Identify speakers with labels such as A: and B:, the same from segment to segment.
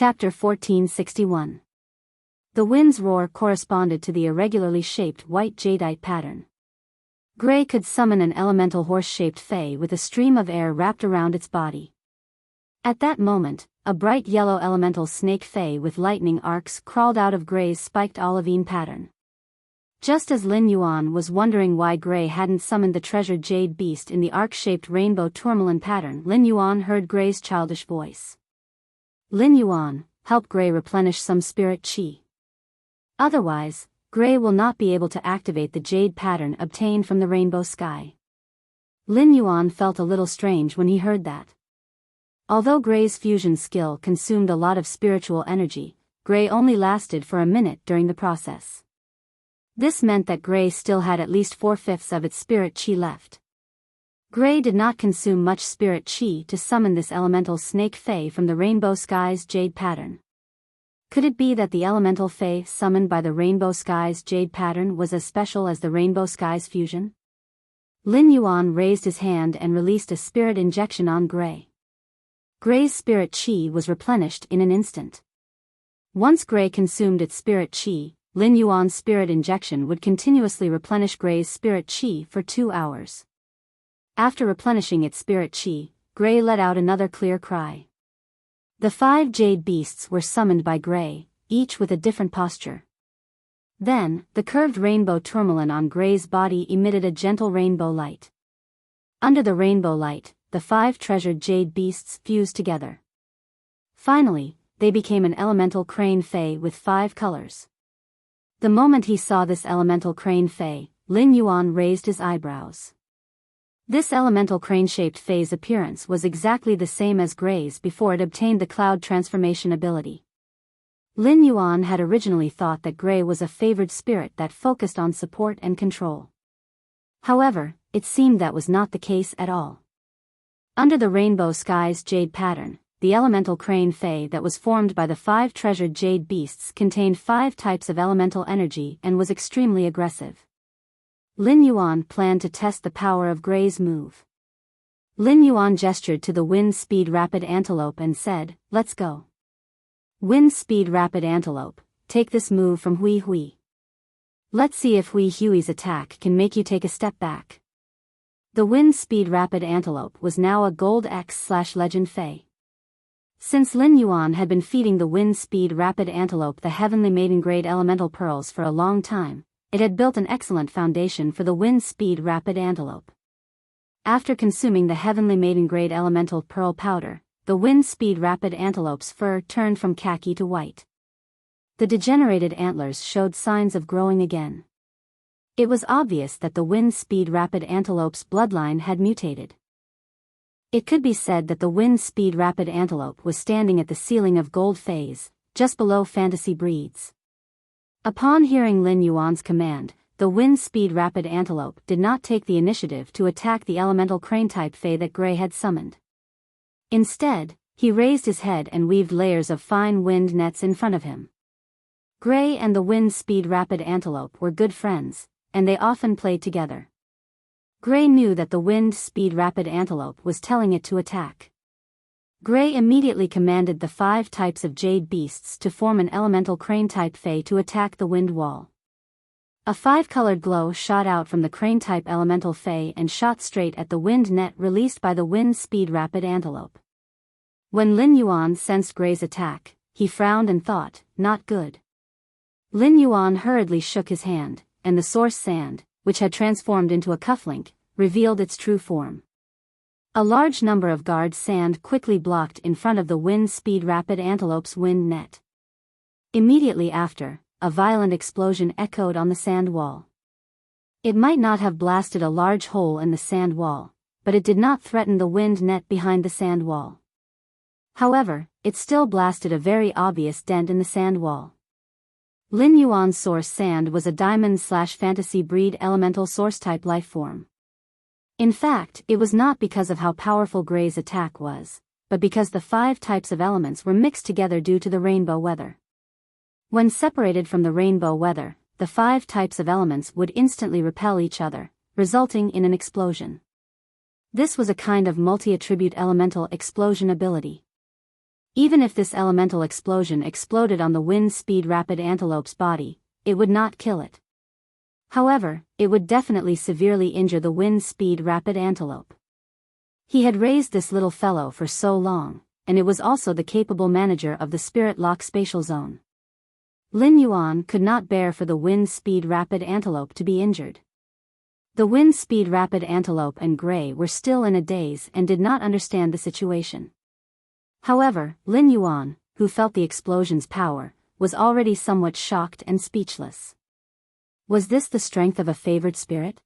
A: Chapter 1461. The wind's roar corresponded to the irregularly shaped white jadeite pattern. Gray could summon an elemental horse-shaped fae with a stream of air wrapped around its body. At that moment, a bright yellow elemental snake fae with lightning arcs crawled out of Gray's spiked olivine pattern. Just as Lin Yuan was wondering why Gray hadn't summoned the treasured jade beast in the arc-shaped rainbow tourmaline pattern, Lin Yuan heard Gray's childish voice. Lin Yuan, help Gray replenish some spirit chi. Otherwise, Gray will not be able to activate the jade pattern obtained from the rainbow sky. Lin Yuan felt a little strange when he heard that. Although Gray's fusion skill consumed a lot of spiritual energy, Gray only lasted for a minute during the process. This meant that Gray still had at least 4/5 of its spirit chi left. Gray did not consume much spirit chi to summon this elemental snake fae from the rainbow sky's jade pattern. Could it be that the elemental fae summoned by the rainbow sky's jade pattern was as special as the rainbow sky's fusion? Lin Yuan raised his hand and released a spirit injection on Gray. Gray's spirit chi was replenished in an instant. Once Gray consumed its spirit chi, Lin Yuan's spirit injection would continuously replenish Gray's spirit chi for 2 hours. After replenishing its spirit chi, Gray let out another clear cry. The 5 jade beasts were summoned by Gray, each with a different posture. Then, the curved rainbow tourmaline on Gray's body emitted a gentle rainbow light. Under the rainbow light, the 5 treasured jade beasts fused together. Finally, they became an elemental crane fae with 5 colors. The moment he saw this elemental crane fae, Lin Yuan raised his eyebrows. This elemental crane-shaped fae's appearance was exactly the same as Gray's before it obtained the cloud transformation ability. Lin Yuan had originally thought that Gray was a favored spirit that focused on support and control. However, it seemed that was not the case at all. Under the rainbow sky's jade pattern, the elemental crane fae that was formed by the 5 treasured jade beasts contained 5 types of elemental energy and was extremely aggressive. Lin Yuan planned to test the power of Gray's move. Lin Yuan gestured to the wind speed rapid antelope and said, "Let's go. Wind speed rapid antelope, take this move from Hui Hui. Let's see if Hui Hui's attack can make you take a step back." The wind speed rapid antelope was now a gold X/legend fae. Since Lin Yuan had been feeding the wind speed rapid antelope the heavenly maiden grade elemental pearls for a long time, it had built an excellent foundation for the wind speed rapid antelope. After consuming the heavenly maiden grade elemental pearl powder, the wind speed rapid antelope's fur turned from khaki to white. The degenerated antlers showed signs of growing again. It was obvious that the wind speed rapid antelope's bloodline had mutated. It could be said that the wind speed rapid antelope was standing at the ceiling of gold phase, just below fantasy breeds. Upon hearing Lin Yuan's command, the wind speed rapid antelope did not take the initiative to attack the elemental crane-type fae that Gray had summoned. Instead, he raised his head and weaved layers of fine wind nets in front of him. Gray and the wind speed rapid antelope were good friends, and they often played together. Gray knew that the wind speed rapid antelope was telling it to attack. Gray immediately commanded the 5 types of jade beasts to form an elemental crane-type fae to attack the wind wall. A 5-colored glow shot out from the crane-type elemental fae and shot straight at the wind net released by the wind speed rapid antelope. When Lin Yuan sensed Gray's attack, he frowned and thought, "Not good." Lin Yuan hurriedly shook his hand, and the source sand, which had transformed into a cufflink, revealed its true form. A large number of guard sand quickly blocked in front of the wind speed rapid antelope's wind net. Immediately after, a violent explosion echoed on the sand wall. It might not have blasted a large hole in the sand wall, but it did not threaten the wind net behind the sand wall. However, it still blasted a very obvious dent in the sand wall. Lin Yuan's source sand was a diamond/fantasy breed elemental source-type lifeform. In fact, it was not because of how powerful Gray's attack was, but because the 5 types of elements were mixed together due to the rainbow weather. When separated from the rainbow weather, the 5 types of elements would instantly repel each other, resulting in an explosion. This was a kind of multi-attribute elemental explosion ability. Even if this elemental explosion exploded on the wind-speed rapid antelope's body, it would not kill it. However, it would definitely severely injure the wind-speed rapid antelope. He had raised this little fellow for so long, and it was also the capable manager of the Spirit Lock spatial zone. Lin Yuan could not bear for the wind-speed rapid antelope to be injured. The wind-speed rapid antelope and Gray were still in a daze and did not understand the situation. However, Lin Yuan, who felt the explosion's power, was already somewhat shocked and speechless. Was this the strength of a favored spirit?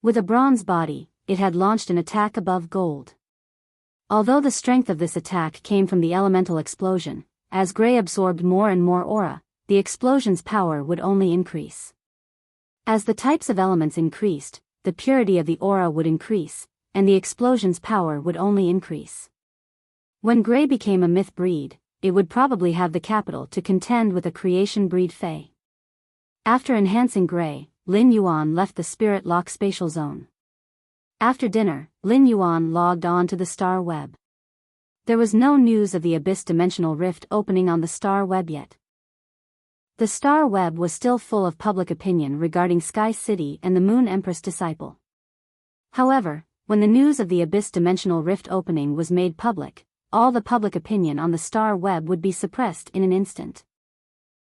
A: With a bronze body, it had launched an attack above gold. Although the strength of this attack came from the elemental explosion, as Gray absorbed more and more aura, the explosion's power would only increase. As the types of elements increased, the purity of the aura would increase, and the explosion's power would only increase. When Gray became a myth breed, it would probably have the capital to contend with a creation breed Fae. After enhancing Gray, Lin Yuan left the Spirit Lock spatial zone. After dinner, Lin Yuan logged on to the star web. There was no news of the Abyss Dimensional Rift opening on the star web yet. The star web was still full of public opinion regarding Sky City and the Moon Empress disciple. However, when the news of the Abyss Dimensional Rift opening was made public, all the public opinion on the star web would be suppressed in an instant.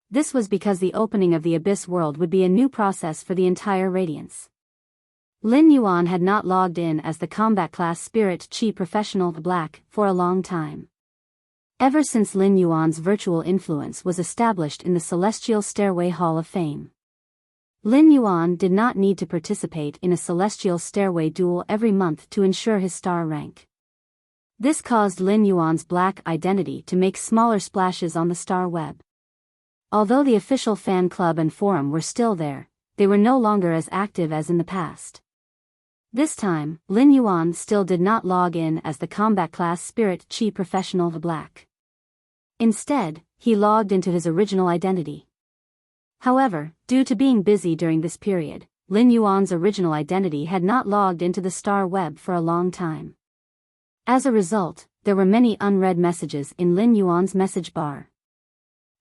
A: This was because the opening of the Abyss world would be a new process for the entire Radiance. Lin Yuan had not logged in as the combat class Spirit Chi Professional Black for a long time. Ever since Lin Yuan's virtual influence was established in the Celestial Stairway Hall of Fame. Lin Yuan did not need to participate in a Celestial Stairway duel every month to ensure his star rank. This caused Lin Yuan's black identity to make smaller splashes on the star web. Although the official fan club and forum were still there, they were no longer as active as in the past. This time, Lin Yuan still did not log in as the combat class Spirit Chi Professional Black. Instead, he logged into his original identity. However, due to being busy during this period, Lin Yuan's original identity had not logged into the star web for a long time. As a result, there were many unread messages in Lin Yuan's message bar.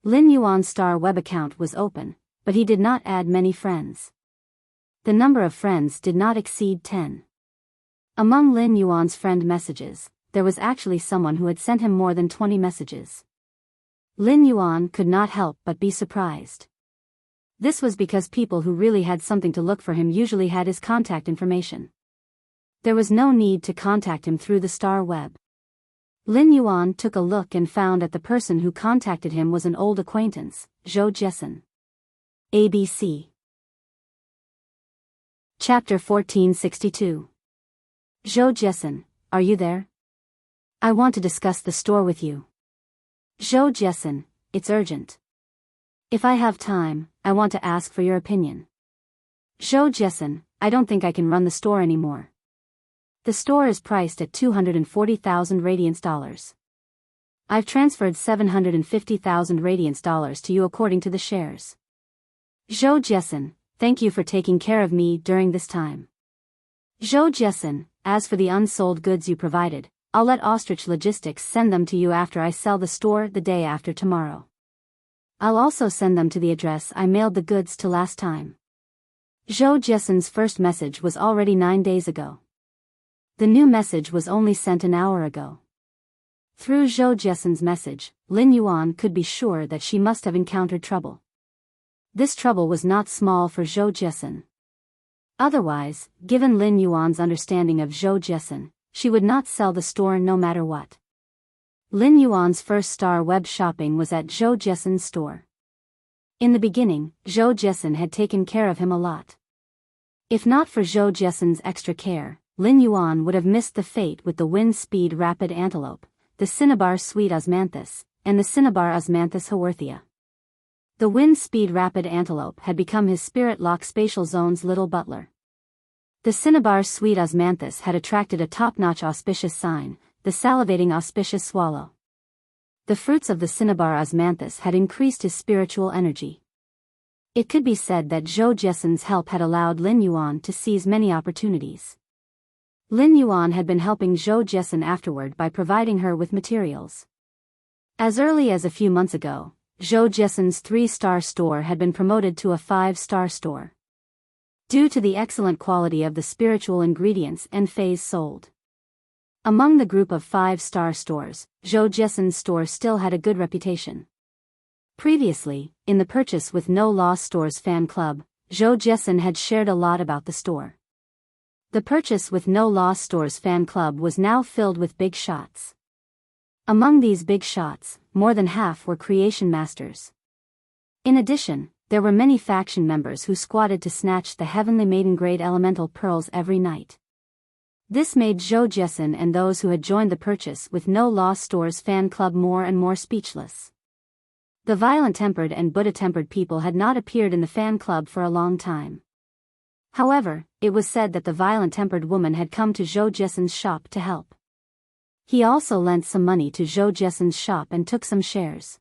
A: Lin Yuan's star web account was open, but he did not add many friends. The number of friends did not exceed 10. Among Lin Yuan's friend messages, there was actually someone who had sent him more than 20 messages. Lin Yuan could not help but be surprised. This was because people who really had something to look for him usually had his contact information. There was no need to contact him through the star web. Lin Yuan took a look and found that the person who contacted him was an old acquaintance, Zhou Jiesun. ABC. Chapter 1462. Zhou Jiesun, are you there? I want to discuss the store with you. Zhou Jiesun, it's urgent. If I have time, I want to ask for your opinion. Zhou Jiesun, I don't think I can run the store anymore. The store is priced at 240,000 Radiance dollars. I've transferred 750,000 Radiance dollars to you according to the shares. Zhou Jiesun, thank you for taking care of me during this time. Zhou Jiesun, as for the unsold goods you provided, I'll let Ostrich Logistics send them to you after I sell the store the day after tomorrow. I'll also send them to the address I mailed the goods to last time. Zhou Jiesun's first message was already 9 days ago. The new message was only sent an hour ago. Through Zhou Jiesun's message, Lin Yuan could be sure that she must have encountered trouble. This trouble was not small for Zhou Jiesun. Otherwise, given Lin Yuan's understanding of Zhou Jiesun, she would not sell the store no matter what. Lin Yuan's first star web shopping was at Zhou Jiesun's store. In the beginning, Zhou Jiesun had taken care of him a lot. If not for Zhou Jiesun's extra care, Lin Yuan would have missed the fate with the wind-speed rapid antelope, the Cinnabar Sweet Osmanthus, and the Cinnabar Osmanthus Haworthia. The wind-speed rapid antelope had become his Spirit Lock spatial zone's little butler. The Cinnabar Sweet Osmanthus had attracted a top-notch auspicious sign, the salivating auspicious swallow. The fruits of the Cinnabar Osmanthus had increased his spiritual energy. It could be said that Zhou Jiesun's help had allowed Lin Yuan to seize many opportunities. Lin Yuan had been helping Zhou Jiesun afterward by providing her with materials. As early as a few months ago, Zhou Jiesen's 3-star store had been promoted to a 5-star store, due to the excellent quality of the spiritual ingredients and phase sold. Among the group of 5-star stores, Zhou Jiesen's store still had a good reputation. Previously, in the Purchase with No Loss Stores fan club, Zhou Jiesen had shared a lot about the store. The Purchase with No Loss Stores fan club was now filled with big shots. Among these big shots, more than half were creation masters. In addition, there were many faction members who squatted to snatch the heavenly maiden-grade elemental pearls every night. This made Zhou Jiesen and those who had joined the Purchase with No Loss Stores fan club more and more speechless. The violent-tempered and Buddha-tempered people had not appeared in the fan club for a long time. However, it was said that the violent-tempered woman had come to Zhou Jiesen's shop to help. He also lent some money to Zhou Jiesen's shop and took some shares.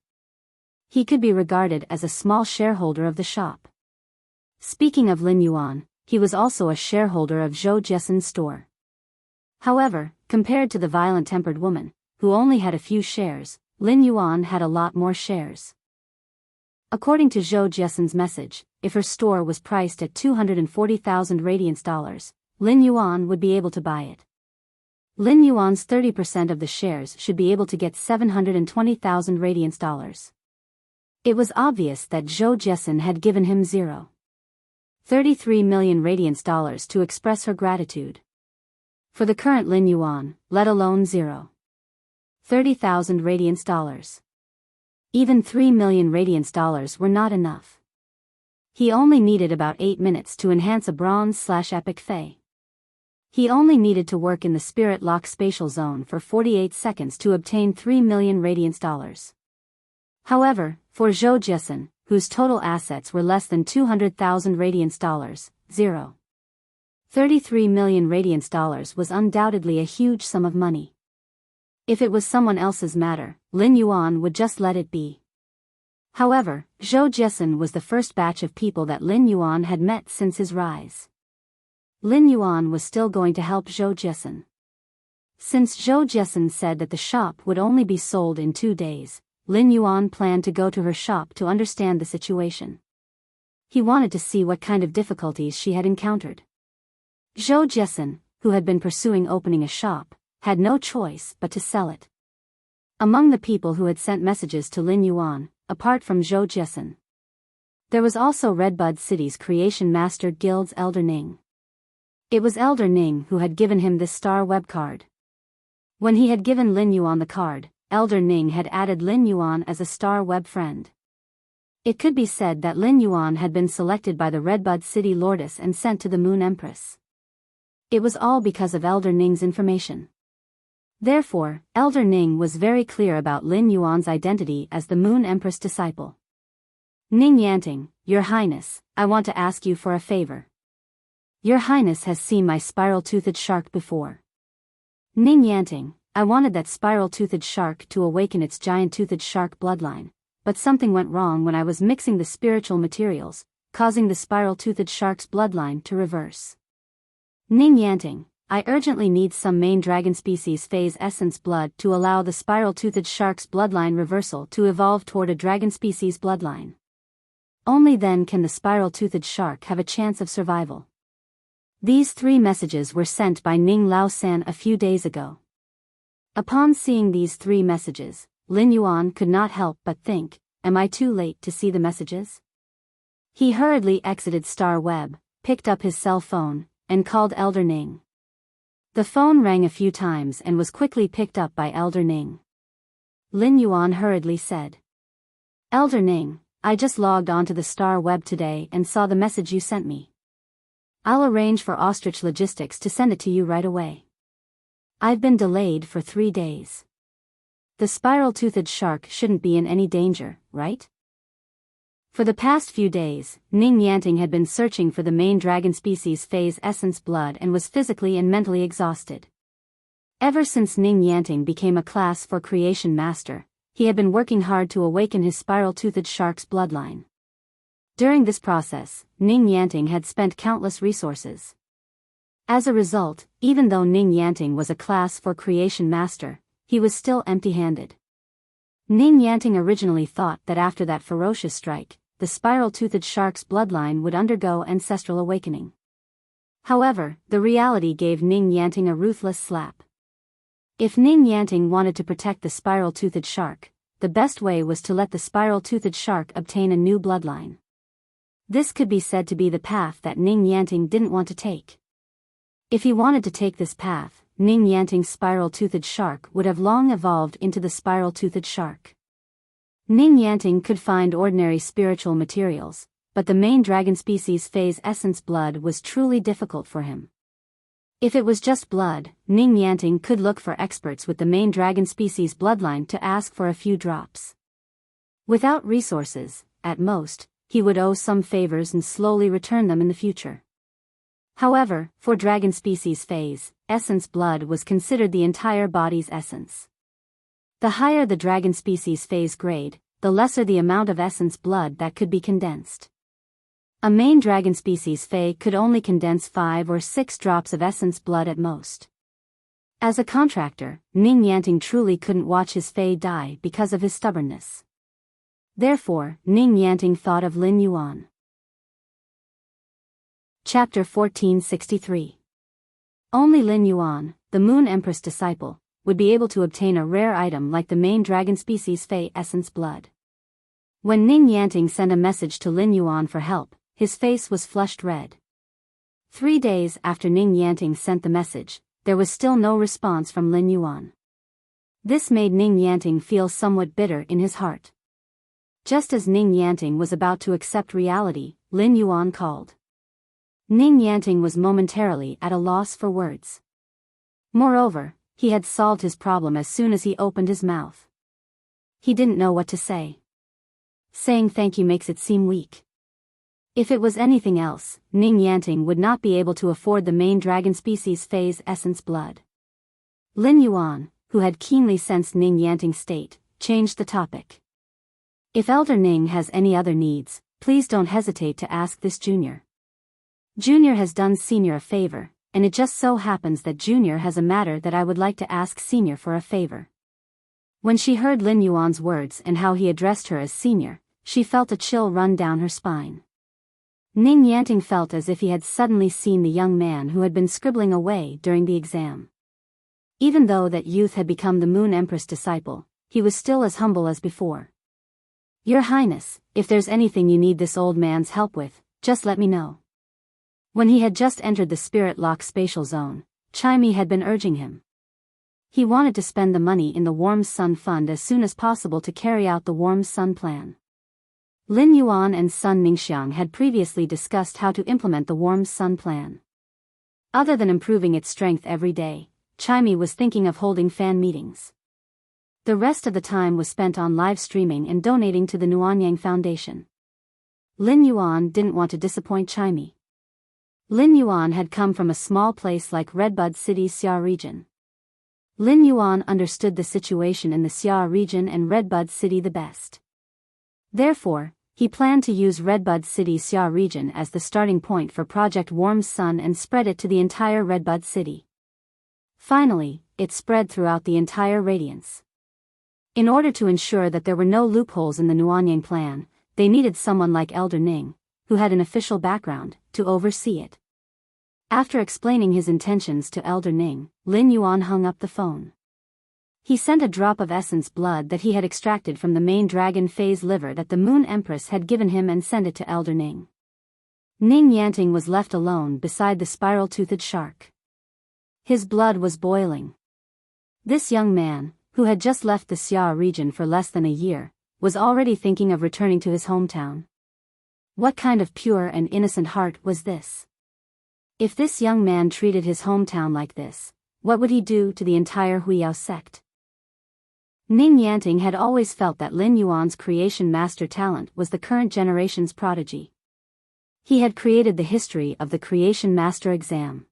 A: He could be regarded as a small shareholder of the shop. Speaking of Lin Yuan, he was also a shareholder of Zhou Jiesen's store. However, compared to the violent-tempered woman, who only had a few shares, Lin Yuan had a lot more shares. According to Zhou Jiesen's message, if her store was priced at 240,000 radiance dollars, Lin Yuan would be able to buy it. Lin Yuan's 30% of the shares should be able to get 720,000 radiance dollars. It was obvious that Zhou Jiesen had given him 0.33 million radiance dollars to express her gratitude. For the current Lin Yuan, let alone 0.30 radiance dollars. Even 3 million radiance dollars were not enough. He only needed about 8 minutes to enhance a bronze/epic Fey. He only needed to work in the Spirit Lock spatial zone for 48 seconds to obtain 3 million radiance dollars. However, for Zhou Jiesen, whose total assets were less than 200,000 radiance dollars, 0.33 million radiance dollars was undoubtedly a huge sum of money. If it was someone else's matter, Lin Yuan would just let it be. However, Zhou Jiesen was the first batch of people that Lin Yuan had met since his rise. Lin Yuan was still going to help Zhou Jiesen. Since Zhou Jiesen said that the shop would only be sold in 2 days, Lin Yuan planned to go to her shop to understand the situation. He wanted to see what kind of difficulties she had encountered. Zhou Jiesen, who had been pursuing opening a shop, had no choice but to sell it. Among the people who had sent messages to Lin Yuan, apart from Zhou Jiesen, there was also Redbud City's Creation Master Guild's Elder Ning. It was Elder Ning who had given him this star web card. When he had given Lin Yuan the card, Elder Ning had added Lin Yuan as a star web friend. It could be said that Lin Yuan had been selected by the Redbud City Lordess and sent to the Moon Empress. It was all because of Elder Ning's information. Therefore, Elder Ning was very clear about Lin Yuan's identity as the Moon Empress disciple. Ning Yanting, Your Highness, I want to ask you for a favor. Your Highness has seen my spiral-toothed shark before. Ning Yanting, I wanted that spiral-toothed shark to awaken its giant-toothed shark bloodline, but something went wrong when I was mixing the spiritual materials, causing the spiral-toothed shark's bloodline to reverse. Ning Yanting, I urgently need some main dragon species phase essence blood to allow the spiral-toothed shark's bloodline reversal to evolve toward a dragon species bloodline. Only then can the spiral-toothed shark have a chance of survival. These 3 messages were sent by Ning Lao-san a few days ago. Upon seeing these 3 messages, Lin Yuan could not help but think, am I too late to see the messages? He hurriedly exited Star Web, picked up his cell phone, and called Elder Ning. The phone rang a few times and was quickly picked up by Elder Ning. Lin Yuan hurriedly said, Elder Ning, I just logged onto the Star Web today and saw the message you sent me. I'll arrange for Ostrich Logistics to send it to you right away. I've been delayed for 3 days. The spiral-toothed shark shouldn't be in any danger, right? For the past few days, Ning Yanting had been searching for the main dragon species phase essence blood and was physically and mentally exhausted. Ever since Ning Yanting became a class 4 creation master, he had been working hard to awaken his spiral-toothed shark's bloodline. During this process, Ning Yanting had spent countless resources. As a result, even though Ning Yanting was a class 4 creation master, he was still empty-handed. Ning Yanting originally thought that after that ferocious strike, the spiral-toothed shark's bloodline would undergo ancestral awakening. However, the reality gave Ning Yanting a ruthless slap. If Ning Yanting wanted to protect the spiral-toothed shark, the best way was to let the spiral-toothed shark obtain a new bloodline. This could be said to be the path that Ning Yanting didn't want to take. If he wanted to take this path, Ning Yanting's spiral-toothed shark would have long evolved into the spiral-toothed shark. Ning Yanting could find ordinary spiritual materials, but the main dragon species phase essence blood was truly difficult for him. If it was just blood, Ning Yanting could look for experts with the main dragon species bloodline to ask for a few drops. Without resources, at most, he would owe some favors and slowly return them in the future. However, for dragon species phase, essence blood was considered the entire body's essence. The higher the dragon species phase grade, the lesser the amount of essence blood that could be condensed. A main dragon species Fae could only condense 5 or 6 drops of essence blood at most. As a contractor, Ning Yanting truly couldn't watch his Fae die because of his stubbornness. Therefore, Ning Yanting thought of Lin Yuan. Chapter 1463. Only Lin Yuan, the Moon Empress disciple, would be able to obtain a rare item like the main dragon species Fae essence blood. When Ning Yanting sent a message to Lin Yuan for help, his face was flushed red. 3 days after Ning Yanting sent the message, there was still no response from Lin Yuan. This made Ning Yanting feel somewhat bitter in his heart. Just as Ning Yanting was about to accept reality, Lin Yuan called. Ning Yanting was momentarily at a loss for words. Moreover, he had solved his problem as soon as he opened his mouth. He didn't know what to say. Saying thank you makes it seem weak. If it was anything else, Ning Yanting would not be able to afford the main dragon species phase essence blood. Lin Yuan, who had keenly sensed Ning Yanting's state, changed the topic. If Elder Ning has any other needs, please don't hesitate to ask this Junior. Junior has done Senior a favor, and it just so happens that Junior has a matter that I would like to ask Senior for a favor. When she heard Lin Yuan's words and how he addressed her as Senior, she felt a chill run down her spine. Ning Yanting felt as if he had suddenly seen the young man who had been scribbling away during the exam. Even though that youth had become the Moon Empress disciple, he was still as humble as before. Your Highness, if there's anything you need this old man's help with, just let me know. When he had just entered the Spirit Lock spatial zone, Chimey had been urging him. He wanted to spend the money in the Warm Sun Fund as soon as possible to carry out the Warm Sun plan. Lin Yuan and Sun Ningxiang had previously discussed how to implement the Warm Sun plan. Other than improving its strength every day, Chimey was thinking of holding fan meetings. The rest of the time was spent on live streaming and donating to the Nuanyang Foundation. Lin Yuan didn't want to disappoint Chimey. Lin Yuan had come from a small place like Redbud City's Xia region. Lin Yuan understood the situation in the Xia region and Redbud City the best. Therefore, he planned to use Redbud City's Xia region as the starting point for Project Warm Sun and spread it to the entire Redbud City. Finally, it spread throughout the entire Radiance. In order to ensure that there were no loopholes in the Nuanyang plan, they needed someone like Elder Ning, who had an official background, to oversee it. After explaining his intentions to Elder Ning, Lin Yuan hung up the phone. He sent a drop of essence blood that he had extracted from the main dragon phase liver that the Moon Empress had given him and sent it to Elder Ning. Ning Yanting was left alone beside the spiral-toothed shark. His blood was boiling. This young man, who had just left the Xia region for less than a year, was already thinking of returning to his hometown. What kind of pure and innocent heart was this? If this young man treated his hometown like this, what would he do to the entire Huiyao sect? Ning Yanting had always felt that Lin Yuan's creation master talent was the current generation's prodigy. He had created the history of the creation master exam.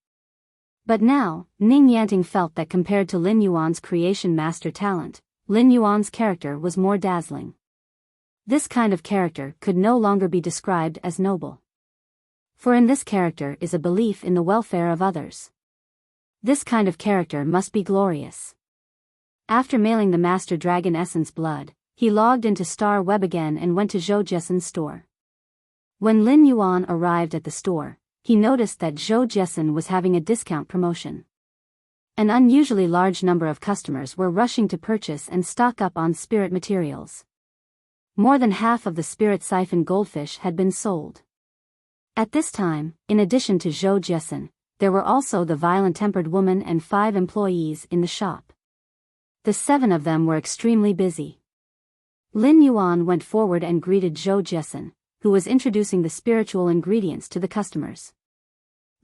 A: But now, Ning Yanting felt that compared to Lin Yuan's creation master talent, Lin Yuan's character was more dazzling. This kind of character could no longer be described as noble. For in this character is a belief in the welfare of others. This kind of character must be glorious. After mailing the Master Dragon Essence blood, he logged into Star Web again and went to Zhou Jessen's store. When Lin Yuan arrived at the store, he noticed that Zhou Jessen was having a discount promotion. An unusually large number of customers were rushing to purchase and stock up on spirit materials. More than half of the spirit siphon goldfish had been sold. At this time, in addition to Zhou Jessen, there were also the violent-tempered woman and 5 employees in the shop. The 7 of them were extremely busy. Lin Yuan went forward and greeted Zhou Jessen, who was introducing the spiritual ingredients to the customers.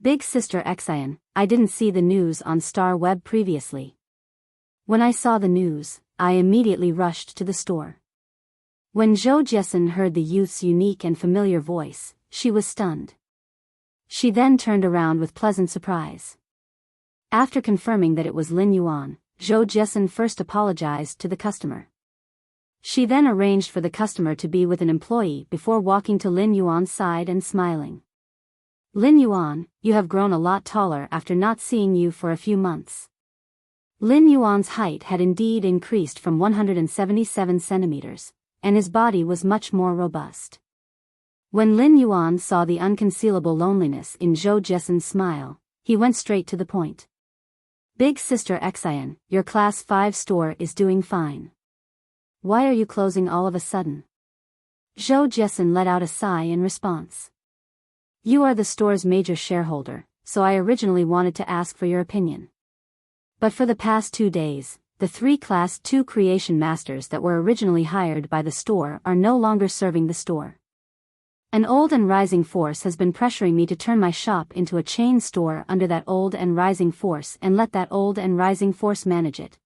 A: Big Sister Xian, I didn't see the news on Star Web previously. When I saw the news, I immediately rushed to the store. When Zhou Jessen heard the youth's unique and familiar voice, she was stunned. She then turned around with pleasant surprise. After confirming that it was Lin Yuan, Zhou Jessen first apologized to the customer. She then arranged for the customer to be with an employee before walking to Lin Yuan's side and smiling. Lin Yuan, you have grown a lot taller after not seeing you for a few months. Lin Yuan's height had indeed increased from 177 centimeters, and his body was much more robust. When Lin Yuan saw the unconcealable loneliness in Zhou Jessen's smile, he went straight to the point. Big Sister Xian, your Class 5 store is doing fine. Why are you closing all of a sudden? Zhou Jessen let out a sigh in response. You are the store's major shareholder, so I originally wanted to ask for your opinion. But for the past 2 days, the 3 Class 2 creation masters that were originally hired by the store are no longer serving the store. An old and rising force has been pressuring me to turn my shop into a chain store under that old and rising force and let that old and rising force manage it.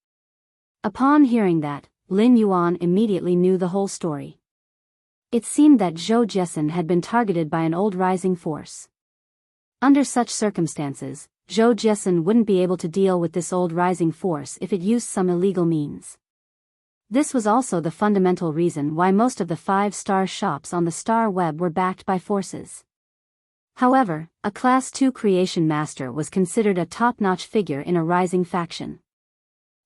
A: Upon hearing that, Lin Yuan immediately knew the whole story. It seemed that Zhou Jessen had been targeted by an old rising force. Under such circumstances, Zhou Jessen wouldn't be able to deal with this old rising force if it used some illegal means. This was also the fundamental reason why most of the 5-star shops on the Star Web were backed by forces. However, a Class 2 creation master was considered a top-notch figure in a rising faction.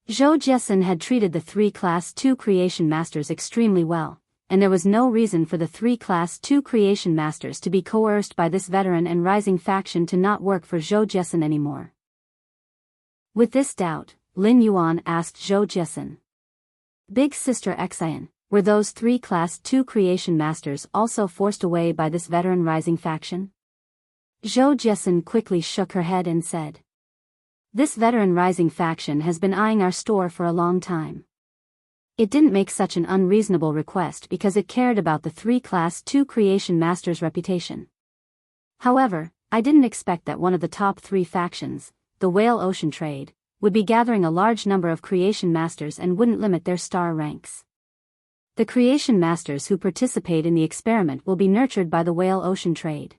A: Zhou Jessen had treated the 3 Class 2 creation masters extremely well, and there was no reason for the 3 Class 2 creation masters to be coerced by this veteran and rising faction to not work for Zhou Jessen anymore. With this doubt, Lin Yuan asked Zhou Jessen. Big Sister Xian, were those 3 Class 2 creation masters also forced away by this veteran rising faction? Zhou Jessen quickly shook her head and said. This veteran rising faction has been eyeing our store for a long time. It didn't make such an unreasonable request because it cared about the 3 Class 2 creation masters' reputation. However, I didn't expect that one of the top 3 factions, the Whale Ocean Trade, would be gathering a large number of creation masters and wouldn't limit their star ranks. The creation masters who participate in the experiment will be nurtured by the Whale Ocean Trade.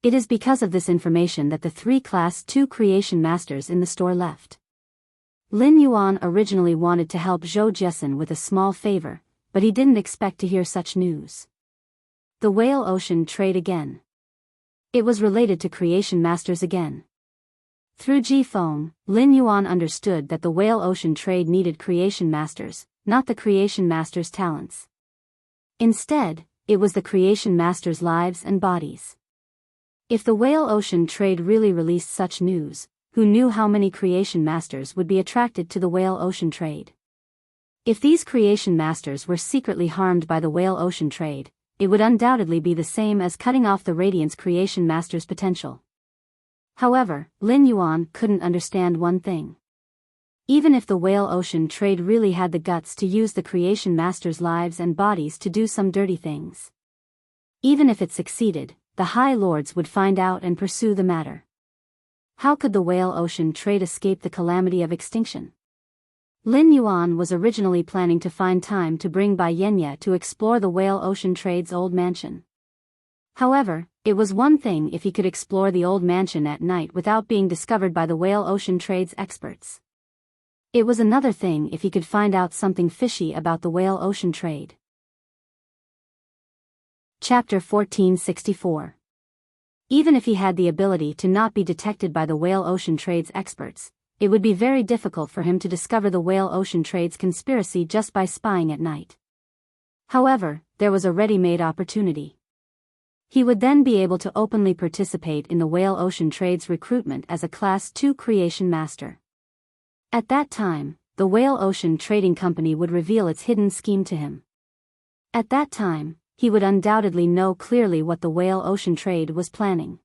A: It is because of this information that the 3 Class 2 creation masters in the store left. Lin Yuan originally wanted to help Zhou Jessen with a small favor, but he didn't expect to hear such news. The Whale Ocean Trade again. It was related to creation masters again. Through G-Phone, Lin Yuan understood that the Whale Ocean Trade needed creation masters, not the creation masters' talents. Instead, it was the creation masters' lives and bodies. If the Whale Ocean Trade really released such news, who knew how many creation masters would be attracted to the Whale Ocean Trade? If these creation masters were secretly harmed by the Whale Ocean Trade, it would undoubtedly be the same as cutting off the Radiance creation master's potential. However, Lin Yuan couldn't understand one thing. Even if the Whale Ocean Trade really had the guts to use the creation masters' lives and bodies to do some dirty things. Even if it succeeded, the High Lords would find out and pursue the matter. How could the Whale Ocean Trade escape the calamity of extinction? Lin Yuan was originally planning to find time to bring Bai Yenya to explore the Whale Ocean Trade's old mansion. However, it was one thing if he could explore the old mansion at night without being discovered by the Whale Ocean Trade's experts. It was another thing if he could find out something fishy about the Whale Ocean Trade. Chapter 1464. Even if he had the ability to not be detected by the Whale Ocean Trade's experts, it would be very difficult for him to discover the Whale Ocean Trade's conspiracy just by spying at night. However, there was a ready-made opportunity. He would then be able to openly participate in the Whale Ocean Trade's recruitment as a Class 2 creation master. At that time, the Whale Ocean Trading Company would reveal its hidden scheme to him. At that time, he would undoubtedly know clearly what the Whale Ocean Trade was planning.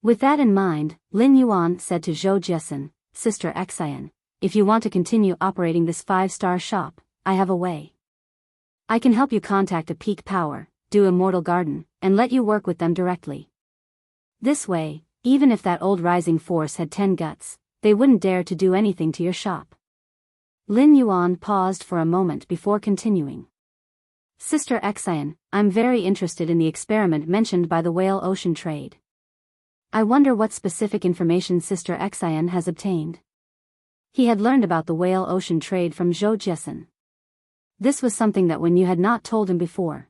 A: With that in mind, Lin Yuan said to Zhou Jiesun, Sister Xian, if you want to continue operating this 5-star shop, I have a way. I can help you contact a peak power, do Immortal Garden, and let you work with them directly. This way, even if that old rising force had 10 guts, they wouldn't dare to do anything to your shop. Lin Yuan paused for a moment before continuing. Sister Xian, I'm very interested in the experiment mentioned by the Whale Ocean Trade. I wonder what specific information Sister Xian has obtained. He had learned about the Whale Ocean Trade from Zhou Jiesun. This was something that Wen Yu had not told him before.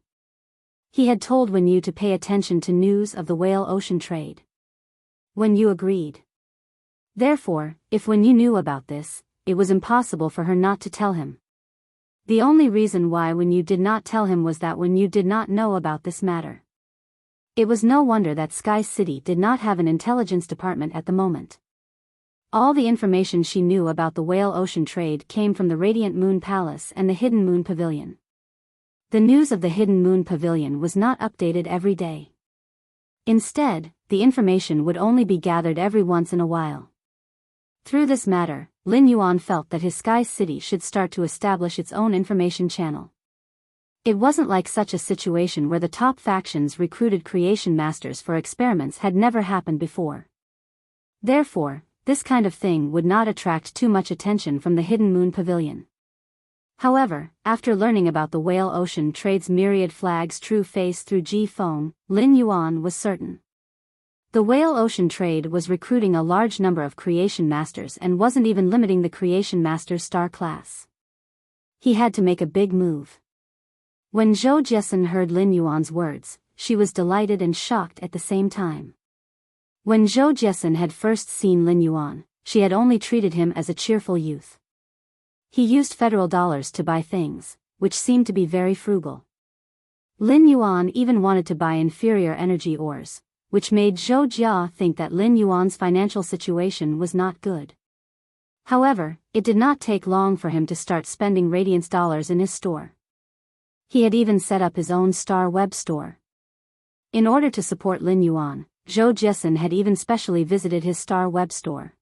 A: He had told Wen Yu to pay attention to news of the Whale Ocean Trade. Wen Yu agreed. Therefore, if Wen Yu knew about this, it was impossible for her not to tell him. The only reason why Wen Yu did not tell him was that Wen Yu did not know about this matter. It was no wonder that Sky City did not have an intelligence department at the moment. All the information she knew about the Whale Ocean Trade came from the Radiant Moon Palace and the Hidden Moon Pavilion. The news of the Hidden Moon Pavilion was not updated every day. Instead, the information would only be gathered every once in a while. Through this matter, Lin Yuan felt that his Sky City should start to establish its own information channel. It wasn't like such a situation where the top factions recruited creation masters for experiments had never happened before. Therefore, this kind of thing would not attract too much attention from the Hidden Moon Pavilion. However, after learning about the Whale Ocean Trade's myriad flag's true face through G-Phone, Lin Yuan was certain. The Whale Ocean Trade was recruiting a large number of creation masters and wasn't even limiting the creation master's star class. He had to make a big move. When Zhou Jiesun heard Lin Yuan's words, she was delighted and shocked at the same time. When Zhou Jiesun had first seen Lin Yuan, she had only treated him as a cheerful youth. He used federal dollars to buy things, which seemed to be very frugal. Lin Yuan even wanted to buy inferior energy ores, which made Zhou Jia think that Lin Yuan's financial situation was not good. However, it did not take long for him to start spending Radiance dollars in his store. He had even set up his own Star Web store. In order to support Lin Yuan, Zhou Jiesun had even specially visited his Star Web store.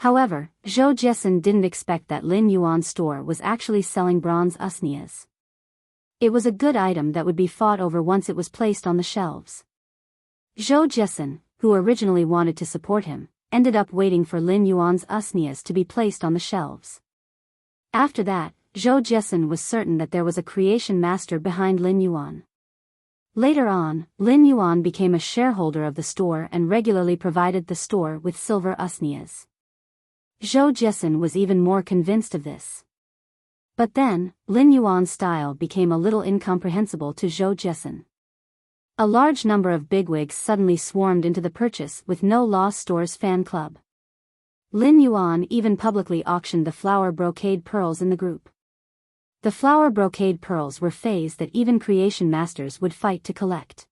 A: However, Zhou Jiesun didn't expect that Lin Yuan's store was actually selling bronze usnias. It was a good item that would be fought over once it was placed on the shelves. Zhou Jiesun, who originally wanted to support him, ended up waiting for Lin Yuan's usnias to be placed on the shelves. After that, Zhou Jiesun was certain that there was a creation master behind Lin Yuan. Later on, Lin Yuan became a shareholder of the store and regularly provided the store with silver usnias. Zhou Jiesun was even more convinced of this. But then, Lin Yuan's style became a little incomprehensible to Zhou Jiesun. A large number of bigwigs suddenly swarmed into the Purchase with No Loss Stores fan club. Lin Yuan even publicly auctioned the flower brocade pearls in the group. The flower brocade pearls were fays that even creation masters would fight to collect.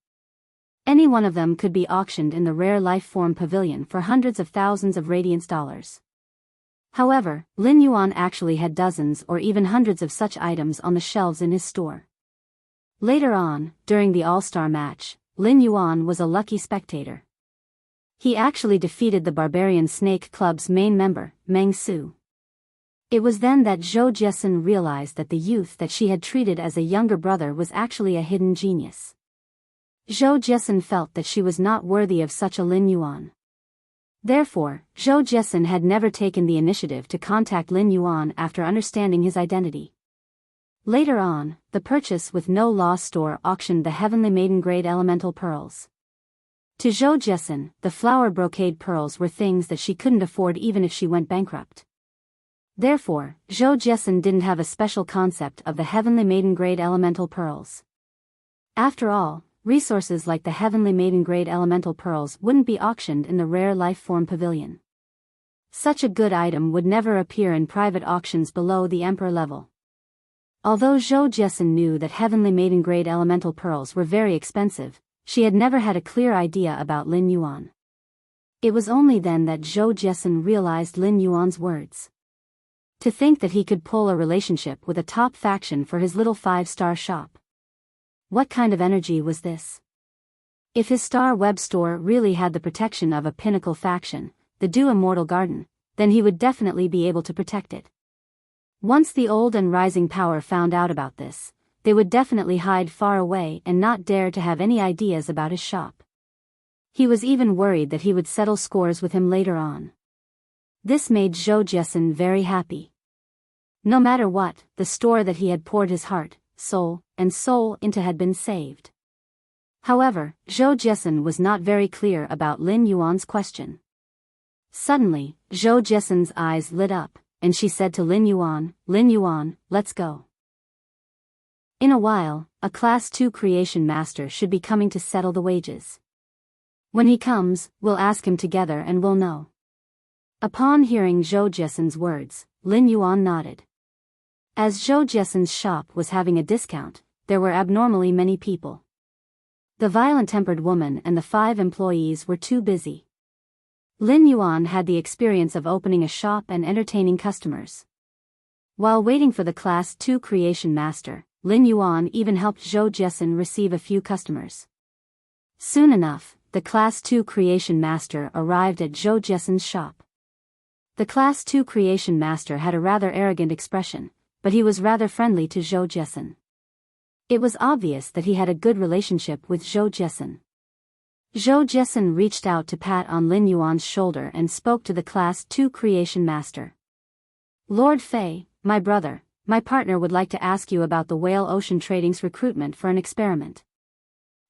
A: Any one of them could be auctioned in the Rare Life Form Pavilion for hundreds of thousands of Radiance dollars. However, Lin Yuan actually had dozens or even hundreds of such items on the shelves in his store. Later on, during the All-Star match, Lin Yuan was a lucky spectator. He actually defeated the Barbarian Snake Club's main member, Meng Su. It was then that Zhou Jiesun realized that the youth that she had treated as a younger brother was actually a hidden genius. Zhou Jiesun felt that she was not worthy of such a Lin Yuan. Therefore, Zhou Jiesun had never taken the initiative to contact Lin Yuan after understanding his identity. Later on, the Purchase with No Loss store auctioned the Heavenly Maiden Grade Elemental Pearls. To Zhou Jiesun, the flower brocade pearls were things that she couldn't afford even if she went bankrupt. Therefore, Zhou Jiesun didn't have a special concept of the Heavenly Maiden Grade Elemental Pearls. After all, resources like the Heavenly Maiden Grade Elemental Pearls wouldn't be auctioned in the Rare Life Form Pavilion. Such a good item would never appear in private auctions below the Emperor level. Although Zhou Jiesun knew that heavenly maiden-grade elemental pearls were very expensive, she had never had a clear idea about Lin Yuan. It was only then that Zhou Jiesun realized Lin Yuan's words. To think that he could pull a relationship with a top faction for his little 5-star shop. What kind of energy was this? If his star web store really had the protection of a pinnacle faction, the Du Immortal Garden, then he would definitely be able to protect it. Once the old and rising power found out about this, they would definitely hide far away and not dare to have any ideas about his shop. He was even worried that he would settle scores with him later on. This made Zhou Jiesun very happy. No matter what, the store that he had poured his heart, soul into had been saved. However, Zhou Jiesun was not very clear about Lin Yuan's question. Suddenly, Zhou Jiesun's eyes lit up, and she said to Lin Yuan, let's go. In a while, a Class 2 Creation Master should be coming to settle the wages. When he comes, we'll ask him together and we'll know. Upon hearing Zhou Jiesun's words, Lin Yuan nodded. As Zhou Jiesun's shop was having a discount, there were abnormally many people. The violent-tempered woman and the 5 employees were too busy. Lin Yuan had the experience of opening a shop and entertaining customers. While waiting for the Class 2 Creation Master, Lin Yuan even helped Zhou Jiesun receive a few customers. Soon enough, the Class 2 Creation Master arrived at Zhou Jiesun's shop. The Class 2 Creation Master had a rather arrogant expression, but he was rather friendly to Zhou Jiesun. It was obvious that he had a good relationship with Zhou Jiesun. Zhou Jiesun reached out to pat on Lin Yuan's shoulder and spoke to the Class 2 Creation Master. Lord Fei, my brother, my partner would like to ask you about the Whale Ocean Trading's recruitment for an experiment.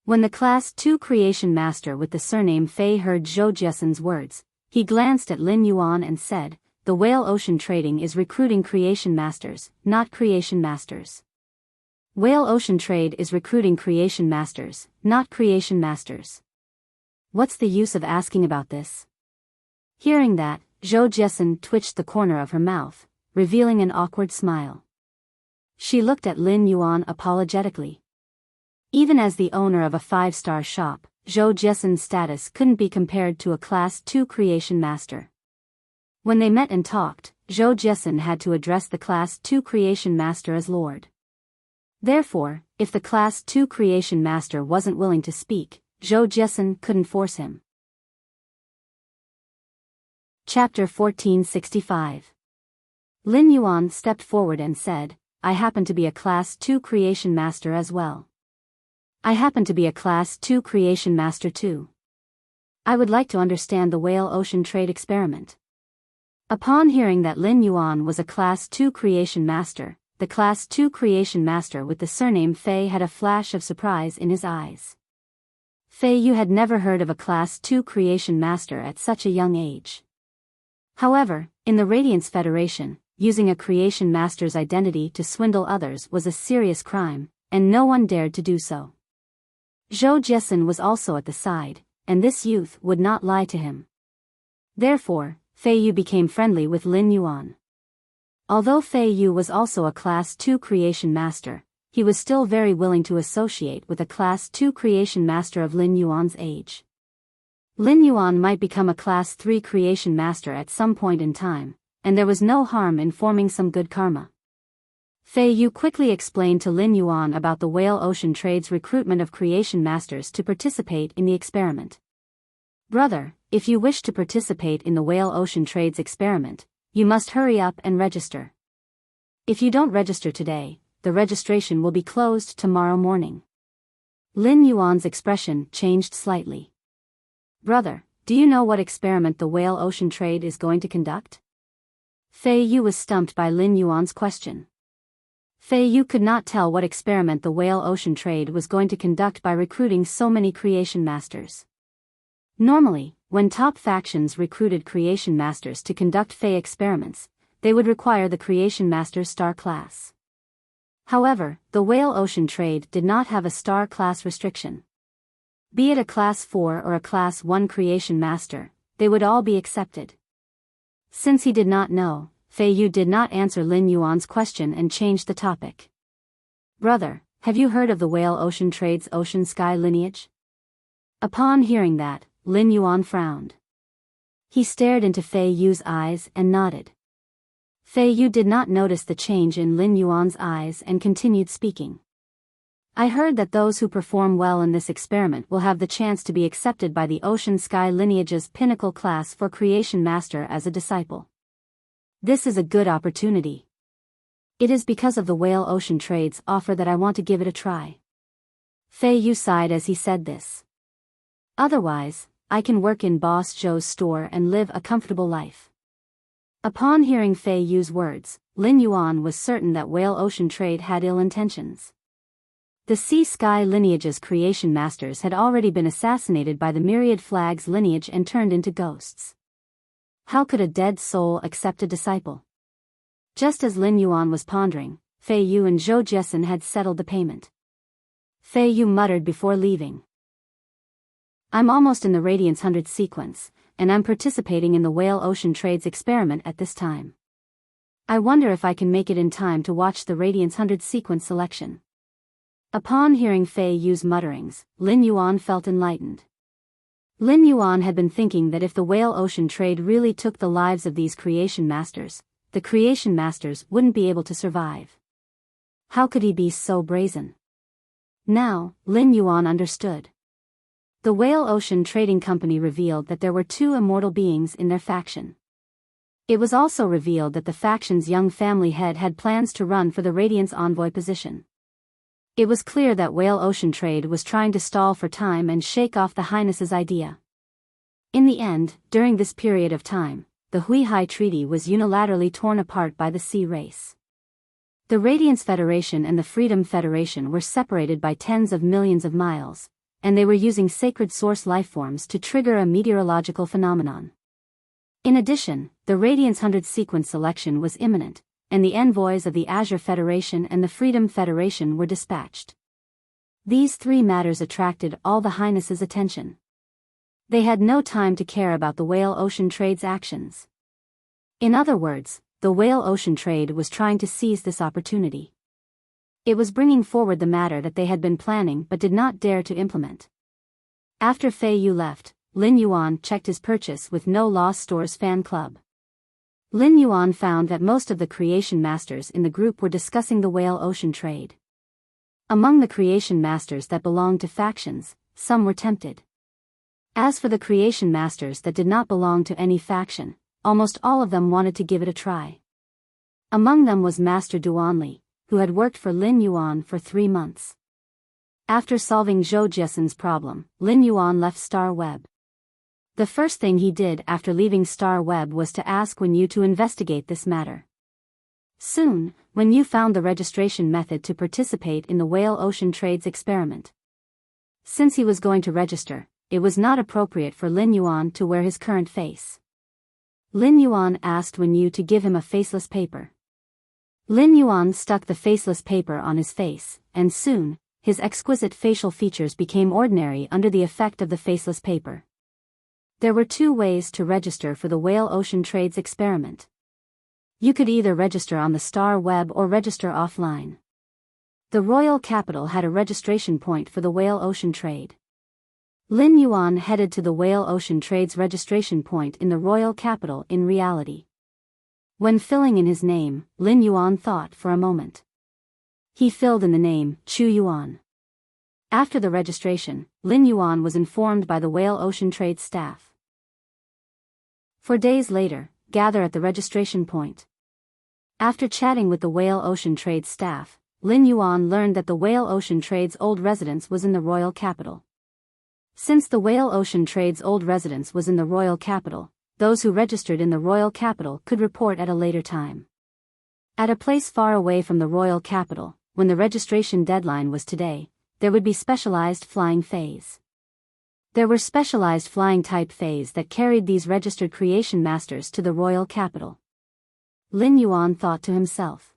A: When the Class 2 Creation Master with the surname Fei heard Zhou Jiesun's words, he glanced at Lin Yuan and said, the Whale Ocean Trading is recruiting Creation Masters, not Creation Masters. Whale Ocean Trade is recruiting Creation Masters, not Creation Masters. What's the use of asking about this? Hearing that, Zhou Jiesun twitched the corner of her mouth, revealing an awkward smile. She looked at Lin Yuan apologetically. Even as the owner of a 5-star shop, Zhou Jiesun's status couldn't be compared to a Class 2 Creation Master. When they met and talked, Zhou Jiesun had to address the Class 2 Creation Master as Lord. Therefore, if the Class 2 Creation Master wasn't willing to speak, Zhou Jiesun couldn't force him. Chapter 1465. Lin Yuan stepped forward and said, I happen to be a Class 2 Creation Master as well. I happen to be a Class 2 Creation Master too. I would like to understand the Whale Ocean Trade experiment. Upon hearing that Lin Yuan was a Class 2 Creation Master, the Class 2 Creation Master with the surname Fei had a flash of surprise in his eyes. Fei Yu had never heard of a Class 2 Creation Master at such a young age. However, in the Radiance Federation, using a Creation Master's identity to swindle others was a serious crime, and no one dared to do so. Zhou Jiesun was also at the side, and this youth would not lie to him. Therefore, Fei Yu became friendly with Lin Yuan. Although Fei Yu was also a Class 2 Creation Master, he was still very willing to associate with a Class 2 Creation Master of Lin Yuan's age. Lin Yuan might become a Class 3 Creation Master at some point in time, and there was no harm in forming some good karma. Fei Yu quickly explained to Lin Yuan about the Whale Ocean Trade's recruitment of Creation Masters to participate in the experiment. Brother, if you wish to participate in the Whale Ocean Trade's experiment, you must hurry up and register. If you don't register today, the registration will be closed tomorrow morning. Lin Yuan's expression changed slightly. Brother, do you know what experiment the Whale Ocean Trade is going to conduct? Fei Yu was stumped by Lin Yuan's question. Fei Yu could not tell what experiment the Whale Ocean Trade was going to conduct by recruiting so many Creation Masters. Normally, when top factions recruited Creation Masters to conduct Fey experiments, they would require the Creation Master's star class. However, the Whale Ocean Trade did not have a star class restriction. Be it a Class 4 or a Class 1 Creation Master, they would all be accepted. Since he did not know, Fei Yu did not answer Lin Yuan's question and changed the topic. Brother, have you heard of the Whale Ocean Trade's ocean sky lineage? Upon hearing that, Lin Yuan frowned. He stared into Fei Yu's eyes and nodded. Fei Yu did not notice the change in Lin Yuan's eyes and continued speaking. I heard that those who perform well in this experiment will have the chance to be accepted by the Ocean Sky Lineage's pinnacle class for Creation Master as a disciple. This is a good opportunity. It is because of the Whale Ocean Trade's offer that I want to give it a try. Fei Yu sighed as he said this. Otherwise, I can work in Boss Zhou's store and live a comfortable life. Upon hearing Fei Yu's words, Lin Yuan was certain that Whale Ocean Trade had ill intentions. The Sea Sky Lineage's creation masters had already been assassinated by the Myriad Flag's lineage and turned into ghosts. How could a dead soul accept a disciple? Just as Lin Yuan was pondering, Fei Yu and Zhou Jiesun had settled the payment. Fei Yu muttered before leaving. I'm almost in the Radiance 100 sequence, and I'm participating in the Whale Ocean Trade's experiment at this time. I wonder if I can make it in time to watch the Radiance 100 sequence selection. Upon hearing Fei Yu's mutterings, Lin Yuan felt enlightened. Lin Yuan had been thinking that if the Whale Ocean Trade really took the lives of these creation masters, the creation masters wouldn't be able to survive. How could he be so brazen? Now, Lin Yuan understood. The Whale Ocean Trading Company revealed that there were 2 immortal beings in their faction. It was also revealed that the faction's young family head had plans to run for the Radiance Envoy position. It was clear that Whale Ocean Trade was trying to stall for time and shake off the Highness's idea. In the end, during this period of time, the Huihai Treaty was unilaterally torn apart by the Sea Race. The Radiance Federation and the Freedom Federation were separated by tens of millions of miles, and they were using sacred source lifeforms to trigger a meteorological phenomenon. In addition, the Radiance 100 sequence selection was imminent, and the envoys of the Azure Federation and the Freedom Federation were dispatched. These 3 matters attracted all the Highness's attention. They had no time to care about the Whale Ocean Trade's actions. In other words, the Whale Ocean Trade was trying to seize this opportunity. It was bringing forward the matter that they had been planning but did not dare to implement. After Fei Yu left, Lin Yuan checked his purchase with No Loss Store's fan club. Lin Yuan found that most of the creation masters in the group were discussing the Whale Ocean Trade. Among the creation masters that belonged to factions, some were tempted. As for the creation masters that did not belong to any faction, almost all of them wanted to give it a try. Among them was Master Duanli, who had worked for Lin Yuan for 3 months. After solving Zhou Jiesun's problem, Lin Yuan left Star Web. The first thing he did after leaving Star Web was to ask Wen Yu to investigate this matter. Soon, Wen Yu found the registration method to participate in the Whale Ocean Trade's experiment. Since he was going to register, it was not appropriate for Lin Yuan to wear his current face. Lin Yuan asked Wen Yu to give him a faceless paper. Lin Yuan stuck the faceless paper on his face, and soon, his exquisite facial features became ordinary under the effect of the faceless paper. There were 2 ways to register for the Whale Ocean Trade's experiment. You could either register on the Star Web or register offline. The Royal Capital had a registration point for the Whale Ocean Trade. Lin Yuan headed to the Whale Ocean Trade's registration point in the Royal Capital in reality. When filling in his name, Lin Yuan thought for a moment. He filled in the name, Chu Yuan. After the registration, Lin Yuan was informed by the Whale Ocean Trade staff. 4 days later, gather at the registration point. After chatting with the Whale Ocean Trade staff, Lin Yuan learned that the Whale Ocean Trade's old residence was in the Royal Capital. Since the Whale Ocean Trade's old residence was in the Royal Capital, those who registered in the Royal Capital could report at a later time. At a place far away from the Royal Capital, when the registration deadline was today, there would be specialized flying fays. There were specialized flying type fays that carried these registered creation masters to the Royal Capital. Lin Yuan thought to himself.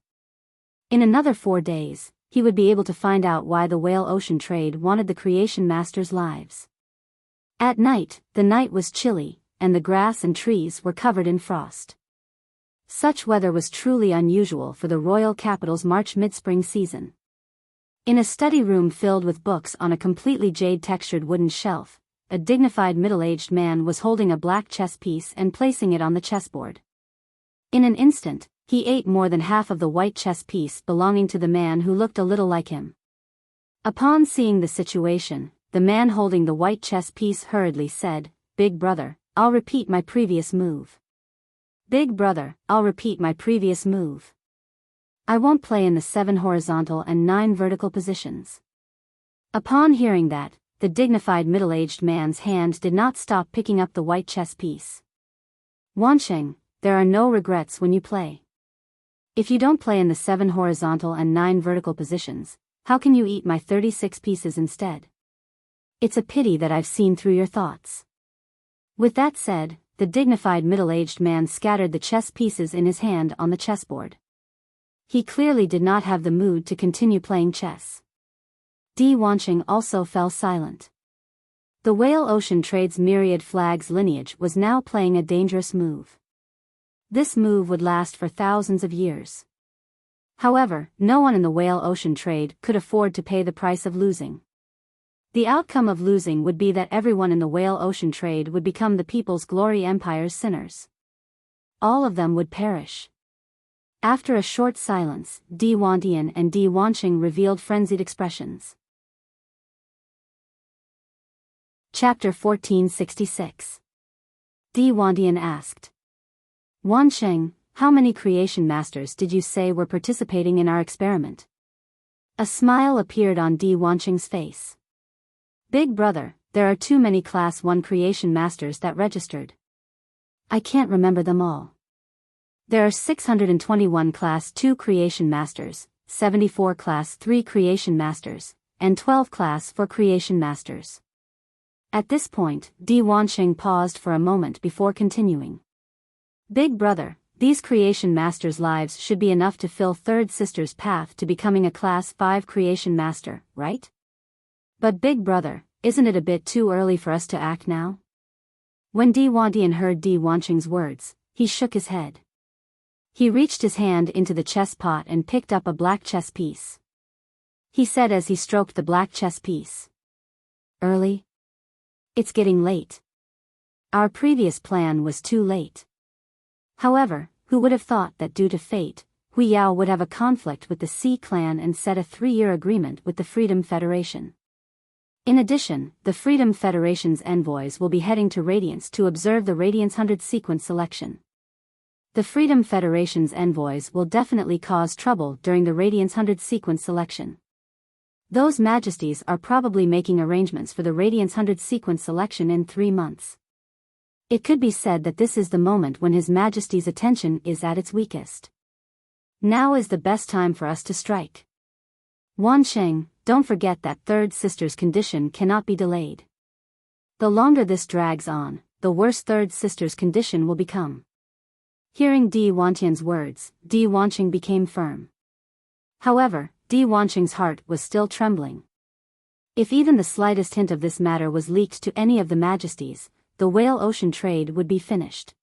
A: In another 4 days, he would be able to find out why the Whale Ocean Trade wanted the creation masters' lives. At night, the night was chilly, and the grass and trees were covered in frost. Such weather was truly unusual for the Royal Capital's March mid-spring season. In a study room filled with books on a completely jade-textured wooden shelf, a dignified middle-aged man was holding a black chess piece and placing it on the chessboard. In an instant, he ate more than half of the white chess piece belonging to the man who looked a little like him. Upon seeing the situation, the man holding the white chess piece hurriedly said, "Big brother, I'll repeat my previous move. Big brother, I'll repeat my previous move. I won't play in the 7 horizontal and 9 vertical positions." Upon hearing that, the dignified middle-aged man's hand did not stop picking up the white chess piece. "Wansheng, there are no regrets when you play. If you don't play in the 7 horizontal and 9 vertical positions, how can you eat my 36 pieces instead? It's a pity that I've seen through your thoughts." With that said, the dignified middle-aged man scattered the chess pieces in his hand on the chessboard. He clearly did not have the mood to continue playing chess. Di Wansheng also fell silent. The Whale Ocean Trade's myriad flags lineage was now playing a dangerous move. This move would last for thousands of years. However, no one in the Whale Ocean Trade could afford to pay the price of losing. The outcome of losing would be that everyone in the Whale Ocean Trade would become the People's Glory Empire's sinners. All of them would perish. After a short silence, Di Wantian and Di Wansheng revealed frenzied expressions. Chapter 1466. Di Wantian asked, "Wansheng, how many creation masters did you say were participating in our experiment?" A smile appeared on Di Wansheng's face. "Big brother, there are too many Class 1 creation masters that registered. I can't remember them all. There are 621 Class 2 creation masters, 74 Class 3 creation masters, and 12 Class 4 creation masters." At this point, Di Wansheng paused for a moment before continuing. "Big brother, these creation masters' lives should be enough to fill Third Sister's path to becoming a Class 5 creation master, right? But big brother, isn't it a bit too early for us to act now?" When Di Wantian heard Di Wansheng's words, he shook his head. He reached his hand into the chess pot and picked up a black chess piece. He said as he stroked the black chess piece, "Early? It's getting late. Our previous plan was too late." However, who would have thought that due to fate, Hu Yao would have a conflict with the Sea Clan and set a 3-year agreement with the Freedom Federation. In addition, the Freedom Federation's envoys will be heading to Radiance to observe the Radiance 100 sequence selection. The Freedom Federation's envoys will definitely cause trouble during the Radiance 100 sequence selection. Those majesties are probably making arrangements for the Radiance 100 sequence selection in 3 months. It could be said that this is the moment when His Majesty's attention is at its weakest. Now is the best time for us to strike. Wansheng, don't forget that Third Sister's condition cannot be delayed. The longer this drags on, the worse Third Sister's condition will become. Hearing Di Wantian's words, Di Wansheng became firm. However, Di Wansheng's heart was still trembling. If even the slightest hint of this matter was leaked to any of the majesties, the Whale Ocean Trade would be finished.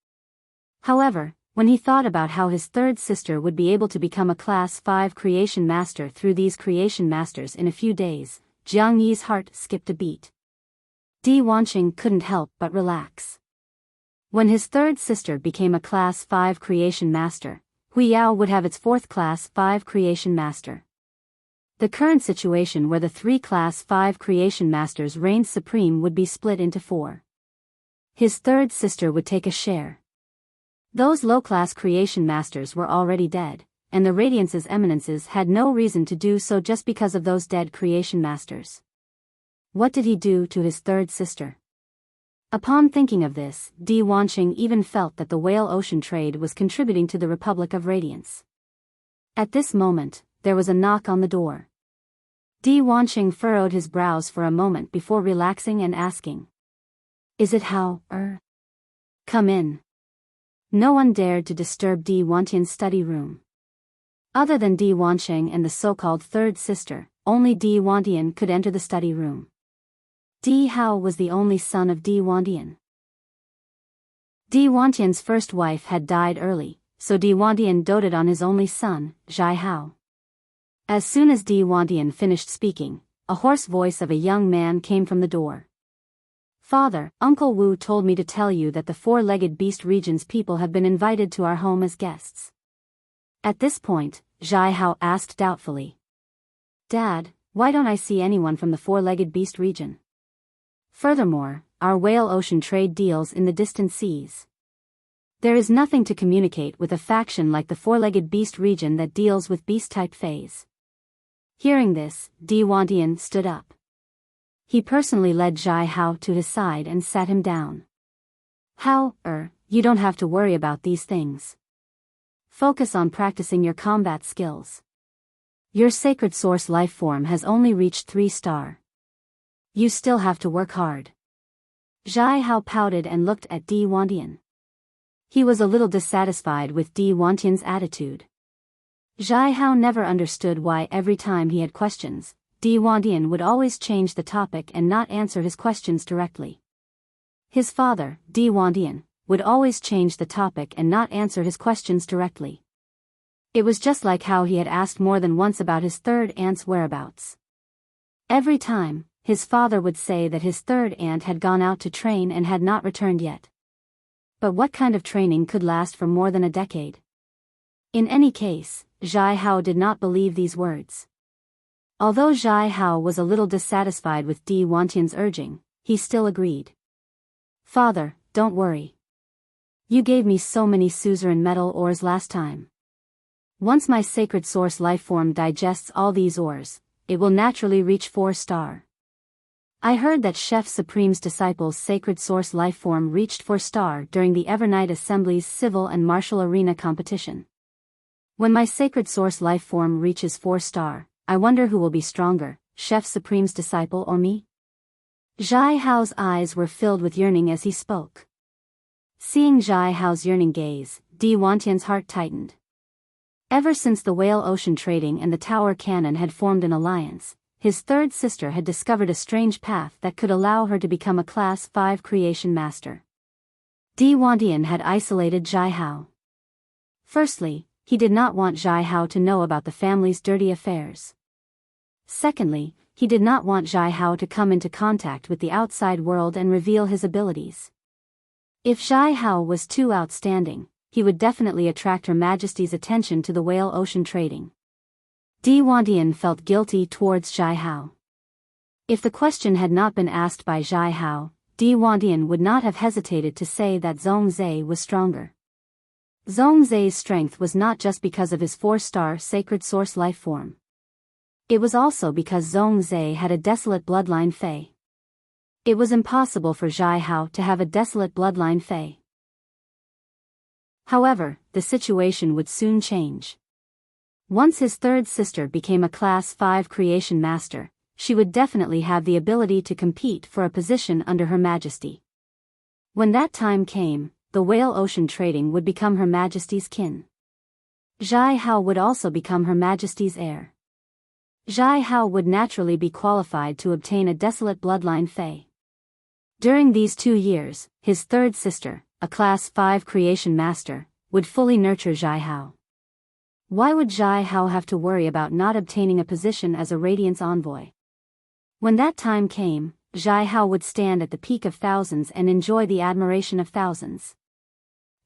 A: However, when he thought about how his third sister would be able to become a Class 5 creation master through these creation masters in a few days, Jiang Yi's heart skipped a beat. Di Wansheng couldn't help but relax. When his third sister became a Class 5 creation master, Hu Yao would have its fourth Class 5 creation master. The current situation where the 3 Class 5 creation masters reigned supreme would be split into 4. His third sister would take a share. Those low-class creation masters were already dead, and the Radiance's eminences had no reason to do so just because of those dead creation masters. What did he do to his third sister? Upon thinking of this, Di Wansheng even felt that the Whale Ocean Trade was contributing to the Republic of Radiance. At this moment, there was a knock on the door. Di Wansheng furrowed his brows for a moment before relaxing and asking, "Is it Hao, Come in." No one dared to disturb Di Wantian's study room. Other than Di Wansheng and the so-called third sister, only Di Wantian could enter the study room. Di Hao was the only son of Di Wantian. Di Wantian's first wife had died early, so Di Wantian doted on his only son, Zhai Hao. As soon as Di Wantian finished speaking, a hoarse voice of a young man came from the door. Father, Uncle Wu told me to tell you that the four-legged beast region's people have been invited to our home as guests. At this point, Zhai Hao asked doubtfully. Dad, why don't I see anyone from the four-legged beast region? Furthermore, our whale ocean trade deals in the distant seas. There is nothing to communicate with a faction like the four-legged beast region that deals with beast-type phase. Hearing this, Di Wantian stood up. He personally led Zhai Hao to his side and sat him down. Hao, you don't have to worry about these things. Focus on practicing your combat skills. Your sacred source life form has only reached 3-star. You still have to work hard. Zhai Hao pouted and looked at Di Wantian. He was a little dissatisfied with Di Wantian's attitude. Zhai Hao never understood why every time he had questions, Di Wantian would always change the topic and not answer his questions directly. His father, Di Wantian, would always change the topic and not answer his questions directly. It was just like how he had asked more than once about his third aunt's whereabouts. Every time, his father would say that his third aunt had gone out to train and had not returned yet. But what kind of training could last for more than a decade? In any case, Zhai Hao did not believe these words. Although Zhai Hao was a little dissatisfied with Di Wantian's urging, he still agreed. Father, don't worry. You gave me so many suzerain metal ores last time. Once my sacred source life form digests all these ores, it will naturally reach 4-star. I heard that Chef Supreme's disciple's sacred source life form reached 4-star during the Evernight Assembly's civil and martial arena competition. When my sacred source life form reaches 4-star, I wonder who will be stronger, Chef Supreme's disciple or me? Zhai Hao's eyes were filled with yearning as he spoke. Seeing Zhai Hao's yearning gaze, Di Wantian's heart tightened. Ever since the whale ocean trading and the tower cannon had formed an alliance, his third sister had discovered a strange path that could allow her to become a Class 5 creation master. Di Wantian had isolated Zhai Hao. Firstly, he did not want Zhai Hao to know about the family's dirty affairs. Secondly, he did not want Zhai Hao to come into contact with the outside world and reveal his abilities. If Zhai Hao was too outstanding, he would definitely attract Her Majesty's attention to the whale ocean trading. Di Wantian felt guilty towards Zhai Hao. If the question had not been asked by Zhai Hao, Di Wantian would not have hesitated to say that Zhongzhe was stronger. Zhongzhe's strength was not just because of his 4-star sacred source life form. It was also because Zhongzhe had a desolate bloodline Fei. It was impossible for Zhai Hao to have a desolate bloodline Fei. However, the situation would soon change. Once his third sister became a Class 5 creation master, she would definitely have the ability to compete for a position under Her Majesty. When that time came, the whale ocean trading would become Her Majesty's kin. Zhai Hao would also become Her Majesty's heir. Zhai Hao would naturally be qualified to obtain a desolate bloodline Fei. During these 2 years, his third sister, a Class 5 creation master, would fully nurture Zhai Hao. Why would Zhai Hao have to worry about not obtaining a position as a Radiance envoy? When that time came, Zhai Hao would stand at the peak of thousands and enjoy the admiration of thousands.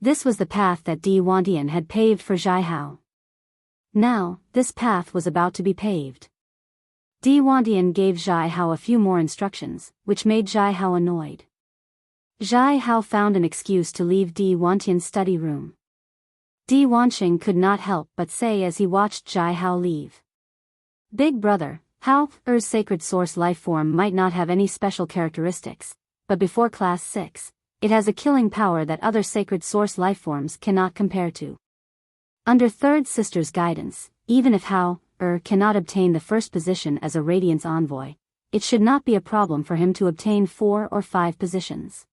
A: This was the path that Di Wantian had paved for Zhai Hao. Now, this path was about to be paved. Di Wantian gave Zhai Hao a few more instructions, which made Zhai Hao annoyed. Zhai Hao found an excuse to leave Di Wantian's study room. Di Wanqing could not help but say as he watched Zhai Hao leave. Big brother, Hao's sacred source life form might not have any special characteristics, but before Class 6, it has a killing power that other sacred source life forms cannot compare to. Under third sister's guidance, even if Hao cannot obtain the first position as a Radiance envoy, it should not be a problem for him to obtain 4 or 5 positions.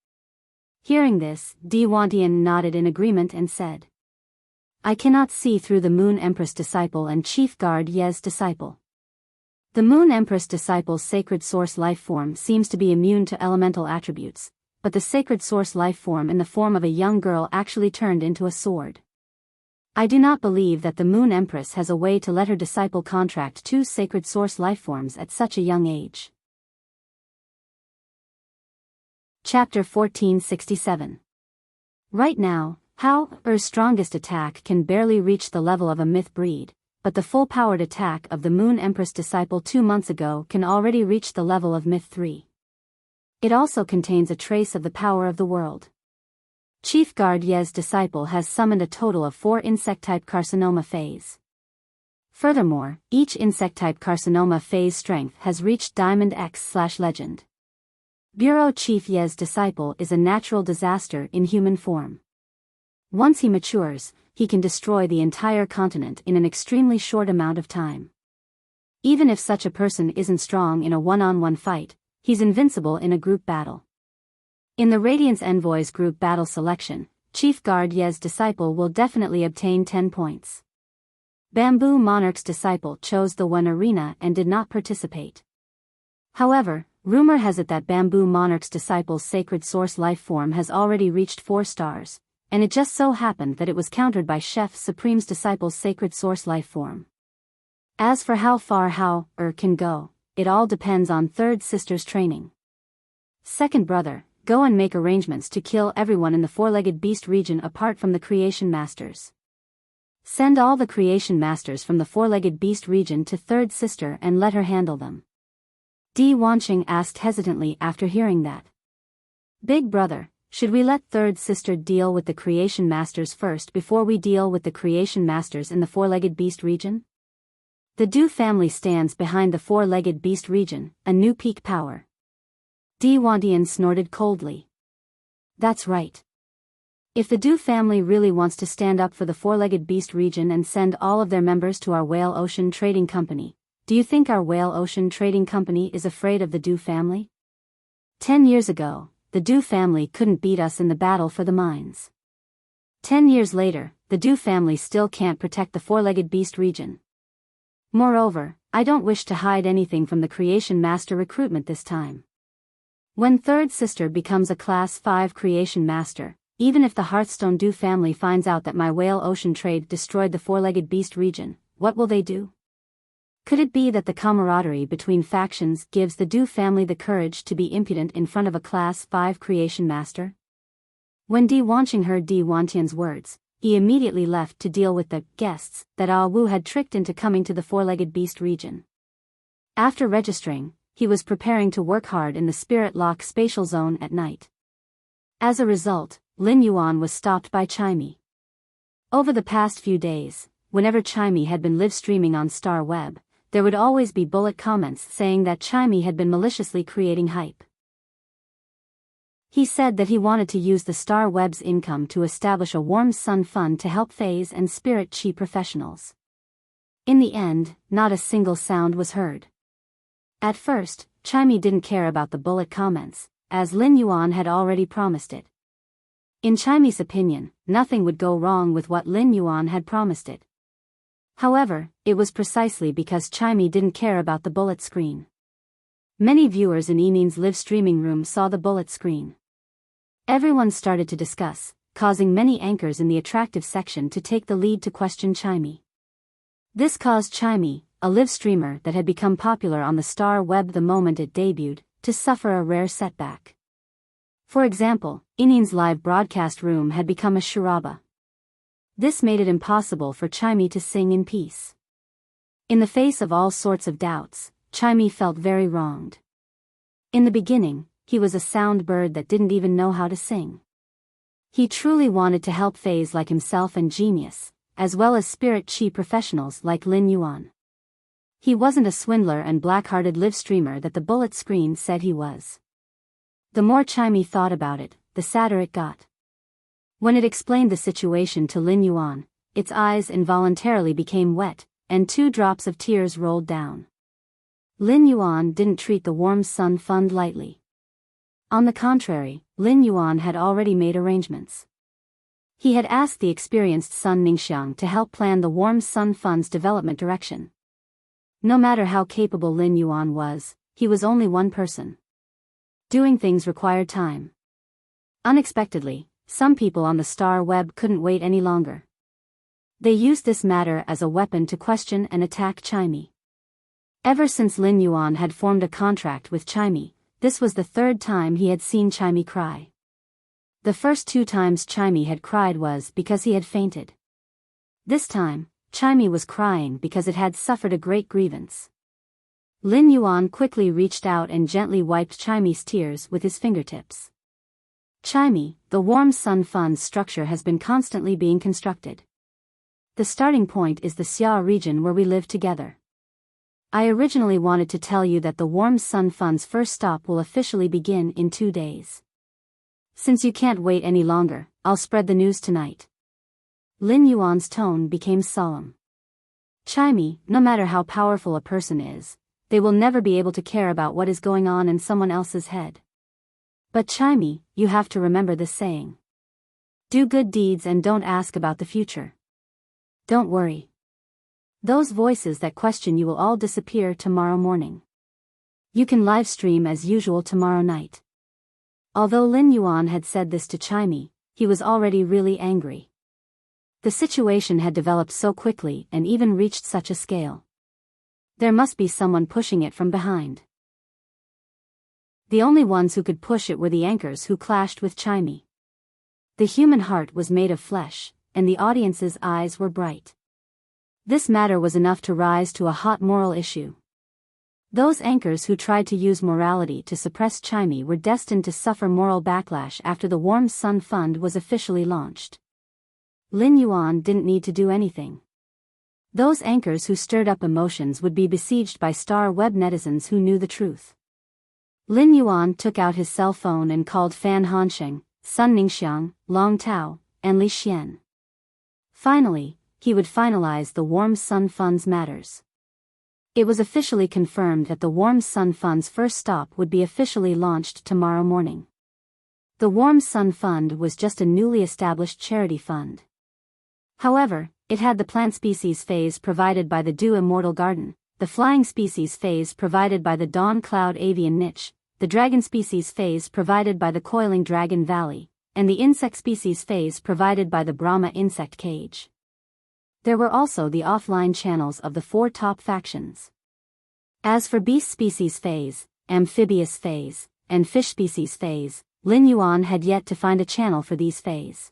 A: Hearing this, Di Wantian nodded in agreement and said, I cannot see through the Moon Empress disciple and Chief Guard Ye's disciple. The Moon Empress disciple's sacred source life form seems to be immune to elemental attributes, but the sacred source life form in the form of a young girl actually turned into a sword. I do not believe that the Moon Empress has a way to let her disciple contract two sacred source lifeforms at such a young age. Chapter 1467. Right now, Hao-Er's strongest attack can barely reach the level of a myth breed, but the full-powered attack of the Moon Empress disciple 2 months ago can already reach the level of myth 3. It also contains a trace of the power of the world. Chief Guard Ye's disciple has summoned a total of 4 insect-type carcinoma phase. Furthermore, each insect-type carcinoma phase strength has reached Diamond X/Legend. Bureau Chief Ye's disciple is a natural disaster in human form. Once he matures, he can destroy the entire continent in an extremely short amount of time. Even if such a person isn't strong in a one-on-one fight, he's invincible in a group battle. In the Radiance Envoys group battle selection, Chief Guard Ye's disciple will definitely obtain 10 points. Bamboo Monarch's disciple chose the one arena and did not participate. However, rumor has it that Bamboo Monarch's disciple's sacred source life form has already reached 4 stars, and it just so happened that it was countered by Chef Supreme's disciple's sacred source life form. As for how far Hao-Er can go, it all depends on third sister's training. Second brother, go and make arrangements to kill everyone in the four-legged beast region apart from the creation masters. Send all the creation masters from the four-legged beast region to third sister and let her handle them. Di Wanqing asked hesitantly after hearing that. Big brother, should we let third sister deal with the creation masters first before we deal with the creation masters in the four-legged beast region? The Du family stands behind the four-legged beast region, a new peak power. Di Wantian snorted coldly. That's right. If the Du family really wants to stand up for the four-legged beast region and send all of their members to our Whale Ocean Trading Company, do you think our Whale Ocean Trading Company is afraid of the Du family? 10 years ago, the Du family couldn't beat us in the battle for the mines. 10 years later, the Du family still can't protect the four-legged beast region. Moreover, I don't wish to hide anything from the Creation Master recruitment this time. When third sister becomes a Class 5 Creation Master, even if the Hearthstone Du family finds out that my Whale Ocean trade destroyed the four-legged beast region, what will they do? Could it be that the camaraderie between factions gives the Du family the courage to be impudent in front of a Class 5 Creation Master? When Di Wanqing heard Di Wantian's words, he immediately left to deal with the guests that Ah Wu had tricked into coming to the four-legged beast region. After registering, he was preparing to work hard in the Spirit Lock spatial zone at night. As a result, Lin Yuan was stopped by Chimey. Over the past few days, whenever Chimey had been live streaming on Star Web, there would always be bullet comments saying that Chimey had been maliciously creating hype. He said that he wanted to use the Star Web's income to establish a Warm Sun Fund to help phase and spirit chi professionals. In the end, not a single sound was heard. At first, Chimey didn't care about the bullet comments, as Lin Yuan had already promised it. In Chimey's opinion, nothing would go wrong with what Lin Yuan had promised it. However, it was precisely because Chimey didn't care about the bullet screen. Many viewers in Enin's live streaming room saw the bullet screen. Everyone started to discuss, causing many anchors in the attractive section to take the lead to question Chimey. This caused Chimey, a live streamer that had become popular on the Star Web the moment it debuted, to suffer a rare setback. For example, Enin's live broadcast room had become a charaba. This made it impossible for Chimey to sing in peace. In the face of all sorts of doubts, Chimey felt very wronged. In the beginning, he was a sound bird that didn't even know how to sing. He truly wanted to help phase like himself and Genius, as well as spirit chi professionals like Lin Yuan. He wasn't a swindler and black-hearted live streamer that the bullet screen said he was. The more Chimey thought about it, the sadder it got. When it explained the situation to Lin Yuan, its eyes involuntarily became wet, and 2 drops of tears rolled down. Lin Yuan didn't treat the Warm Sun Fund lightly. On the contrary, Lin Yuan had already made arrangements. He had asked the experienced Sun Ningxiang to help plan the Warm Sun Fund's development direction. No matter how capable Lin Yuan was, he was only one person. Doing things required time. Unexpectedly, some people on the Star Web couldn't wait any longer. They used this matter as a weapon to question and attack Chimey. Ever since Lin Yuan had formed a contract with Chimey, this was the third time he had seen Chimey cry. The first 2 times Chimey had cried was because he had fainted. This time, Chimey was crying because it had suffered a great grievance. Lin Yuan quickly reached out and gently wiped Chimey's tears with his fingertips. Chimey, the Warm Sun Fund's structure has been constantly being constructed. The starting point is the Xia region where we live together. I originally wanted to tell you that the Warm Sun Fund's first stop will officially begin in 2 days. Since you can't wait any longer, I'll spread the news tonight. Lin Yuan's tone became solemn. Chimey, no matter how powerful a person is, they will never be able to care about what is going on in someone else's head. But Chimey, you have to remember this saying. Do good deeds and don't ask about the future. Don't worry. Those voices that question you will all disappear tomorrow morning. You can live stream as usual tomorrow night. Although Lin Yuan had said this to Chimey, he was already really angry. The situation had developed so quickly and even reached such a scale. There must be someone pushing it from behind. The only ones who could push it were the anchors who clashed with Chimey. The human heart was made of flesh, and the audience's eyes were bright. This matter was enough to rise to a hot moral issue. Those anchors who tried to use morality to suppress Chimey were destined to suffer moral backlash after the Warm Sun Fund was officially launched. Lin Yuan didn't need to do anything. Those anchors who stirred up emotions would be besieged by star web netizens who knew the truth. Lin Yuan took out his cell phone and called Fan Hansheng, Sun Ningxiang, Long Tao, and Li Xian. Finally, he would finalize the Warm Sun Fund's matters. It was officially confirmed that the Warm Sun Fund's first stop would be officially launched tomorrow morning. The Warm Sun Fund was just a newly established charity fund. However, it had the plant species phase provided by the Dew Immortal Garden, the flying species phase provided by the Dawn Cloud Avian Niche, the dragon species phase provided by the Coiling Dragon Valley, and the insect species phase provided by the Brahma Insect Cage. There were also the offline channels of the 4 top factions. As for beast species phase, amphibious phase, and fish species phase, Lin Yuan had yet to find a channel for these phase.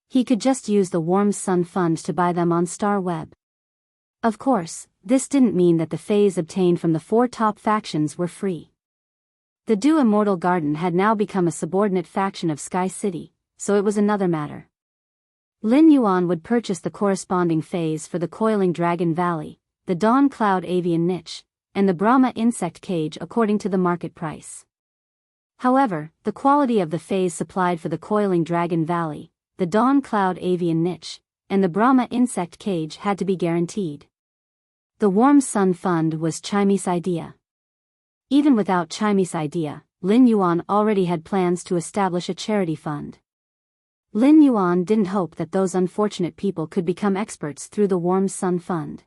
A: He could just use the Warm Sun Fund to buy them on Star Web. Of course, this didn't mean that the phase obtained from the 4 top factions were free. The Dew Immortal Garden had now become a subordinate faction of Sky City, so it was another matter. Lin Yuan would purchase the corresponding phase for the Coiling Dragon Valley, the Dawn Cloud Avian Niche, and the Brahma Insect Cage according to the market price. However, the quality of the phase supplied for the Coiling Dragon Valley, the Dawn Cloud Avian Niche, and the Brahma Insect Cage had to be guaranteed. The Warm Sun Fund was Chimey's idea. Even without Chimey's idea, Lin Yuan already had plans to establish a charity fund. Lin Yuan didn't hope that those unfortunate people could become experts through the Warm Sun Fund.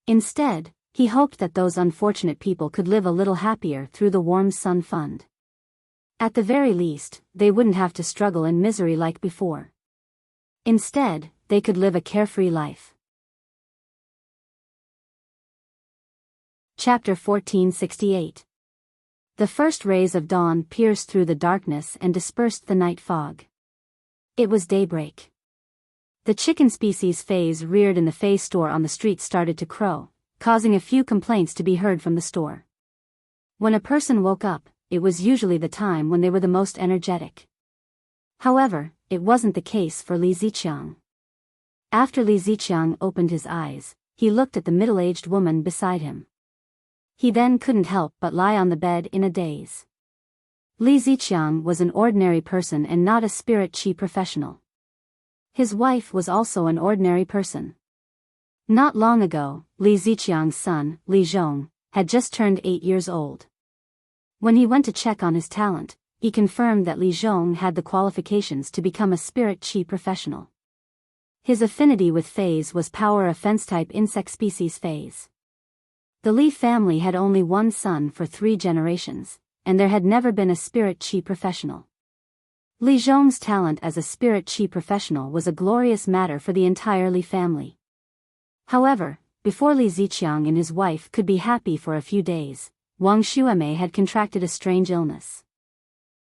A: Instead, he hoped that those unfortunate people could live a little happier through the Warm Sun Fund. At the very least, they wouldn't have to struggle in misery like before. Instead, they could live a carefree life. Chapter 1468. The first rays of dawn pierced through the darkness and dispersed the night fog. It was daybreak. The chicken species phase reared in the phase store on the street started to crow, causing a few complaints to be heard from the store. When a person woke up, it was usually the time when they were the most energetic. However, it wasn't the case for Li Ziqiang. After Li Ziqiang opened his eyes, he looked at the middle-aged woman beside him. He then couldn't help but lie on the bed in a daze. Li Ziqiang was an ordinary person and not a spirit chi professional. His wife was also an ordinary person. Not long ago, Li Ziqiang's son, Li Zhong, had just turned 8 years old. When he went to check on his talent, he confirmed that Li Zhong had the qualifications to become a spirit chi professional. His affinity with phase was power offense-type insect species phase. The Li family had only one son for 3 generations, and there had never been a spirit chi professional. Li Zhong's talent as a spirit qi professional was a glorious matter for the entire Li family. However, before Li Ziqiang and his wife could be happy for a few days, Wang Xuemei had contracted a strange illness.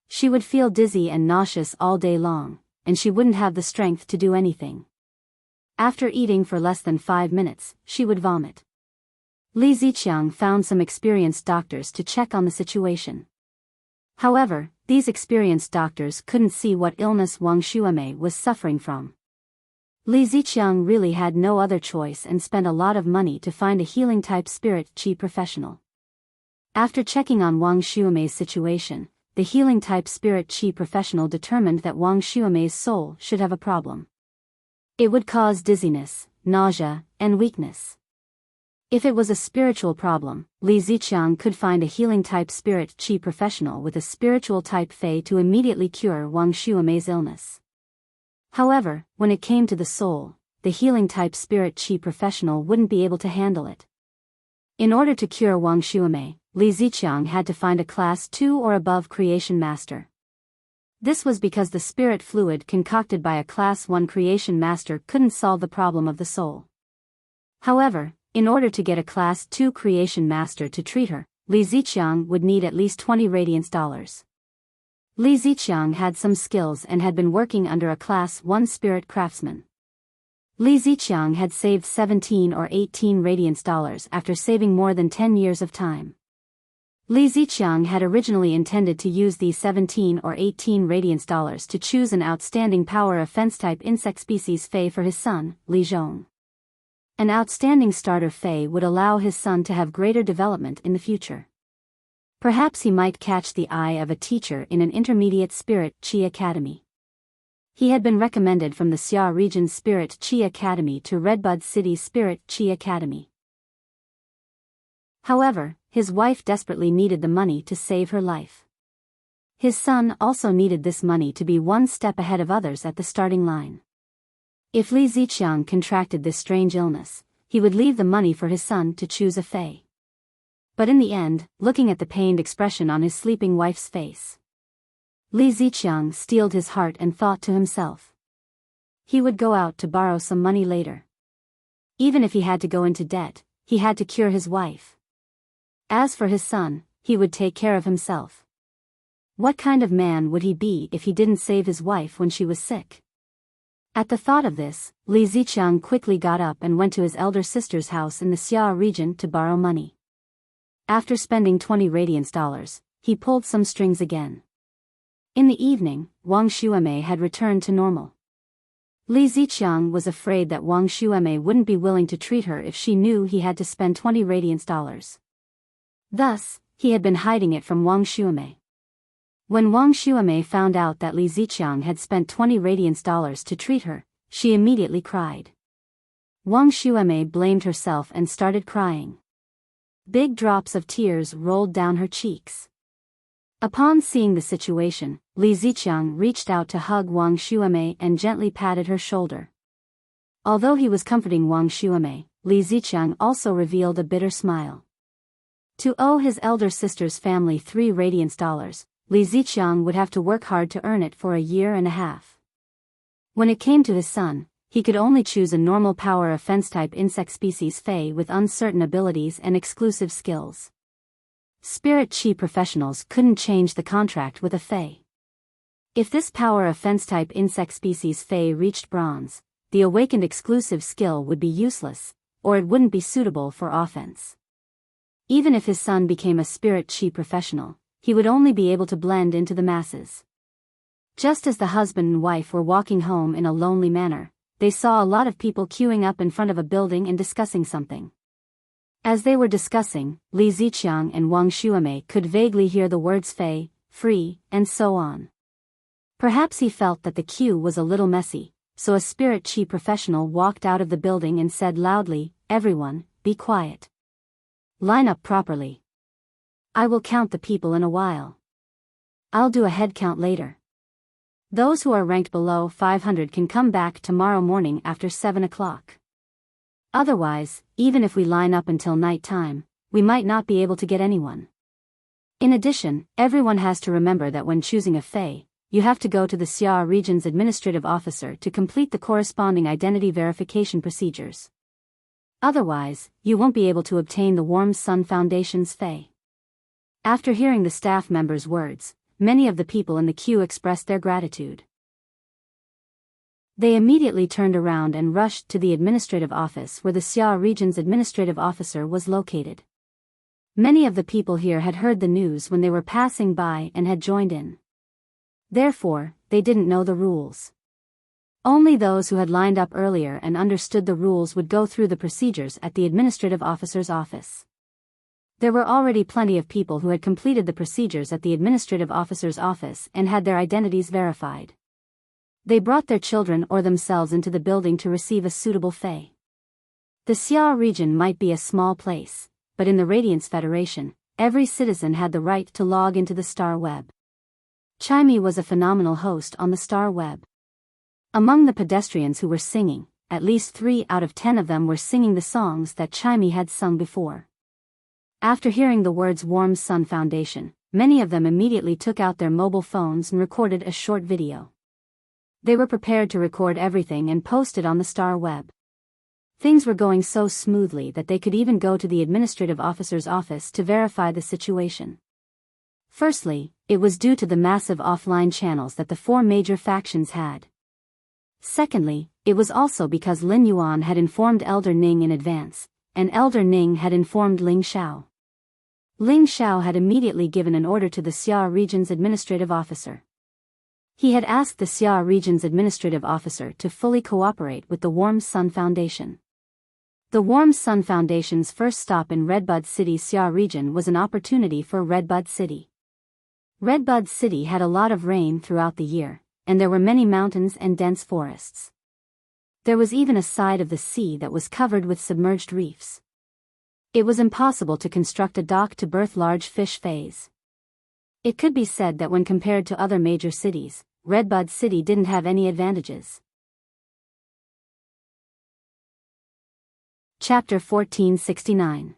A: She would feel dizzy and nauseous all day long, and she wouldn't have the strength to do anything. After eating for less than 5 minutes, she would vomit. Li Ziqiang found some experienced doctors to check on the situation. However, these experienced doctors couldn't see what illness Wang Xuemei was suffering from. Li Ziqiang really had no other choice and spent a lot of money to find a healing-type spirit qi professional. After checking on Wang Xuemei's situation, the healing-type spirit qi professional determined that Wang Xuemei's soul should have a problem. It would cause dizziness, nausea, and weakness. If it was a spiritual problem, Li Ziqiang could find a healing-type spirit qi professional with a spiritual-type fei to immediately cure Wang Xuemei's illness. However, when it came to the soul, the healing-type spirit qi professional wouldn't be able to handle it. In order to cure Wang Xuemei, Li Ziqiang had to find a Class 2 or above creation master. This was because the spirit fluid concocted by a Class 1 creation master couldn't solve the problem of the soul. However, in order to get a Class 2 creation master to treat her, Li Ziqiang would need at least 20 radiance dollars. Li Ziqiang had some skills and had been working under a Class 1 spirit craftsman. Li Ziqiang had saved 17 or 18 radiance dollars after saving more than 10 years of time. Li Ziqiang had originally intended to use these 17 or 18 radiance dollars to choose an outstanding power of fence-type insect species fei for his son, Li Zhong. An outstanding starter fei would allow his son to have greater development in the future. Perhaps he might catch the eye of a teacher in an intermediate spirit qi academy. He had been recommended from the Xia Region Spirit Qi Academy to Redbud City Spirit Qi Academy. However, his wife desperately needed the money to save her life. His son also needed this money to be one step ahead of others at the starting line. If Li Ziqiang contracted this strange illness, he would leave the money for his son to choose a fei. But in the end, looking at the pained expression on his sleeping wife's face, Li Ziqiang steeled his heart and thought to himself. He would go out to borrow some money later. Even if he had to go into debt, he had to cure his wife. As for his son, he would take care of himself. What kind of man would he be if he didn't save his wife when she was sick? At the thought of this, Li Ziqiang quickly got up and went to his elder sister's house in the Xia region to borrow money. After spending 20 radiance dollars, he pulled some strings again. In the evening, Wang Xuemei had returned to normal. Li Ziqiang was afraid that Wang Xuemei wouldn't be willing to treat her if she knew he had to spend 20 radiance dollars. Thus, he had been hiding it from Wang Xuemei. When Wang Xuemei found out that Li Ziqiang had spent 20 radiance dollars to treat her, she immediately cried. Wang Xuemei blamed herself and started crying. Big drops of tears rolled down her cheeks. Upon seeing the situation, Li Ziqiang reached out to hug Wang Xuemei and gently patted her shoulder. Although he was comforting Wang Xuemei, Li Ziqiang also revealed a bitter smile. To owe his elder sister's family 3 radiance dollars, Li Ziqiang would have to work hard to earn it for a year and a half. When it came to his son, he could only choose a normal power of fence-type insect species fei with uncertain abilities and exclusive skills. Spirit qi professionals couldn't change the contract with a fei. If this power of fence-type insect species fei reached bronze, the awakened exclusive skill would be useless, or it wouldn't be suitable for offense. Even if his son became a spirit qi professional, he would only be able to blend into the masses. Just as the husband and wife were walking home in a lonely manner, they saw a lot of people queuing up in front of a building and discussing something. As they were discussing, Li Ziqiang and Wang Xuemei could vaguely hear the words fei, free, and so on. Perhaps he felt that the queue was a little messy, so a spirit qi professional walked out of the building and said loudly, "Everyone, be quiet. Line up properly. I will count the people in a while. I'll do a head count later. Those who are ranked below 500 can come back tomorrow morning after 7 o'clock. Otherwise, even if we line up until night time, we might not be able to get anyone. In addition, everyone has to remember that when choosing a fei, you have to go to the Xia region's administrative officer to complete the corresponding identity verification procedures. Otherwise, you won't be able to obtain the Warm Sun Foundation's Fei. After hearing the staff member's words, many of the people in the queue expressed their gratitude. They immediately turned around and rushed to the administrative office where the Xia region's administrative officer was located. Many of the people here had heard the news when they were passing by and had joined in. Therefore, they didn't know the rules. Only those who had lined up earlier and understood the rules would go through the procedures at the administrative officer's office. There were already plenty of people who had completed the procedures at the administrative officer's office and had their identities verified. They brought their children or themselves into the building to receive a suitable fei. The Xia region might be a small place, but in the Radiance Federation, every citizen had the right to log into the Star Web. Chimey was a phenomenal host on the Star Web. Among the pedestrians who were singing, at least 3 out of 10 of them were singing the songs that Chimey had sung before. After hearing the words Warm Sun Foundation, many of them immediately took out their mobile phones and recorded a short video. They were prepared to record everything and post it on the Star Web. Things were going so smoothly that they could even go to the administrative officer's office to verify the situation. Firstly, it was due to the massive offline channels that the 4 major factions had. Secondly, it was also because Lin Yuan had informed Elder Ning in advance, and Elder Ning had informed Ling Xiao. Ling Xiao had immediately given an order to the Xia region's administrative officer. He had asked the Xia region's administrative officer to fully cooperate with the Warm Sun Foundation. The Warm Sun Foundation's first stop in Redbud City's Xia region was an opportunity for Redbud City. Redbud City had a lot of rain throughout the year, and there were many mountains and dense forests. There was even a side of the sea that was covered with submerged reefs. It was impossible to construct a dock to berth large fish feis. It could be said that when compared to other major cities, Redbud City didn't have any advantages. Chapter 1469.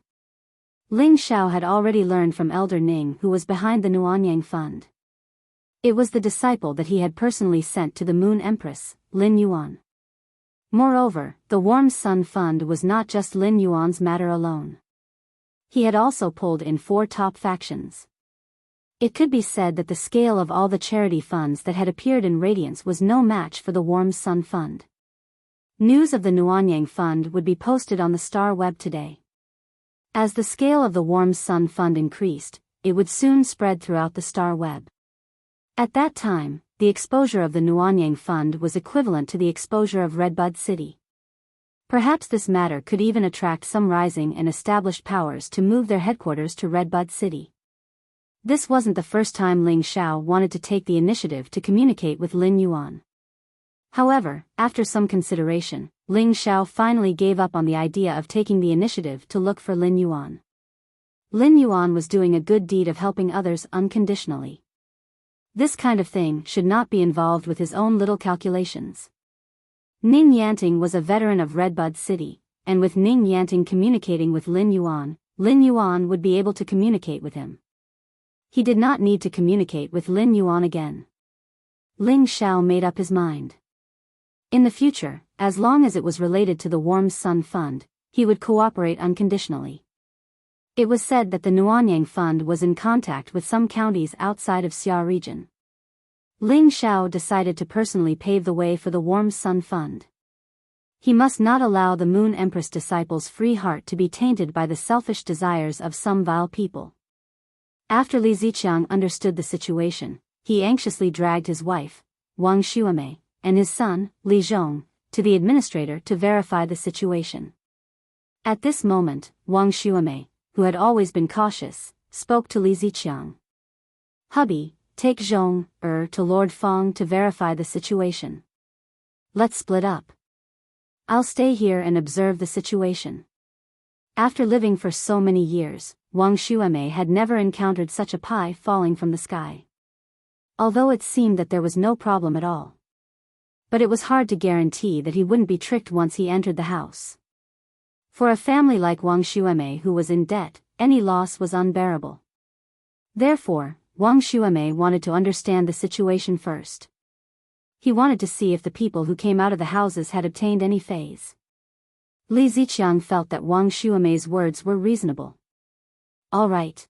A: Ling Xiao had already learned from Elder Ning who was behind the Nuanyang Fund. It was the disciple that he had personally sent to the Moon Empress, Lin Yuan. Moreover, the Warm Sun Fund was not just Lin Yuan's matter alone. He had also pulled in 4 top factions. It could be said that the scale of all the charity funds that had appeared in Radiance was no match for the Warm Sun Fund. News of the Nuanyang Fund would be posted on the Star Web today. As the scale of the Warm Sun Fund increased, it would soon spread throughout the Star Web. At that time, the exposure of the Nuanyang Fund was equivalent to the exposure of Redbud City. Perhaps this matter could even attract some rising and established powers to move their headquarters to Redbud City. This wasn't the first time Ling Xiao wanted to take the initiative to communicate with Lin Yuan. However, after some consideration, Ling Xiao finally gave up on the idea of taking the initiative to look for Lin Yuan. Lin Yuan was doing a good deed of helping others unconditionally. This kind of thing should not be involved with his own little calculations. Ning Yanting was a veteran of Redbud City, and with Ning Yanting communicating with Lin Yuan would be able to communicate with him. He did not need to communicate with Lin Yuan again. Ling Xiao made up his mind. In the future, as long as it was related to the Warm Sun Fund, he would cooperate unconditionally. It was said that the Nuanyang Fund was in contact with some counties outside of Xia region. Ling Xiao decided to personally pave the way for the Warm Sun Fund. He must not allow the Moon Empress disciples' free heart to be tainted by the selfish desires of some vile people. After Li Ziqiang understood the situation, he anxiously dragged his wife, Wang Xuemei, and his son, Li Zhong, to the administrator to verify the situation. At this moment, Wang Xuemei, who had always been cautious, spoke to Li Ziqiang. "Hubby, take Zhong to Lord Fong to verify the situation. Let's split up. I'll stay here and observe the situation." After living for so many years, Wang Xuemei had never encountered such a pie falling from the sky. Although it seemed that there was no problem at all. But it was hard to guarantee that he wouldn't be tricked once he entered the house. For a family like Wang Xuemei who was in debt, any loss was unbearable. Therefore, Wang Xuemei wanted to understand the situation first. He wanted to see if the people who came out of the houses had obtained any fays. Li Ziqiang felt that Wang Xuemei's words were reasonable. All right.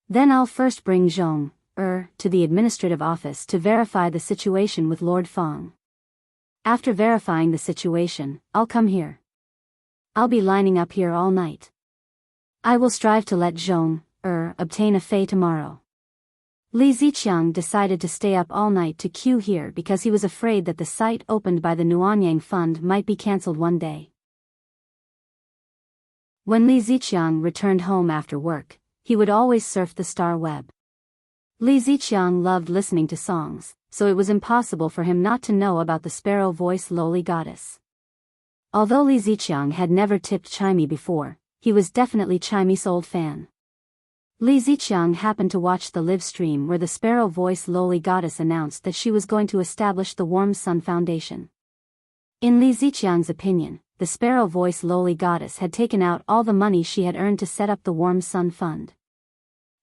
A: Then I'll first bring Zhong to the administrative office to verify the situation with Lord Feng. After verifying the situation, I'll come here. I'll be lining up here all night. I will strive to let Zhong obtain a fei tomorrow. Li Ziqiang decided to stay up all night to queue here because he was afraid that the site opened by the Nuanyang Fund might be cancelled one day. When Li Ziqiang returned home after work, he would always surf the star web. Li Ziqiang loved listening to songs, so it was impossible for him not to know about the sparrow-voiced lowly goddess. Although Li Ziqiang had never tipped Chimey before, he was definitely Chimey's old fan. Li Ziqiang happened to watch the live stream where the sparrow-voiced lowly goddess announced that she was going to establish the Warm Sun Foundation. In Li Ziqiang's opinion, the sparrow-voiced lowly goddess had taken out all the money she had earned to set up the Warm Sun Fund.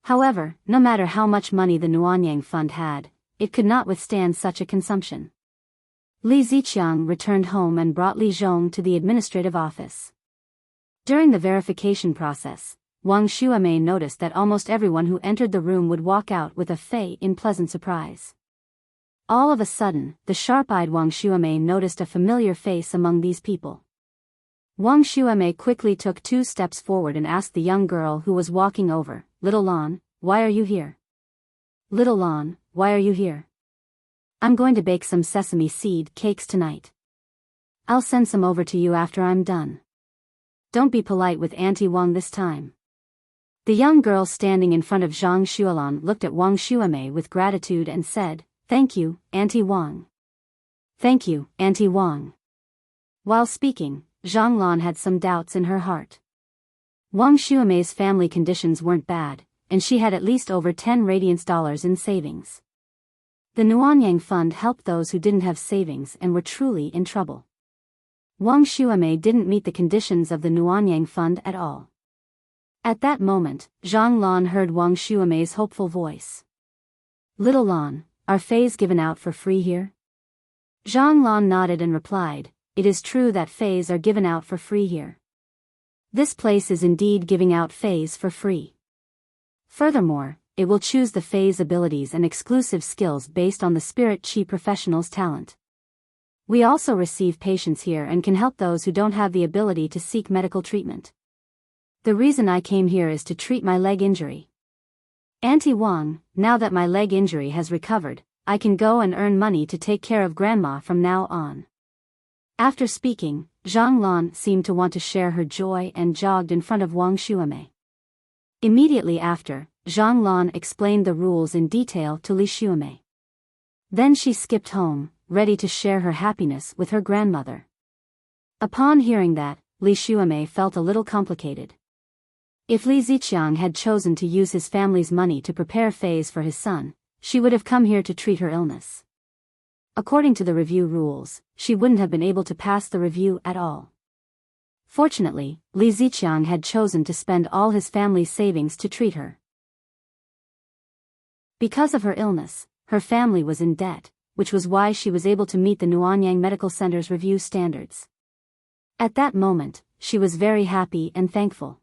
A: However, no matter how much money the Nuanyang Fund had, it could not withstand such a consumption. Li Ziqiang returned home and brought Li Zhong to the administrative office. During the verification process, Wang Xuemei noticed that almost everyone who entered the room would walk out with a fei in pleasant surprise. All of a sudden, the sharp-eyed Wang Xuemei noticed a familiar face among these people. Wang Xuemei quickly took 2 steps forward and asked the young girl who was walking over, "Little Lan, why are you here? Little Lan, why are you here? I'm going to bake some sesame seed cakes tonight. I'll send some over to you after I'm done. Don't be polite with Auntie Wang this time." The young girl standing in front of Zhang Xuelan looked at Wang Xuemei with gratitude and said, "Thank you, Auntie Wang. Thank you, Auntie Wang." While speaking, Zhang Lan had some doubts in her heart. Wang Xuemei's family conditions weren't bad, and she had at least over 10 radiance dollars in savings. The Nuanyang Fund helped those who didn't have savings and were truly in trouble. Wang Xuemei didn't meet the conditions of the Nuanyang Fund at all. At that moment, Zhang Lan heard Wang Xuemei's hopeful voice. "Little Lan, are feis given out for free here?" Zhang Lan nodded and replied, "It is true that feis are given out for free here. This place is indeed giving out feis for free. Furthermore, it will choose the feis' abilities and exclusive skills based on the spirit chi professional's talent. We also receive patients here and can help those who don't have the ability to seek medical treatment. The reason I came here is to treat my leg injury. Auntie Wang, now that my leg injury has recovered, I can go and earn money to take care of Grandma from now on." After speaking, Zhang Lan seemed to want to share her joy and jogged in front of Wang Xuemei. Immediately after, Zhang Lan explained the rules in detail to Li Xuemei. Then she skipped home, ready to share her happiness with her grandmother. Upon hearing that, Li Xuemei felt a little complicated. If Li Ziqiang had chosen to use his family's money to prepare feis for his son, she would have come here to treat her illness. According to the review rules, she wouldn't have been able to pass the review at all. Fortunately, Li Ziqiang had chosen to spend all his family's savings to treat her. Because of her illness, her family was in debt, which was why she was able to meet the Nuanyang Medical Center's review standards. At that moment, she was very happy and thankful.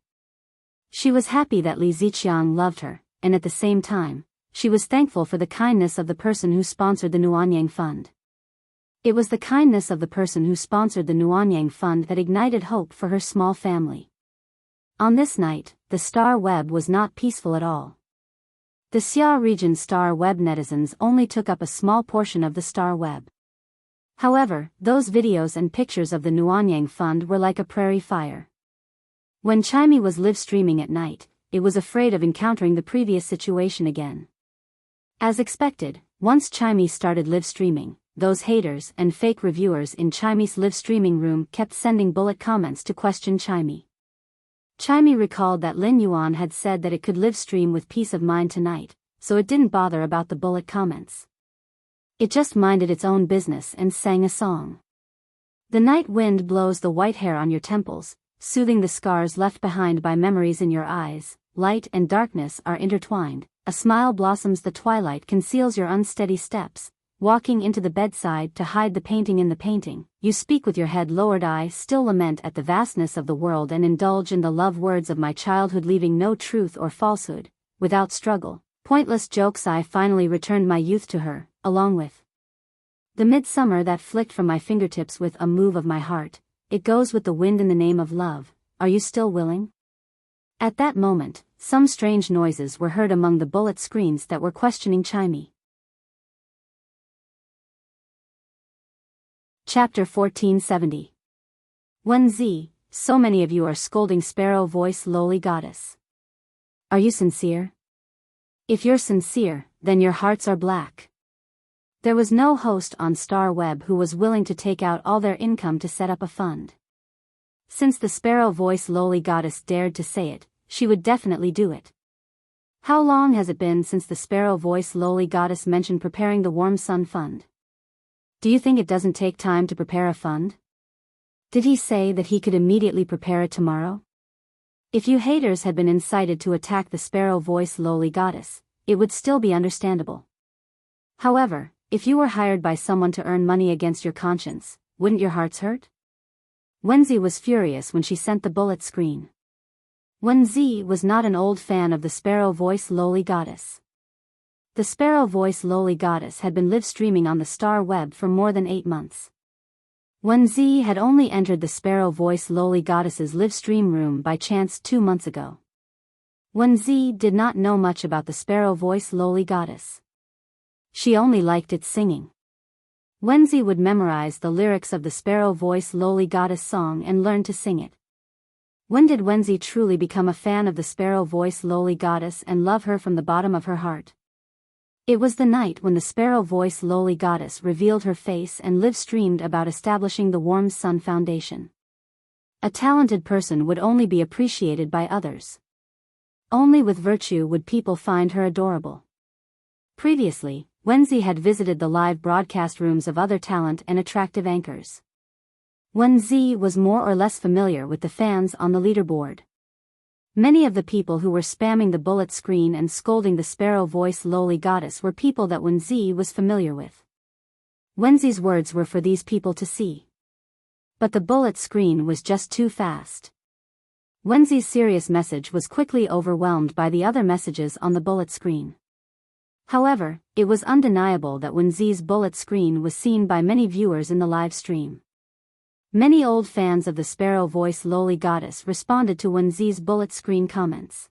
A: She was happy that Li Ziqiang loved her, and at the same time, she was thankful for the kindness of the person who sponsored the Nuanyang Fund. It was the kindness of the person who sponsored the Nuanyang Fund that ignited hope for her small family. On this night, the star web was not peaceful at all. The Xia region star web netizens only took up a small portion of the star web. However, those videos and pictures of the Nuanyang Fund were like a prairie fire. When Chimey was live streaming at night, it was afraid of encountering the previous situation again. As expected, once Chimey started live streaming, those haters and fake reviewers in Chimey's live streaming room kept sending bullet comments to question Chimey. Chimey recalled that Lin Yuan had said that it could live stream with peace of mind tonight, so it didn't bother about the bullet comments. It just minded its own business and sang a song. The night wind blows the white hair on your temples, soothing the scars left behind by memories in your eyes. Light and darkness are intertwined, a smile blossoms the twilight conceals your unsteady steps, walking into the bedside to hide the painting in the painting, you speak with your head lowered. I still lament at the vastness of the world and indulge in the love words of my childhood, leaving no truth or falsehood, without struggle, pointless jokes. I finally returned my youth to her, along with the midsummer that flicked from my fingertips with a move of my heart. It goes with the wind in the name of love. Are you still willing? At that moment, some strange noises were heard among the bullet screens that were questioning Chimey. Chapter 1470. Wenzi, so many of you are scolding Sparrow Voice Lowly Goddess. Are you sincere? If you're sincere, then your hearts are black. There was no host on Star Web who was willing to take out all their income to set up a fund. Since the Sparrow Voice Lowly Goddess dared to say it, she would definitely do it. How long has it been since the Sparrow Voice Lowly Goddess mentioned preparing the Warm Sun Fund? Do you think it doesn't take time to prepare a fund? Did he say that he could immediately prepare it tomorrow? If you haters had been incited to attack the Sparrow Voice Lowly Goddess, it would still be understandable. However, if you were hired by someone to earn money against your conscience, wouldn't your hearts hurt? Wenzi was furious when she sent the bullet screen. Wenzi was not an old fan of the Sparrow Voice Lowly Goddess. The Sparrow Voice Lowly Goddess had been live streaming on the Star Web for more than 8 months. Wenzi had only entered the Sparrow Voice Lowly Goddess's live stream room by chance 2 months ago. Wenzi did not know much about the Sparrow Voice Lowly Goddess. She only liked its singing. Wenzi would memorize the lyrics of the Sparrow Voice Lowly Goddess song and learn to sing it. When did Wenzi truly become a fan of the Sparrow Voice Lowly Goddess and love her from the bottom of her heart? It was the night when the Sparrow Voice Lowly Goddess revealed her face and live-streamed about establishing the Warm Sun Foundation. A talented person would only be appreciated by others. Only with virtue would people find her adorable. Previously, Wenzi had visited the live broadcast rooms of other talent and attractive anchors. Wenzi was more or less familiar with the fans on the leaderboard. Many of the people who were spamming the bullet screen and scolding the Sparrow Voice Lowly Goddess were people that Wenzi was familiar with. Wenzi's words were for these people to see. But the bullet screen was just too fast. Wenzi's serious message was quickly overwhelmed by the other messages on the bullet screen. However, it was undeniable that Wenzi's bullet screen was seen by many viewers in the live stream. Many old fans of the Sparrow Voice Lowly Goddess responded to Wenzi's bullet screen comments.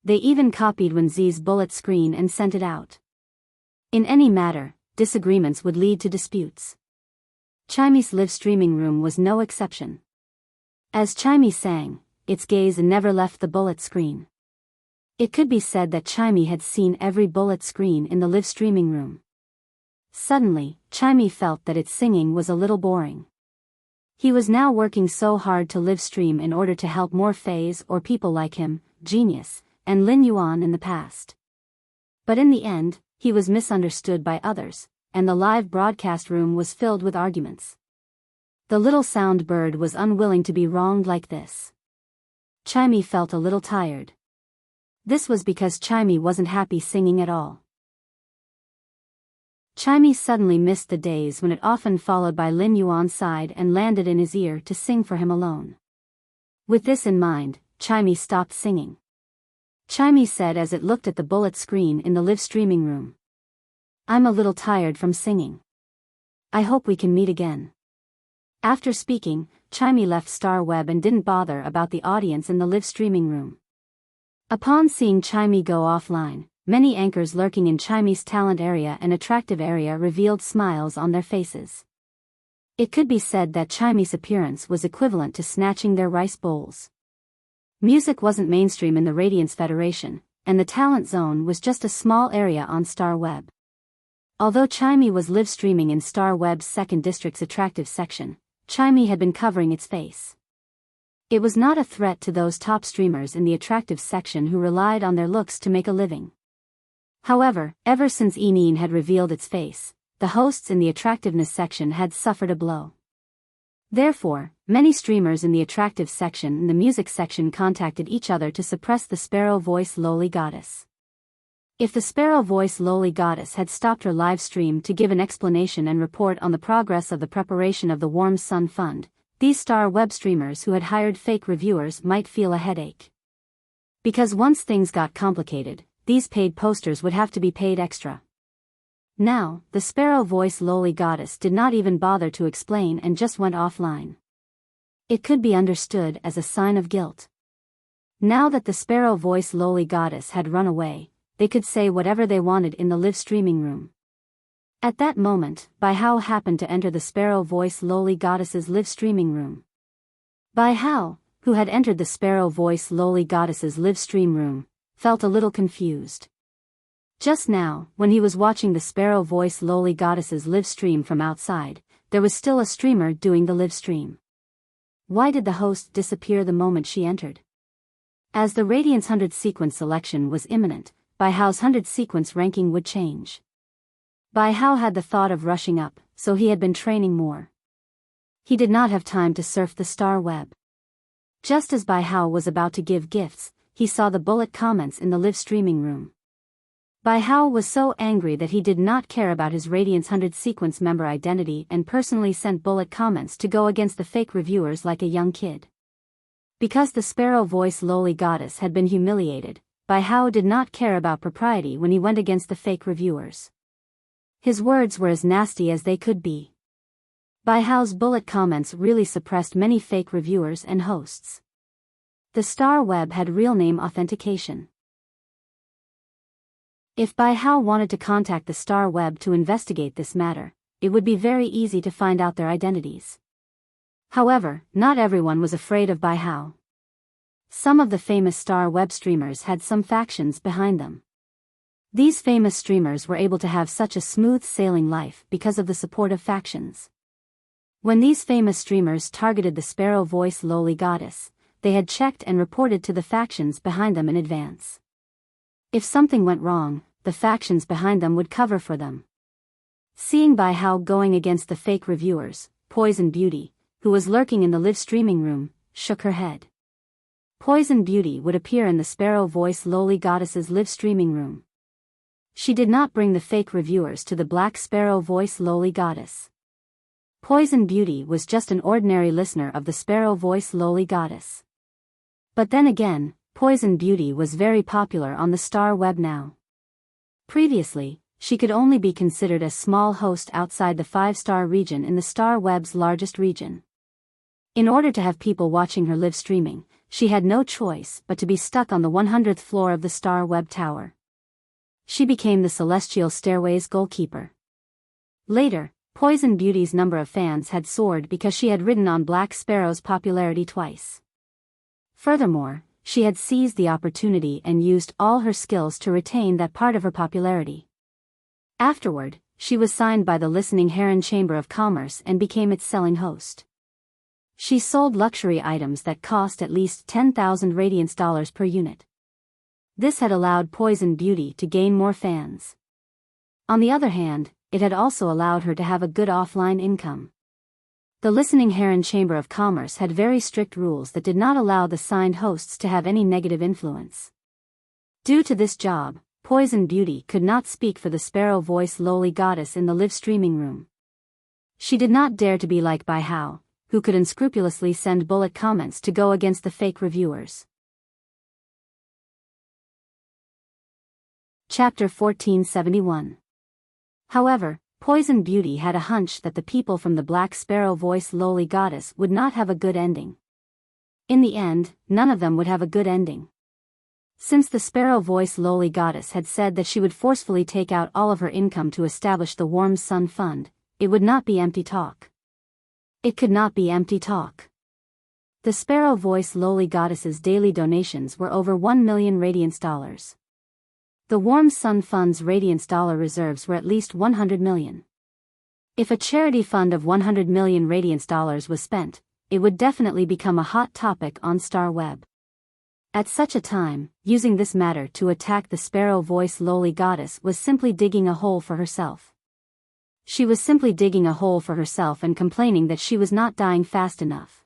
A: They even copied Wenzi's bullet screen and sent it out. In any matter, disagreements would lead to disputes. Chimey's live streaming room was no exception. As Chimey sang, its gaze never left the bullet screen. It could be said that Chimey had seen every bullet screen in the live streaming room. Suddenly, Chimey felt that its singing was a little boring. He was now working so hard to live stream in order to help more fays or people like him, Genius, and Lin Yuan in the past. But in the end, he was misunderstood by others, and the live broadcast room was filled with arguments. The little sound bird was unwilling to be wronged like this. Chimey felt a little tired. This was because Chimey wasn't happy singing at all. Chimey suddenly missed the days when it often followed by Lin Yuan's side and landed in his ear to sing for him alone. With this in mind, Chimey stopped singing. Chimey said as it looked at the bullet screen in the live streaming room. "I'm a little tired from singing. I hope we can meet again." After speaking, Chimey left Star Web and didn't bother about the audience in the live streaming room. Upon seeing Chimey go offline, many anchors lurking in Chimey's talent area and attractive area revealed smiles on their faces. It could be said that Chimey's appearance was equivalent to snatching their rice bowls. Music wasn't mainstream in the Radiance Federation, and the talent zone was just a small area on Star Web. Although Chimey was live streaming in Star Web's 2nd District's attractive section, Chimey had been covering its face. It was not a threat to those top streamers in the attractive section who relied on their looks to make a living. However, ever since Eneen had revealed its face, the hosts in the attractiveness section had suffered a blow. Therefore, many streamers in the attractive section and the music section contacted each other to suppress the Sparrow Voice Lowly Goddess. If the sparrow voice lowly goddess had stopped her live stream to give an explanation and report on the progress of the preparation of the Warm Sun Fund, these star web streamers who had hired fake reviewers might feel a headache. Because once things got complicated, these paid posters would have to be paid extra. Now, the sparrow voice lowly goddess did not even bother to explain and just went offline. It could be understood as a sign of guilt. Now that the sparrow voice lowly goddess had run away, they could say whatever they wanted in the live streaming room. At that moment, Bai Hao happened to enter the sparrow voice lowly goddess's live streaming room. Bai Hao, who had entered the sparrow voice lowly goddess's live stream room, felt a little confused. Just now, when he was watching the sparrow voice lowly goddess's live stream from outside, there was still a streamer doing the live stream. Why did the host disappear the moment she entered? As the Radiance 100 sequence selection was imminent, Bai Hao's 100 sequence ranking would change. Bai Hao had the thought of rushing up, so he had been training more. He did not have time to surf the star web. Just as Bai Hao was about to give gifts, he saw the bullet comments in the live streaming room. Bai Hao was so angry that he did not care about his Radiance 100 sequence member identity and personally sent bullet comments to go against the fake reviewers like a young kid. Because the sparrow voice lowly goddess had been humiliated, Bai Hao did not care about propriety when he went against the fake reviewers. His words were as nasty as they could be. Bai Hao's bullet comments really suppressed many fake reviewers and hosts. The star web had real name authentication. If Bai Hao wanted to contact the star web to investigate this matter, it would be very easy to find out their identities. However, not everyone was afraid of Bai Hao. Some of the famous star web streamers had some factions behind them. These famous streamers were able to have such a smooth sailing life because of the support of factions. When these famous streamers targeted the sparrow voice lowly goddess, they had checked and reported to the factions behind them in advance. If something went wrong, the factions behind them would cover for them. Seeing Bai Hao going against the fake reviewers, Poison Beauty, who was lurking in the live streaming room, shook her head. Poison Beauty would appear in the sparrow voice lowly goddess's live streaming room. She did not bring the fake reviewers to the black sparrow voice lowly goddess. Poison Beauty was just an ordinary listener of the sparrow voice lowly goddess. But then again, Poison Beauty was very popular on the star web now. Previously, she could only be considered a small host outside the 5-star region in the star web's largest region. In order to have people watching her live streaming, she had no choice but to be stuck on the 100th floor of the star web tower. She became the Celestial Stairway's goalkeeper. Later, Poison Beauty's number of fans had soared because she had ridden on Black Sparrow's popularity twice. Furthermore, she had seized the opportunity and used all her skills to retain that part of her popularity. Afterward, she was signed by the Listening Heron Chamber of Commerce and became its selling host. She sold luxury items that cost at least 10,000 Radiance dollars per unit. This had allowed Poison Beauty to gain more fans. On the other hand, it had also allowed her to have a good offline income. The Listening Heron Chamber of Commerce had very strict rules that did not allow the signed hosts to have any negative influence. Due to this job, Poison Beauty could not speak for the sparrow voice lowly goddess in the live streaming room. She did not dare to be like Bai Hao, who could unscrupulously send bullet comments to go against the fake reviewers. Chapter 1471. However, Poison Beauty had a hunch that the people from the Black Sparrow voice lowly goddess would not have a good ending. In the end, none of them would have a good ending. Since the sparrow voice lowly goddess had said that she would forcefully take out all of her income to establish the Warm Sun Fund, it would not be empty talk. It could not be empty talk. The sparrow voice lowly goddess's daily donations were over 1 million Radiance dollars. The Warm Sun Fund's Radiance dollar reserves were at least 100 million. If a charity fund of 100 million Radiance dollars was spent, it would definitely become a hot topic on Star Web. At such a time, using this matter to attack the sparrow voice lowly goddess was simply digging a hole for herself. She was simply digging a hole for herself and complaining that she was not dying fast enough.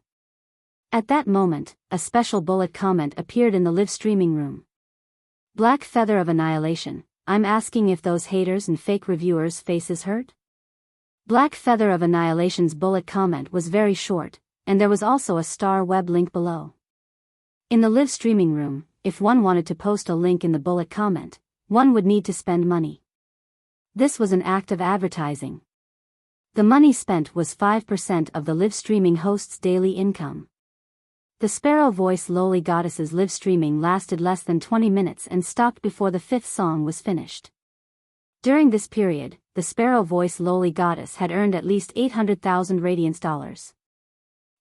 A: At that moment, a special bullet comment appeared in the live streaming room. Black Feather of Annihilation, I'm asking if those haters and fake reviewers' faces hurt? Black Feather of Annihilation's bullet comment was very short, and there was also a star web link below. In the live streaming room, if one wanted to post a link in the bullet comment, one would need to spend money. This was an act of advertising. The money spent was 5% of the live streaming host's daily income. The Sparrow Voice Lowly Goddess's live streaming lasted less than 20 minutes and stopped before the 5th song was finished. During this period, the Sparrow Voice Lowly Goddess had earned at least 800,000 Radiance dollars.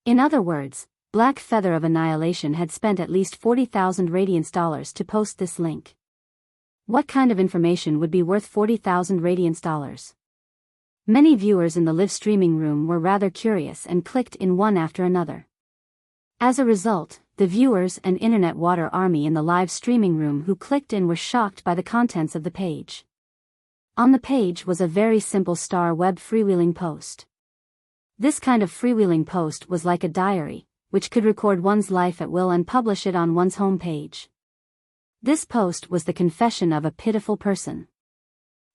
A: In other words, Black Feather of Annihilation had spent at least 40,000 Radiance dollars to post this link. What kind of information would be worth 40,000 Radiance dollars? Many viewers in the live streaming room were rather curious and clicked in one after another. As a result, the viewers and internet water army in the live streaming room who clicked in were shocked by the contents of the page. On the page was a very simple star web freewheeling post. This kind of freewheeling post was like a diary, which could record one's life at will and publish it on one's home page. This post was the confession of a pitiful person.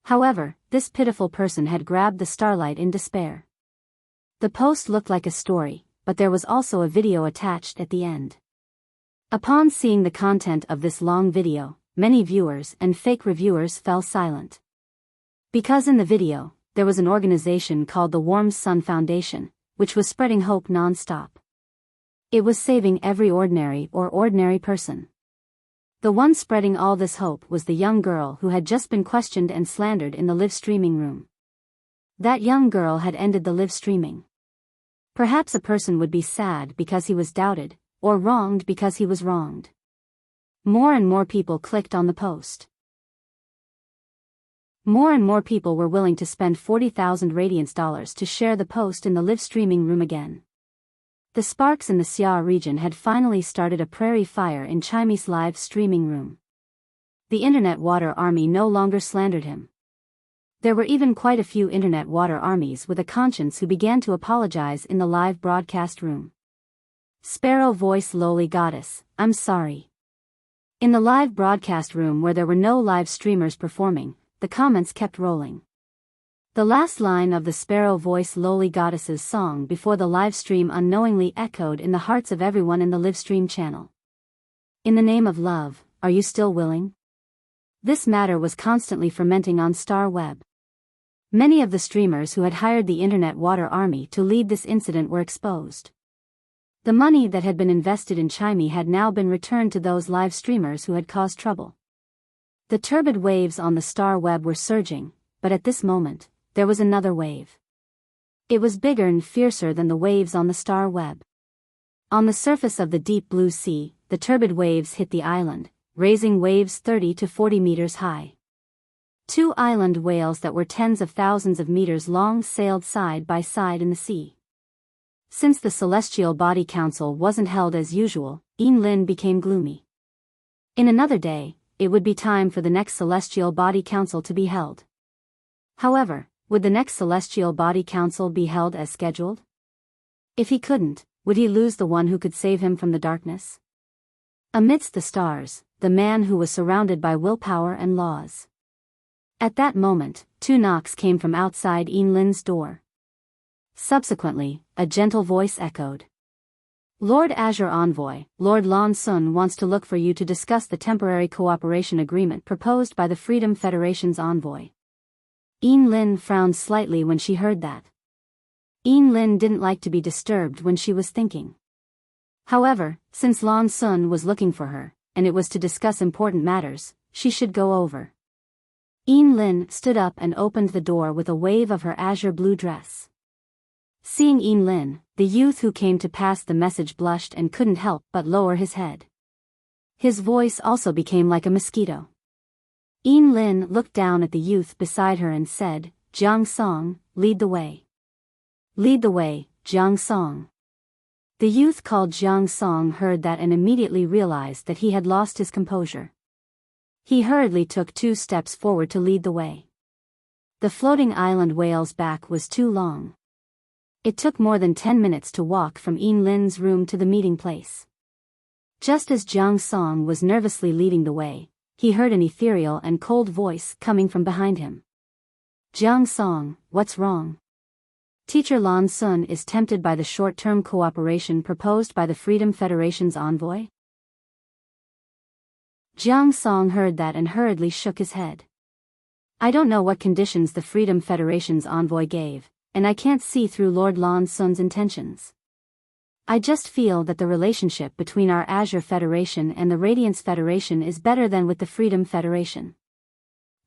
A: However, this pitiful person had grabbed the starlight in despair. The post looked like a story, but there was also a video attached at the end. Upon seeing the content of this long video, many viewers and fake reviewers fell silent. Because in the video, there was an organization called the Warm Sun Foundation, which was spreading hope non-stop. It was saving every ordinary person. The one spreading all this hope was the young girl who had just been questioned and slandered in the live streaming room. That young girl had ended the live streaming. Perhaps a person would be sad because he was doubted, or wronged because he was wronged. More and more people clicked on the post. More and more people were willing to spend 40,000 Radiance dollars to share the post in the live streaming room again. The sparks in the Xia region had finally started a prairie fire in Chimy's live streaming room. The internet water army no longer slandered him. There were even quite a few internet water armies with a conscience who began to apologize in the live broadcast room. Sparrow Voice Lowly Goddess, I'm sorry. In the live broadcast room where there were no live streamers performing, the comments kept rolling. The last line of the Sparrow Voice Lowly Goddess's song before the live stream unknowingly echoed in the hearts of everyone in the live stream channel. In the name of love, are you still willing? This matter was constantly fermenting on Star Web. Many of the streamers who had hired the internet water army to lead this incident were exposed. The money that had been invested in Chimy had now been returned to those live streamers who had caused trouble. The turbid waves on the Star Web were surging, but at this moment, there was another wave. It was bigger and fiercer than the waves on the Star Web. On the surface of the deep blue sea, the turbid waves hit the island, raising waves 30 to 40 meters high. Two island whales that were tens of thousands of meters long sailed side by side in the sea. Since the Celestial Body Council wasn't held as usual, Lin became gloomy. In another day, it would be time for the next Celestial Body Council to be held. However, would the next Celestial Body Council be held as scheduled? If he couldn't, would he lose the one who could save him from the darkness? Amidst the stars, the man who was surrounded by willpower and laws. At that moment, two knocks came from outside Lin's door. Subsequently, a gentle voice echoed. Lord Azure Envoy, Lord Lan Sun wants to look for you to discuss the temporary cooperation agreement proposed by the Freedom Federation's envoy. Lin frowned slightly when she heard that. Lin didn't like to be disturbed when she was thinking. However, since Lan Sun was looking for her, and it was to discuss important matters, she should go over. Lin stood up and opened the door with a wave of her azure blue dress. Seeing Lin, the youth who came to pass the message blushed and couldn't help but lower his head. His voice also became like a mosquito. Lin looked down at the youth beside her and said, Jiang Song, lead the way. Lead the way, Jiang Song. The youth called Jiang Song heard that and immediately realized that he had lost his composure. He hurriedly took 2 steps forward to lead the way. The floating island whale's back was too long. It took more than 10 minutes to walk from Lin's room to the meeting place. Just as Jiang Song was nervously leading the way, he heard an ethereal and cold voice coming from behind him. Jiang Song, what's wrong? Teacher Lan Sun is tempted by the short-term cooperation proposed by the Freedom Federation's envoy? Jiang Song heard that and hurriedly shook his head. I don't know what conditions the Freedom Federation's envoy gave, and I can't see through Lord Lan Sun's intentions. I just feel that the relationship between our Azure Federation and the Radiance Federation is better than with the Freedom Federation.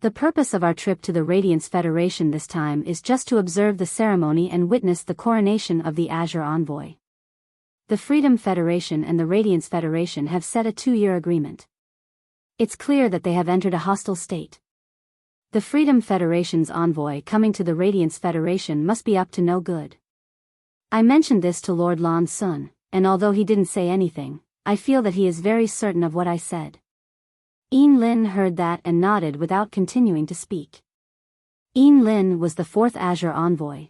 A: The purpose of our trip to the Radiance Federation this time is just to observe the ceremony and witness the coronation of the Azure Envoy. The Freedom Federation and the Radiance Federation have set a 2-year agreement. It's clear that they have entered a hostile state. The Freedom Federation's envoy coming to the Radiance Federation must be up to no good. I mentioned this to Lord Lan Sun, and although he didn't say anything, I feel that he is very certain of what I said. Yin Lin heard that and nodded without continuing to speak. Yin Lin was the 4th Azure Envoy.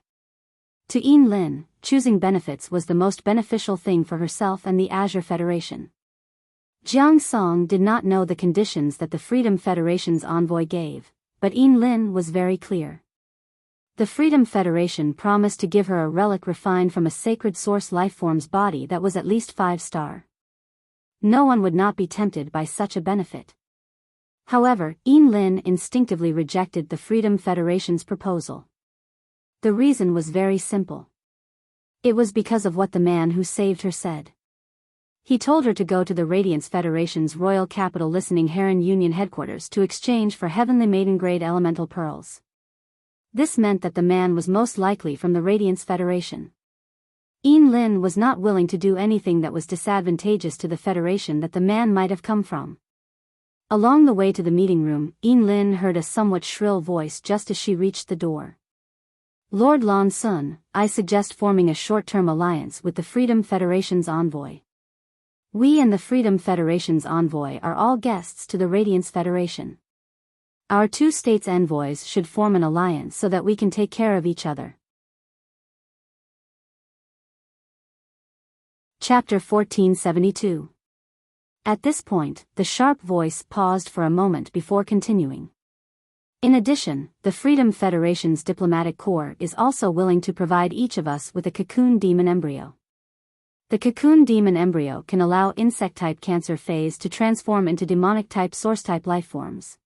A: To Yin Lin, choosing benefits was the most beneficial thing for herself and the Azure Federation. Jiang Song did not know the conditions that the Freedom Federation's envoy gave, but Yin Lin was very clear. The Freedom Federation promised to give her a relic refined from a sacred source lifeform's body that was at least 5-star. No one would not be tempted by such a benefit. However, Yin Lin instinctively rejected the Freedom Federation's proposal. The reason was very simple. It was because of what the man who saved her said. He told her to go to the Radiance Federation's Royal Capital Listening Heron Union headquarters to exchange for Heavenly Maiden-grade elemental pearls. This meant that the man was most likely from the Radiance Federation. Yin Lin was not willing to do anything that was disadvantageous to the Federation that the man might have come from. Along the way to the meeting room, Yin Lin heard a somewhat shrill voice just as she reached the door. Lord Lan Sun, I suggest forming a short-term alliance with the Freedom Federation's envoy. We and the Freedom Federation's envoy are all guests to the Radiance Federation. Our 2 states' envoys should form an alliance so that we can take care of each other. Chapter 1472. At this point, the sharp voice paused for a moment before continuing. In addition, the Freedom Federation's diplomatic corps is also willing to provide each of us with a cocoon demon embryo. The cocoon demon embryo can allow insect-type cancer phase to transform into demonic-type source-type lifeforms.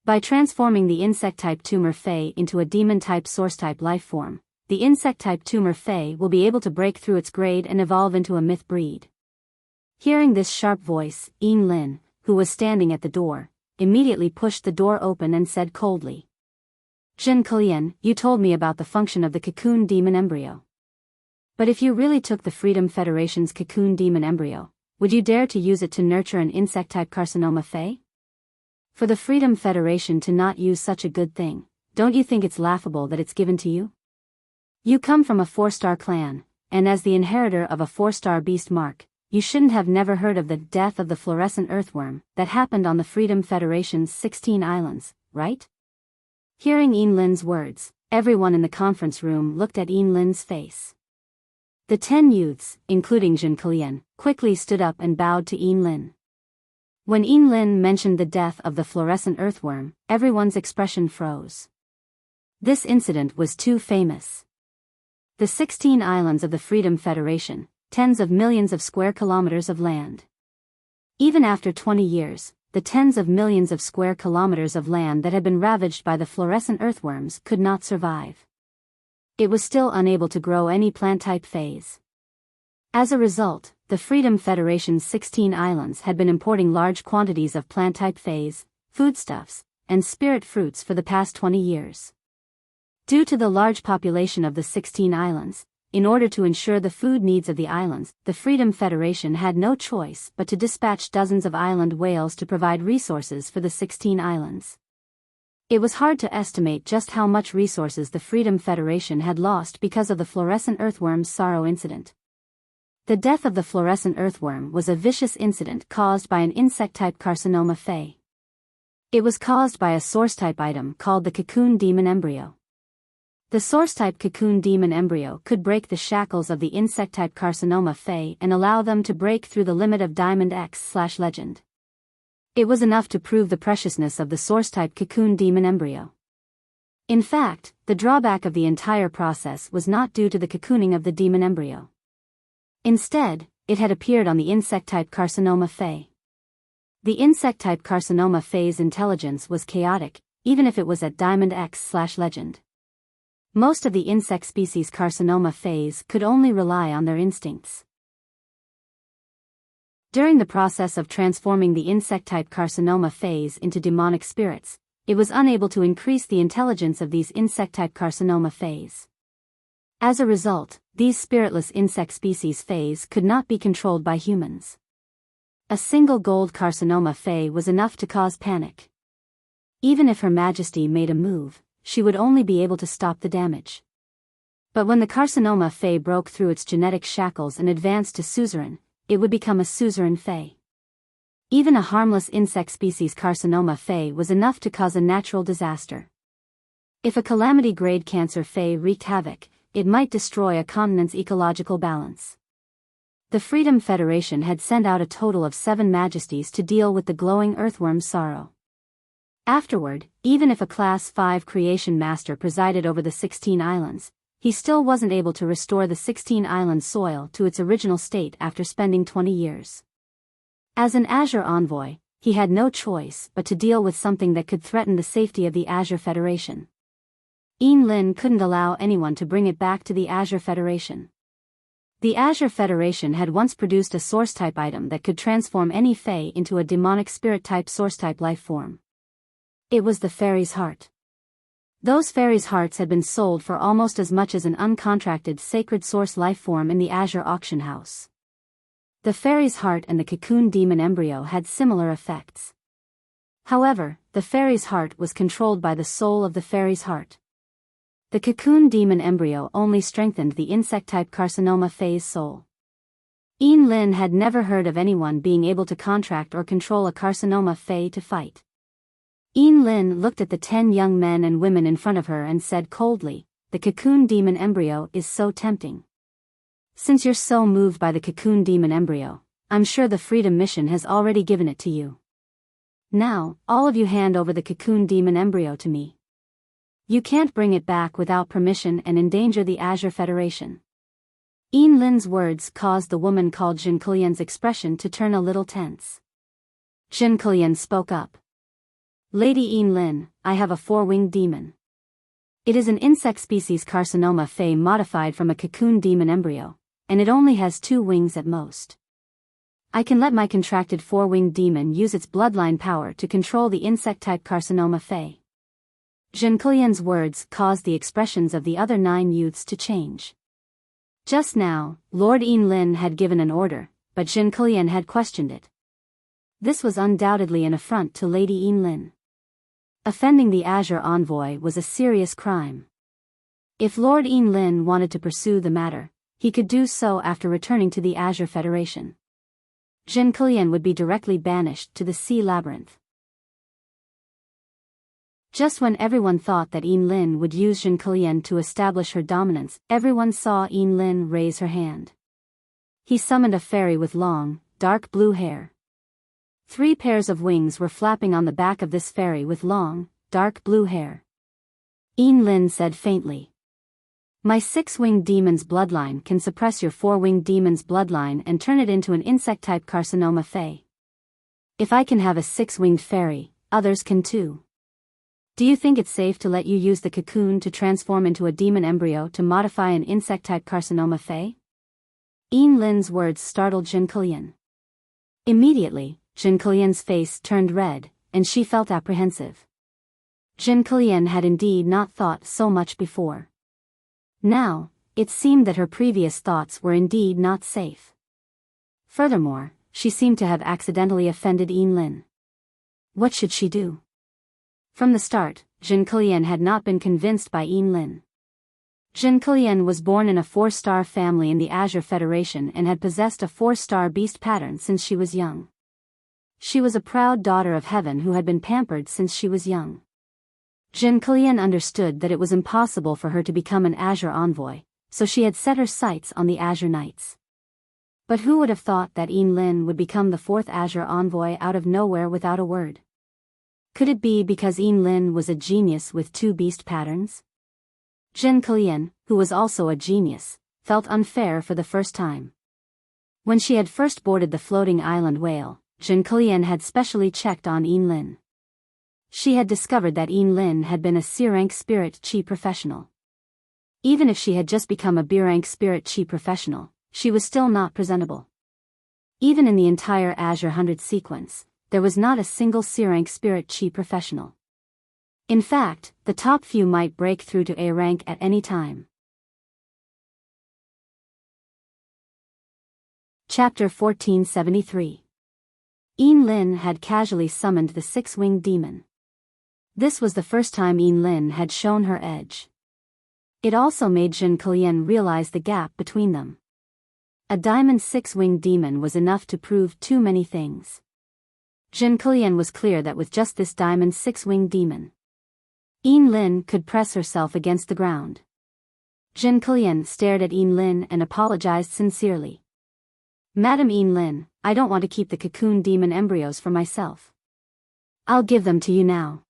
A: By transforming the insect-type tumor Fae into a demon-type source-type lifeform, the insect-type tumor Fae will be able to break through its grade and evolve into a myth breed. Hearing this sharp voice, Yin Lin, who was standing at the door, immediately pushed the door open and said coldly. Zhen Kalian, you told me about the function of the cocoon demon embryo. But if you really took the Freedom Federation's cocoon demon embryo, would you dare to use it to nurture an insect-type carcinoma Fae? For the Freedom Federation to not use such a good thing, don't you think it's laughable that it's given to you? You come from a 4-star clan, and as the inheritor of a 4-star beast mark, you shouldn't have never heard of the death of the fluorescent earthworm that happened on the Freedom Federation's 16 islands, right? Hearing Yin Lin's words, everyone in the conference room looked at Yin Lin's face. The 10 youths, including Zhen Kalian, quickly stood up and bowed to Yin Lin. When Yin Lin mentioned the death of the fluorescent earthworm, everyone's expression froze. This incident was too famous. The 16 islands of the Freedom Federation, tens of millions of square kilometers of land. Even after 20 years, the tens of millions of square kilometers of land that had been ravaged by the fluorescent earthworms could not survive. It was still unable to grow any plant-type phase. As a result, the Freedom Federation's 16 islands had been importing large quantities of plant-type phase, foodstuffs, and spirit fruits for the past 20 years. Due to the large population of the 16 islands, in order to ensure the food needs of the islands, the Freedom Federation had no choice but to dispatch dozens of island whales to provide resources for the 16 islands. It was hard to estimate just how much resources the Freedom Federation had lost because of the fluorescent earthworm's sorrow incident. The death of the fluorescent earthworm was a vicious incident caused by an insect-type carcinoma Fae. It was caused by a source-type item called the cocoon demon embryo. The source-type cocoon demon embryo could break the shackles of the insect-type carcinoma Fae and allow them to break through the limit of Diamond X/Legend. It was enough to prove the preciousness of the source-type cocoon demon embryo. In fact, the drawback of the entire process was not due to the cocooning of the demon embryo. Instead, it had appeared on the insect-type carcinoma Fae. The insect-type carcinoma Fae's intelligence was chaotic, even if it was at Diamond X/Legend. Most of the insect species carcinoma Faes could only rely on their instincts. During the process of transforming the insect-type carcinoma Faes into demonic spirits, it was unable to increase the intelligence of these insect-type carcinoma Faes. As a result, these spiritless insect species Faes could not be controlled by humans. A single gold carcinoma Fae was enough to cause panic. Even if Her Majesty made a move, she would only be able to stop the damage. But when the carcinoma Fae broke through its genetic shackles and advanced to suzerain, it would become a suzerain Fae. Even a harmless insect species carcinoma Fae was enough to cause a natural disaster. If a calamity-grade cancer Fae wreaked havoc, it might destroy a continent's ecological balance. The Freedom Federation had sent out a total of 7 majesties to deal with the glowing earthworm's sorrow. Afterward, even if a Class 5 creation master presided over the 16 islands, he still wasn't able to restore the 16-island soil to its original state after spending 20 years. As an Azure envoy, he had no choice but to deal with something that could threaten the safety of the Azure Federation. Lin couldn't allow anyone to bring it back to the Azure Federation. The Azure Federation had once produced a source-type item that could transform any Fae into a demonic spirit-type source-type life form. It was the Fairy's Heart. Those fairies' hearts had been sold for almost as much as an uncontracted sacred source life form in the Azure auction house. The fairy's heart and the cocoon demon embryo had similar effects. However, the fairy's heart was controlled by the soul of the fairy's heart. The cocoon demon embryo only strengthened the insect-type carcinoma Fae's soul. Lin had never heard of anyone being able to contract or control a carcinoma Fae to fight. Lin looked at the 10 young men and women in front of her and said coldly, "The cocoon demon embryo is so tempting. Since you're so moved by the cocoon demon embryo, I'm sure the Freedom Mission has already given it to you. Now, all of you hand over the cocoon demon embryo to me. You can't bring it back without permission and endanger the Azure Federation." Lin's words caused the woman called Jinkulian's expression to turn a little tense. Jinkulian spoke up. "Lady Lin, I have a 4-winged demon. It is an insect species carcinoma Fae modified from a cocoon demon embryo, and it only has 2 wings at most. I can let my contracted 4-winged demon use its bloodline power to control the insect-type carcinoma Fae." Jinkulian's words caused the expressions of the other 9 youths to change. Just now, Lord Lin had given an order, but Jinkulian had questioned it. This was undoubtedly an affront to Lady Lin. Offending the Azure envoy was a serious crime. If Lord Lin wanted to pursue the matter, he could do so after returning to the Azure Federation. Jinkulian would be directly banished to the Sea Labyrinth. Just when everyone thought that Lin would use Jinkulian to establish her dominance, everyone saw Lin raise her hand. He summoned a fairy with long, dark blue hair. 3 pairs of wings were flapping on the back of this fairy with long, dark blue hair. Lin said faintly, "My 6-winged demon's bloodline can suppress your 4-winged demon's bloodline and turn it into an insect-type carcinoma Fae. If I can have a 6-winged fairy, others can too. Do you think it's safe to let you use the cocoon to transform into a demon embryo to modify an insect-type carcinoma Fae?" Lin's words startled Jinkulian. Immediately, Jinkulian's face turned red, and she felt apprehensive. Jinkulian had indeed not thought so much before. Now, it seemed that her previous thoughts were indeed not safe. Furthermore, she seemed to have accidentally offended Lin. What should she do? From the start, Jinkulian had not been convinced by Lin. Jinkulian was born in a 4-star family in the Azure Federation and had possessed a 4-star beast pattern since she was young. She was a proud daughter of heaven who had been pampered since she was young. Jinkulian understood that it was impossible for her to become an Azure envoy, so she had set her sights on the Azure Knights. But who would have thought that Lin would become the fourth Azure envoy out of nowhere without a word? Could it be because Lin was a genius with two beast patterns? Jin Kilian, who was also a genius, felt unfair for the first time. When she had first boarded the floating island whale, Jin Kilian had specially checked on Lin. She had discovered that Lin had been a C-rank spirit chi professional. Even if she had just become a B-rank spirit chi professional, she was still not presentable. Even in the entire Azure 100 sequence, there was not a single C-rank spirit chi professional. In fact, the top few might break through to A rank at any time. Chapter 1473. Lin had casually summoned the six-winged demon. This was the first time Lin had shown her edge. It also made Jin Kilian realize the gap between them. A diamond six-winged demon was enough to prove too many things. Jin Kilian was clear that with just this diamond six-winged demon, Lin could press herself against the ground. Jin Kilian stared at Lin and apologized sincerely. Madam Lin, I don't want to keep the cocoon demon embryos for myself. I'll give them to you now.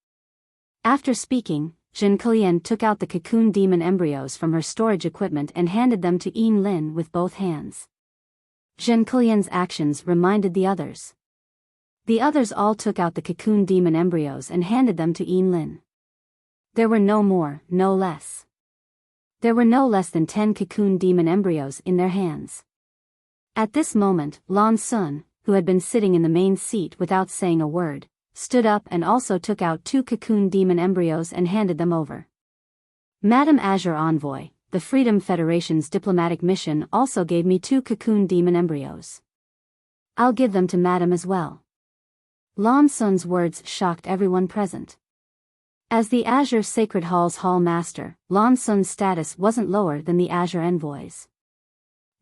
A: After speaking, Jin Kilian took out the cocoon demon embryos from her storage equipment and handed them to Lin with both hands. Jin Kilian's actions reminded the others. The others all took out the cocoon demon embryos and handed them to Lin. There were no more, no less. There were no less than 10 cocoon demon embryos in their hands. At this moment, Lan Sun, who had been sitting in the main seat without saying a word, stood up and also took out 2 cocoon demon embryos and handed them over. Madam Azure Envoy, the Freedom Federation's diplomatic mission also gave me 2 cocoon demon embryos. I'll give them to Madam as well. Lan Sun's words shocked everyone present. As the Azure Sacred Hall's Hall Master, Lan Sun's status wasn't lower than the Azure Envoys.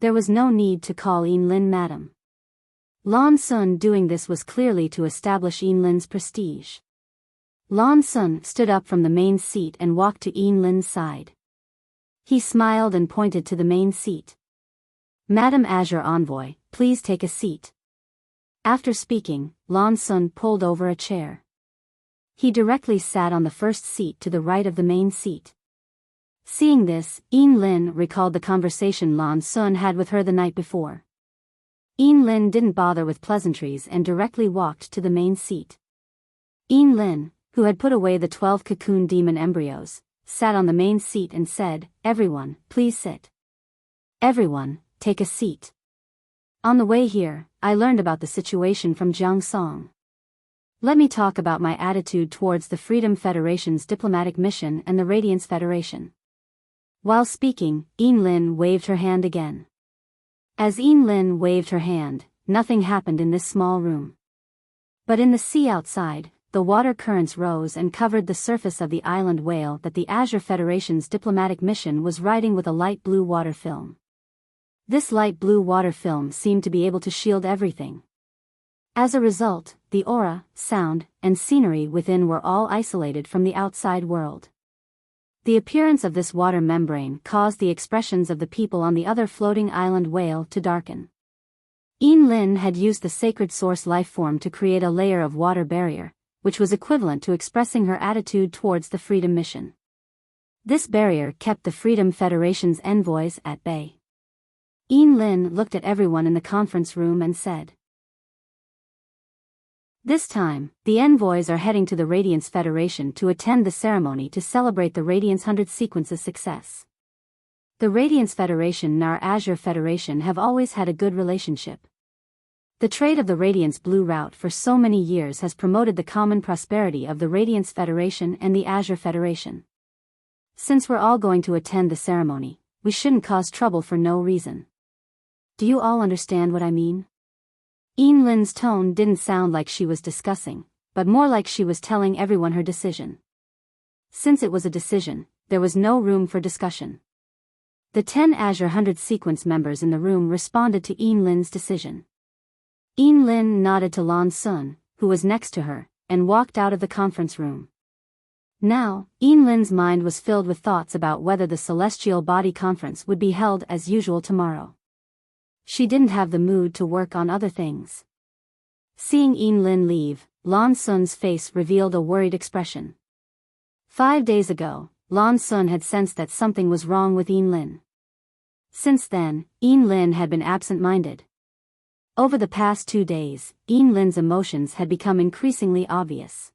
A: There was no need to call Lin Madam. Lan Sun doing this was clearly to establish Lin's prestige. Lan Sun stood up from the main seat and walked to Lin's side. He smiled and pointed to the main seat. Madam Azure Envoy, please take a seat. After speaking, Lan Sun pulled over a chair. He directly sat on the first seat to the right of the main seat. Seeing this, Lin recalled the conversation Lan Sun had with her the night before. Lin didn't bother with pleasantries and directly walked to the main seat. Lin, who had put away the 12 cocoon demon embryos, sat on the main seat and said, "Everyone, please sit. Everyone, take a seat. On the way here, I learned about the situation from Jiang Song. Let me talk about my attitude towards the Freedom Federation's diplomatic mission and the Radiance Federation." While speaking, Lin waved her hand again. As Lin waved her hand, nothing happened in this small room. But in the sea outside, the water currents rose and covered the surface of the island whale that the Azure Federation's diplomatic mission was riding with a light blue water film. This light blue water film seemed to be able to shield everything. As a result, the aura, sound, and scenery within were all isolated from the outside world. The appearance of this water membrane caused the expressions of the people on the other floating island whale to darken. Lin had used the sacred source lifeform to create a layer of water barrier, which was equivalent to expressing her attitude towards the Freedom Mission. This barrier kept the Freedom Federation's envoys at bay. Lin looked at everyone in the conference room and said, "This time, the envoys are heading to the Radiance Federation to attend the ceremony to celebrate the Radiance 100 sequence's success. The Radiance Federation and our Azure Federation have always had a good relationship. The trade of the Radiance Blue Route for so many years has promoted the common prosperity of the Radiance Federation and the Azure Federation. Since we're all going to attend the ceremony, we shouldn't cause trouble for no reason. Do you all understand what I mean?" Lin's tone didn't sound like she was discussing, but more like she was telling everyone her decision. Since it was a decision, there was no room for discussion. The 10 Azure 100 sequence members in the room responded to Lin's decision. Lin nodded to Lan Sun, who was next to her, and walked out of the conference room. Now, Lin's mind was filled with thoughts about whether the Celestial Body Conference would be held as usual tomorrow. She didn't have the mood to work on other things. Seeing Lin leave, Lan Sun's face revealed a worried expression. 5 days ago, Lan Sun had sensed that something was wrong with Lin. Since then, Lin had been absent-minded. Over the past 2 days, Lin's emotions had become increasingly obvious.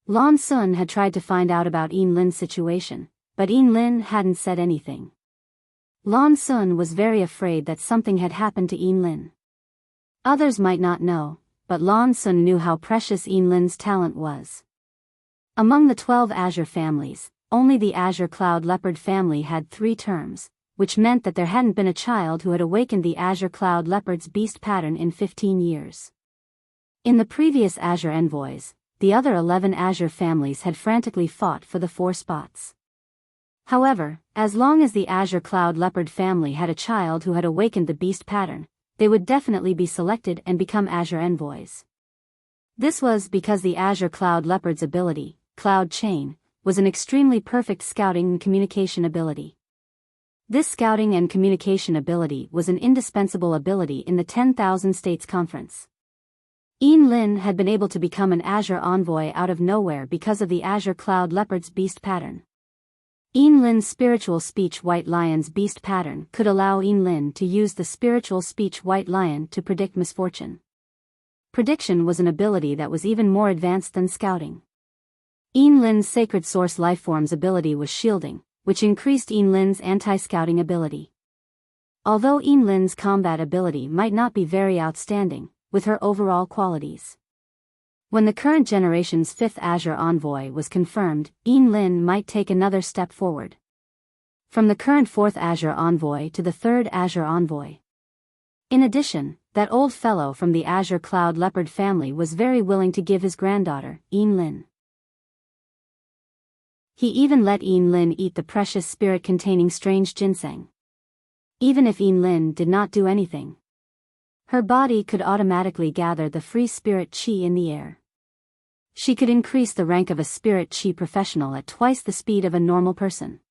A: Lan Sun had tried to find out about Lin's situation, but Lin hadn't said anything. Lan Sun was very afraid that something had happened to Lin. Others might not know, but Lan Sun knew how precious Lin's talent was. Among the 12 Azure families, only the Azure Cloud Leopard family had 3 terms, which meant that there hadn't been a child who had awakened the Azure Cloud Leopard's beast pattern in 15 years. In the previous Azure envoys, the other 11 Azure families had frantically fought for the 4 spots. However, as long as the Azure Cloud Leopard family had a child who had awakened the beast pattern, they would definitely be selected and become Azure envoys. This was because the Azure Cloud Leopard's ability, Cloud Chain, was an extremely perfect scouting and communication ability. This scouting and communication ability was an indispensable ability in the 10,000 States Conference. Lin had been able to become an Azure envoy out of nowhere because of the Azure Cloud Leopard's beast pattern. Lin's spiritual speech White Lion's beast pattern could allow Lin to use the spiritual speech White Lion to predict misfortune. Prediction was an ability that was even more advanced than scouting. Lin's Sacred Source Lifeform's ability was shielding, which increased Lin's anti-scouting ability. Although Lin's combat ability might not be very outstanding, with her overall qualities. When the current generation's 5th Azure Envoy was confirmed, Lin might take another step forward. From the current 4th Azure Envoy to the 3rd Azure Envoy. In addition, that old fellow from the Azure Cloud Leopard family was very willing to give his granddaughter, Lin. He even let Lin eat the precious spirit-containing strange ginseng. Even if Lin did not do anything, her body could automatically gather the free spirit chi in the air. She could increase the rank of a spirit chi professional at twice the speed of a normal person.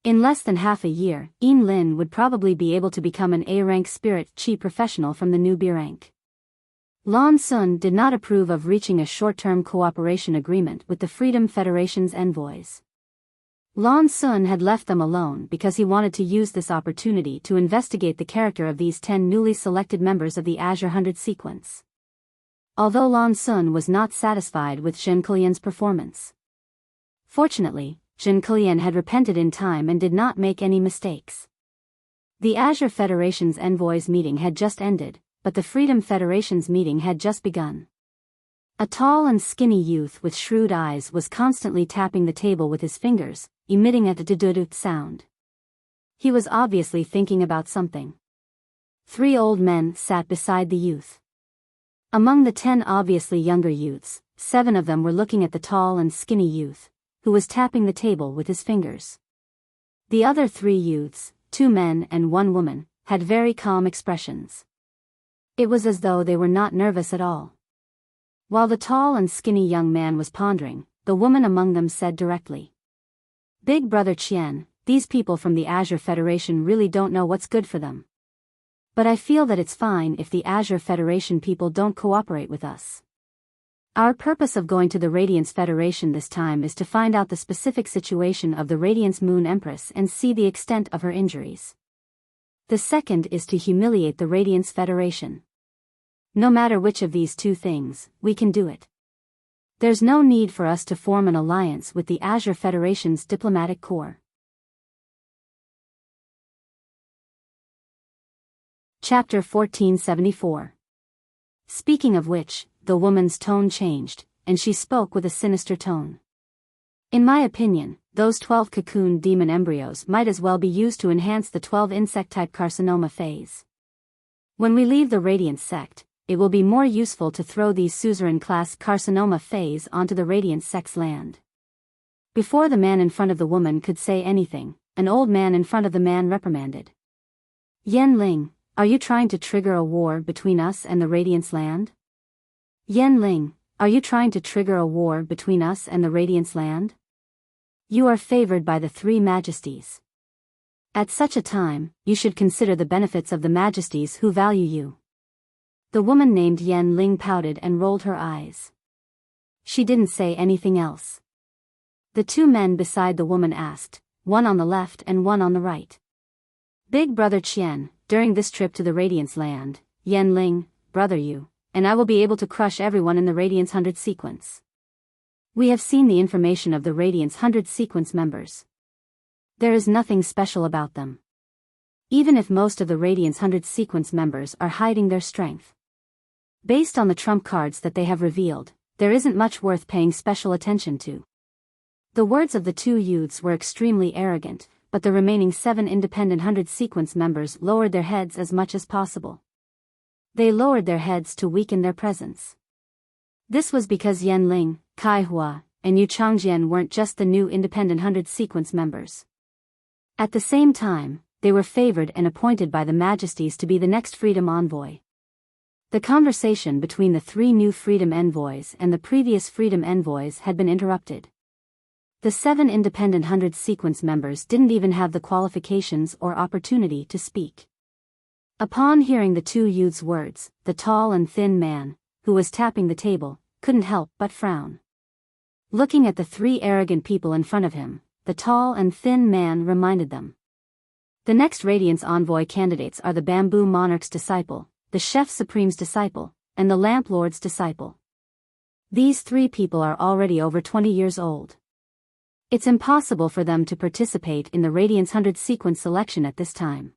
A: In less than half a year, Lin would probably be able to become an A-rank spirit chi professional from the new B rank. Lan Sun did not approve of reaching a short-term cooperation agreement with the Freedom Federation's envoys. Lan Sun had left them alone because he wanted to use this opportunity to investigate the character of these 10 newly selected members of the Azure 100 sequence. Although Lan Sun was not satisfied with Zhen Kilian's performance. Fortunately, Zhen Kilian had repented in time and did not make any mistakes. The Azure Federation's envoys meeting had just ended, but the Freedom Federation's meeting had just begun. A tall and skinny youth with shrewd eyes was constantly tapping the table with his fingers, emitting a dudut sound. He was obviously thinking about something. 3 old men sat beside the youth. Among the 10 obviously younger youths, 7 of them were looking at the tall and skinny youth, who was tapping the table with his fingers. The other 3 youths, 2 men and 1 woman, had very calm expressions. It was as though they were not nervous at all. While the tall and skinny young man was pondering, the woman among them said directly, "Big Brother Qian, these people from the Azure Federation really don't know what's good for them. But I feel that it's fine if the Azure Federation people don't cooperate with us. Our purpose of going to the Radiance Federation this time is to find out the specific situation of the Radiance Moon Empress and see the extent of her injuries. The second is to humiliate the Radiance Federation. No matter which of these 2 things, we can do it. There's no need for us to form an alliance with the Azure Federation's diplomatic corps." Chapter 1474. Speaking of which, the woman's tone changed, and she spoke with a sinister tone. "In my opinion, those 12 cocoon demon embryos might as well be used to enhance the 12 insect-type carcinoma phase. When we leave the Radiant sect, it will be more useful to throw these suzerain-class carcinoma phase onto the Radiant sect's land." Before the man in front of the woman could say anything, an old man in front of the man reprimanded. "Yan Ling, are you trying to trigger a war between us and the Radiance land? Yan Ling, are you trying to trigger a war between us and the Radiance land? You are favored by the 3 majesties." At such a time, you should consider the benefits of the majesties who value you. The woman named Yan Ling pouted and rolled her eyes. She didn't say anything else. The two men beside the woman asked, one on the left and one on the right. Big brother Qian, during this trip to the Radiance land, Yan Ling, brother you, and I will be able to crush everyone in the Radiance 100 sequence. We have seen the information of the Radiance 100 sequence members. There is nothing special about them. Even if most of the Radiance 100 sequence members are hiding their strength. Based on the trump cards that they have revealed, there isn't much worth paying special attention to. The words of the two youths were extremely arrogant, but the remaining 7 independent 100 sequence members lowered their heads as much as possible. They lowered their heads to weaken their presence. This was because Yan Ling, Kai Hua, and Yu Changjian weren't just the new independent 100 sequence members. At the same time, they were favored and appointed by the majesties to be the next freedom envoy. The conversation between the 3 new freedom envoys and the previous freedom envoys had been interrupted. The 7 independent 100 sequence members didn't even have the qualifications or opportunity to speak. Upon hearing the two youths' words, the tall and thin man, who was tapping the table, couldn't help but frown. Looking at the 3 arrogant people in front of him, the tall and thin man reminded them. The next Radiance Envoy candidates are the Bamboo Monarch's disciple, the Chef Supreme's disciple, and the Lamp Lord's disciple. These 3 people are already over 20 years old. It's impossible for them to participate in the Radiance 100 sequence selection at this time.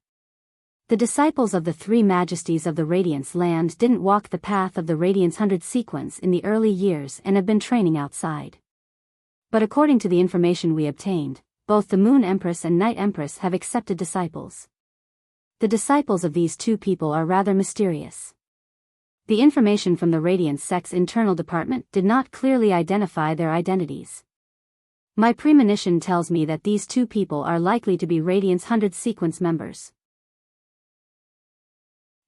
A: The disciples of the 3 majesties of the Radiance land didn't walk the path of the Radiance 100 sequence in the early years and have been training outside. But according to the information we obtained, both the Moon Empress and Night Empress have accepted disciples. The disciples of these 2 people are rather mysterious. The information from the Radiance Sect's internal department did not clearly identify their identities. My premonition tells me that these 2 people are likely to be Radiance 100 sequence members.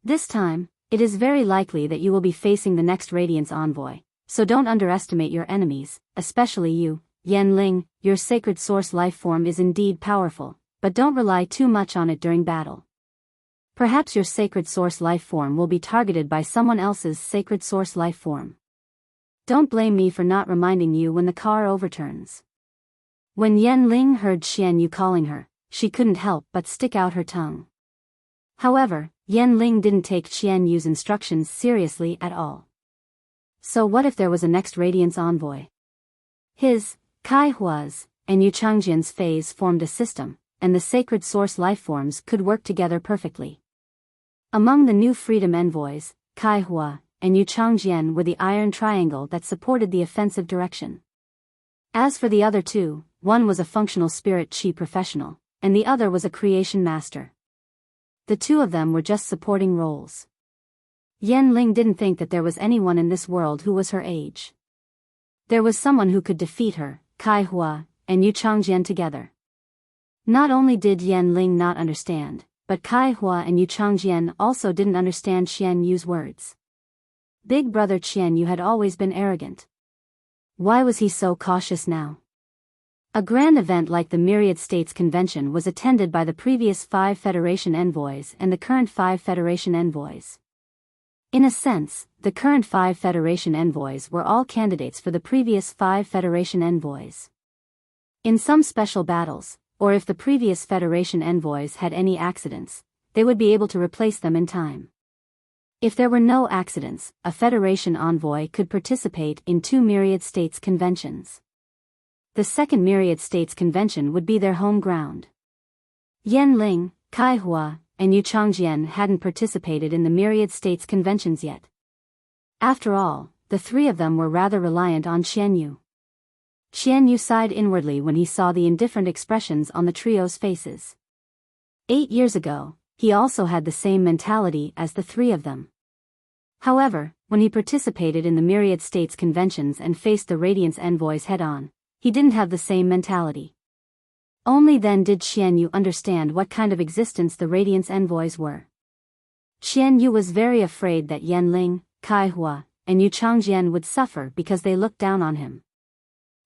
A: This time, it is very likely that you will be facing the next Radiance Envoy, so don't underestimate your enemies, especially you, Yan Ling. Your sacred source life form is indeed powerful, but don't rely too much on it during battle. Perhaps your sacred source life form will be targeted by someone else's sacred source life form. Don't blame me for not reminding you when the car overturns. When Yan Ling heard Qian Yu calling her, she couldn't help but stick out her tongue. However, Yan Ling didn't take Qian Yu's instructions seriously at all. So what if there was a next Radiance Envoy? His, Kai Hua's, and Yu Changjian's phase formed a system, and the sacred source lifeforms could work together perfectly. Among the new freedom envoys, Kai Hua and Yu Changjian were the iron triangle that supported the offensive direction. As for the other 2, one was a functional spirit chi professional, and the other was a creation master. The 2 of them were just supporting roles. Yan Ling didn't think that there was anyone in this world who was her age. There was someone who could defeat her, Kai Hua, and Yu Changjian together. Not only did Yan Ling not understand, but Kai Hua and Yu Changjian also didn't understand Qian Yu's words. Big brother Qian Yu had always been arrogant. Why was he so cautious now? A grand event like the Myriad States Convention was attended by the previous 5 Federation envoys and the current 5 Federation envoys. In a sense, the current 5 Federation envoys were all candidates for the previous 5 Federation envoys. In some special battles, or if the previous Federation envoys had any accidents, they would be able to replace them in time. If there were no accidents, a Federation envoy could participate in 2 Myriad States conventions. The second Myriad States convention would be their home ground. Yan Ling, Kai Hua, and Yu Changjian hadn't participated in the Myriad States conventions yet. After all, the 3 of them were rather reliant on Qian Yu. Qian Yu sighed inwardly when he saw the indifferent expressions on the trio's faces. 8 years ago, he also had the same mentality as the 3 of them. However, when he participated in the Myriad States conventions and faced the Radiance envoys head-on, he didn't have the same mentality. Only then did Qian Yu understand what kind of existence the Radiance envoys were. Qian Yu was very afraid that Yan Ling, Kai Hua, and Yu Changjian would suffer because they looked down on him.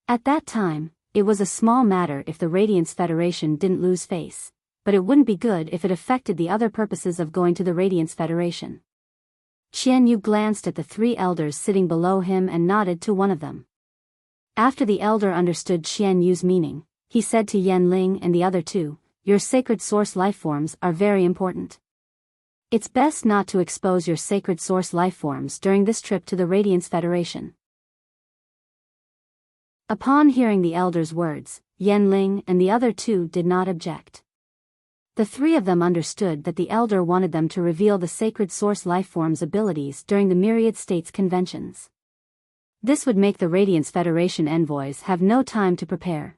A: At that time, it was a small matter if the Radiance Federation didn't lose face, but it wouldn't be good if it affected the other purposes of going to the Radiance Federation. Qianyu glanced at the 3 elders sitting below him and nodded to one of them. After the elder understood Qianyu's meaning, he said to Yanling and the other 2, "Your sacred source lifeforms are very important. It's best not to expose your sacred source lifeforms during this trip to the Radiance Federation." Upon hearing the elder's words, Yanling and the other 2 did not object. The 3 of them understood that the elder wanted them to reveal the sacred source lifeforms' abilities during the Myriad States conventions. This would make the Radiance Federation envoys have no time to prepare.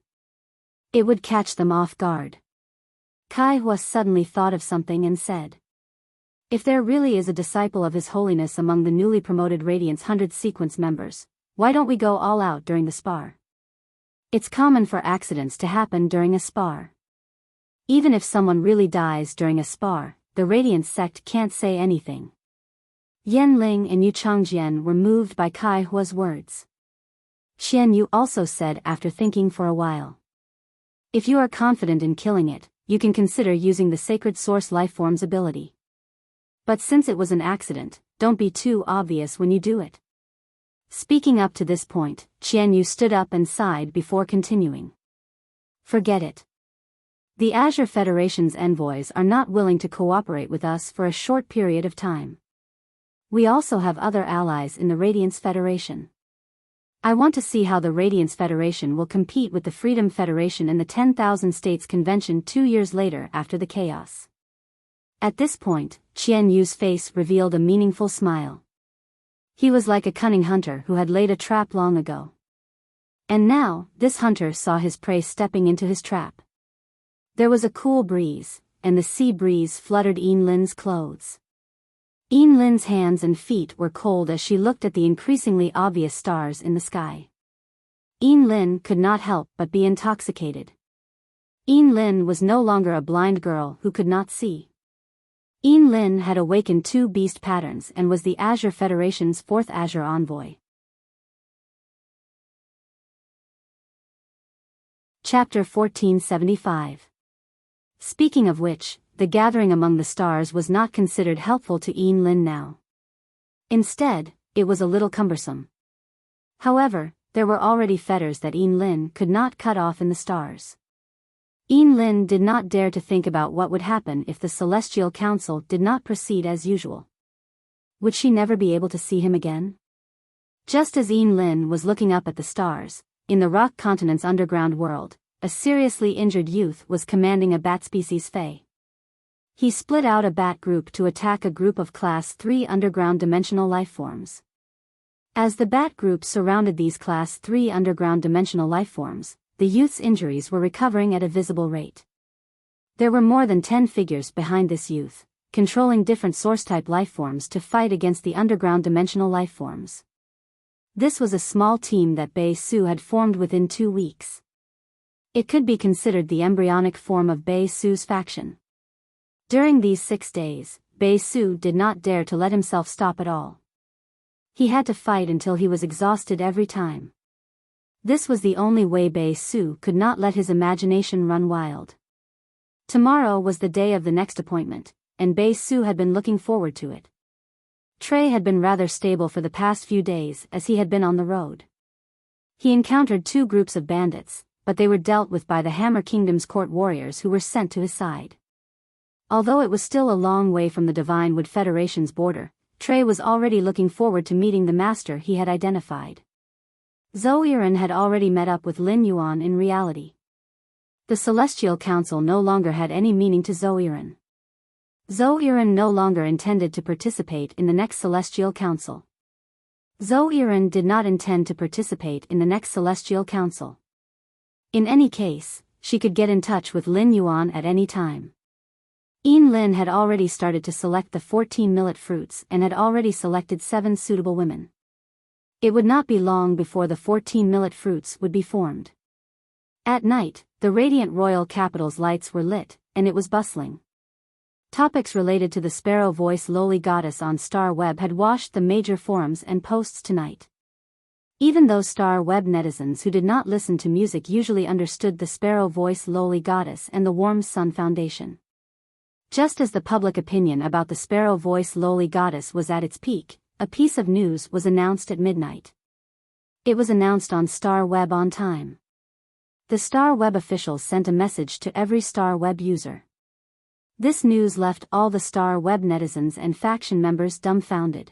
A: It would catch them off guard. Kai Hua suddenly thought of something and said, "If there really is a disciple of His Holiness among the newly promoted Radiance 100 sequence members, why don't we go all out during the spar? It's common for accidents to happen during a spar. Even if someone really dies during a spar, the Radiance sect can't say anything." Yanling and Yu Changjian were moved by Kai Hua's words. Qianyu also said after thinking for a while, "If you are confident in killing it, you can consider using the sacred source lifeform's ability. But since it was an accident, don't be too obvious when you do it." Speaking up to this point, Qianyu stood up and sighed before continuing. "Forget it. The Azure Federation's envoys are not willing to cooperate with us for a short period of time. We also have other allies in the Radiance Federation. I want to see how the Radiance Federation will compete with the Freedom Federation in the 10,000 States Convention 2 years later after the chaos." At this point, Qianyu's face revealed a meaningful smile. He was like a cunning hunter who had laid a trap long ago. And now, this hunter saw his prey stepping into his trap. There was a cool breeze, and the sea breeze fluttered Yinlin's clothes. Yinlin's hands and feet were cold as she looked at the increasingly obvious stars in the sky. Yinlin could not help but be intoxicated. Yinlin was no longer a blind girl who could not see. Yinlin had awakened 2 beast patterns and was the Azure Federation's 4th Azure envoy. Chapter 1475. Speaking of which, the gathering among the stars was not considered helpful to Yinlin now. Instead, it was a little cumbersome. However, there were already fetters that Yinlin could not cut off in the stars. Yinlin did not dare to think about what would happen if the Celestial Council did not proceed as usual. Would she never be able to see him again? Just as Yinlin was looking up at the stars, in the rock continent's underground world, a seriously injured youth was commanding a bat species Fae. He split out a bat group to attack a group of Class 3 underground dimensional lifeforms. As the bat group surrounded these Class 3 underground dimensional lifeforms, the youth's injuries were recovering at a visible rate. There were more than 10 figures behind this youth, controlling different source-type lifeforms to fight against the underground dimensional lifeforms. This was a small team that Bei Su had formed within 2 weeks. It could be considered the embryonic form of Bei Su's faction. During these 6 days, Bei Su did not dare to let himself stop at all. He had to fight until he was exhausted every time. This was the only way Bei Su could not let his imagination run wild. Tomorrow was the day of the next appointment, and Bei Su had been looking forward to it. Trey had been rather stable for the past few days as he had been on the road. He encountered 2 groups of bandits, but they were dealt with by the Hammer Kingdom's court warriors who were sent to his side. Although it was still a long way from the Divine Wood Federation's border, Trey was already looking forward to meeting the master he had identified. Zhou Yiren had already met up with Lin Yuan in reality. The Celestial Council no longer had any meaning to Zhou Yiren. Zhou Yiren no longer intended to participate in the next Celestial Council. Zhou Yiren did not intend to participate in the next Celestial Council. In any case, she could get in touch with Lin Yuan at any time. Yinlin had already started to select the 14 millet fruits and had already selected 7 suitable women. It would not be long before the 14 millet fruits would be formed. At night, the radiant royal capital's lights were lit, and it was bustling. Topics related to the Sparrow Voice Lowly Goddess on Star Web had washed the major forums and posts tonight. Even those star web netizens who did not listen to music usually understood the sparrow voice lowly goddess and the warm sun foundation. Just as the public opinion about the sparrow voice lowly goddess was at its peak, a piece of news was announced at midnight. It was announced on Star Web on time. The Star Web officials sent a message to every Star Web user. This news left all the Star Web netizens and faction members dumbfounded.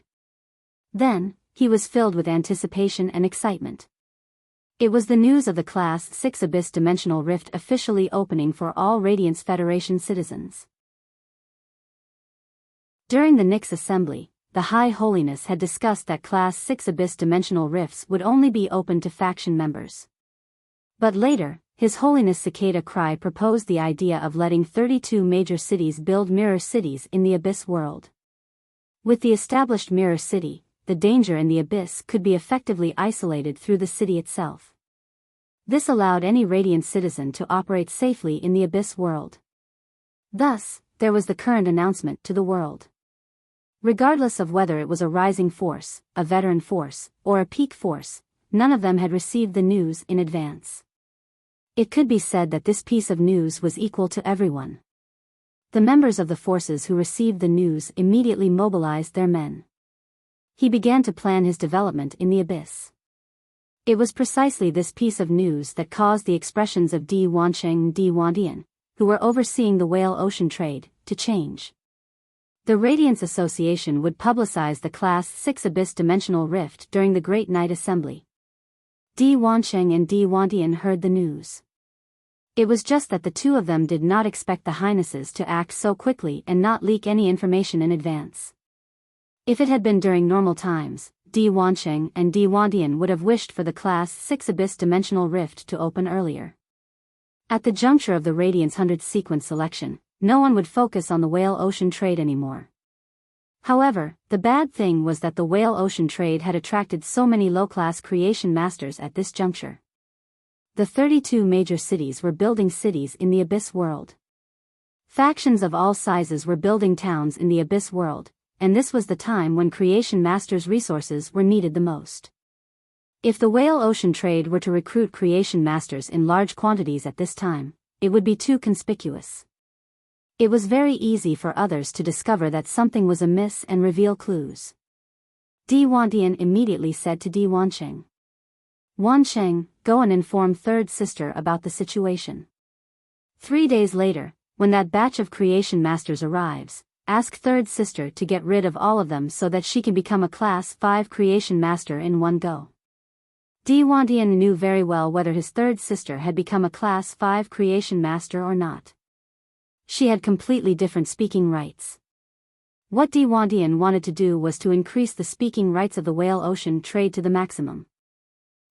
A: Then, he was filled with anticipation and excitement. It was the news of the Class 6 Abyss Dimensional Rift officially opening for all Radiance Federation citizens. During the Nyx Assembly, the High Holiness had discussed that Class 6 Abyss Dimensional Rifts would only be open to faction members. But later, His Holiness Cicada Cry proposed the idea of letting 32 major cities build mirror cities in the Abyss world. With the established mirror city, the danger in the Abyss could be effectively isolated through the city itself. This allowed any Radiant citizen to operate safely in the Abyss world. Thus, there was the current announcement to the world. Regardless of whether it was a rising force, a veteran force, or a peak force, none of them had received the news in advance. It could be said that this piece of news was equal to everyone. The members of the forces who received the news immediately mobilized their men. He began to plan his development in the Abyss. It was precisely this piece of news that caused the expressions of Di Wansheng and Di Wandian, who were overseeing the whale ocean trade, to change. The Radiance Association would publicize the Class 6 Abyss Dimensional Rift during the Great Night Assembly. Di Wansheng and Di Wandian heard the news. It was just that the two of them did not expect the Highnesses to act so quickly and not leak any information in advance. If it had been during normal times, Di Wansheng and Di Wandian would have wished for the Class 6 Abyss Dimensional Rift to open earlier. At the juncture of the Radiance 100 sequence selection, no one would focus on the whale ocean trade anymore. However, the bad thing was that the whale ocean trade had attracted so many low-class creation masters at this juncture. The 32 major cities were building cities in the Abyss world. Factions of all sizes were building towns in the Abyss world, and this was the time when creation masters' resources were needed the most. If the whale ocean trade were to recruit creation masters in large quantities at this time, it would be too conspicuous. It was very easy for others to discover that something was amiss and reveal clues. Di Wandian immediately said to Di Wansheng, "Wansheng, go and inform Third Sister about the situation. 3 days later, when that batch of creation masters arrives, ask Third Sister to get rid of all of them so that she can become a Class 5 creation master in one go." Di Wandian knew very well whether his third sister had become a Class 5 creation master or not. She had completely different speaking rights. What Di Wandian wanted to do was to increase the speaking rights of the whale ocean trade to the maximum.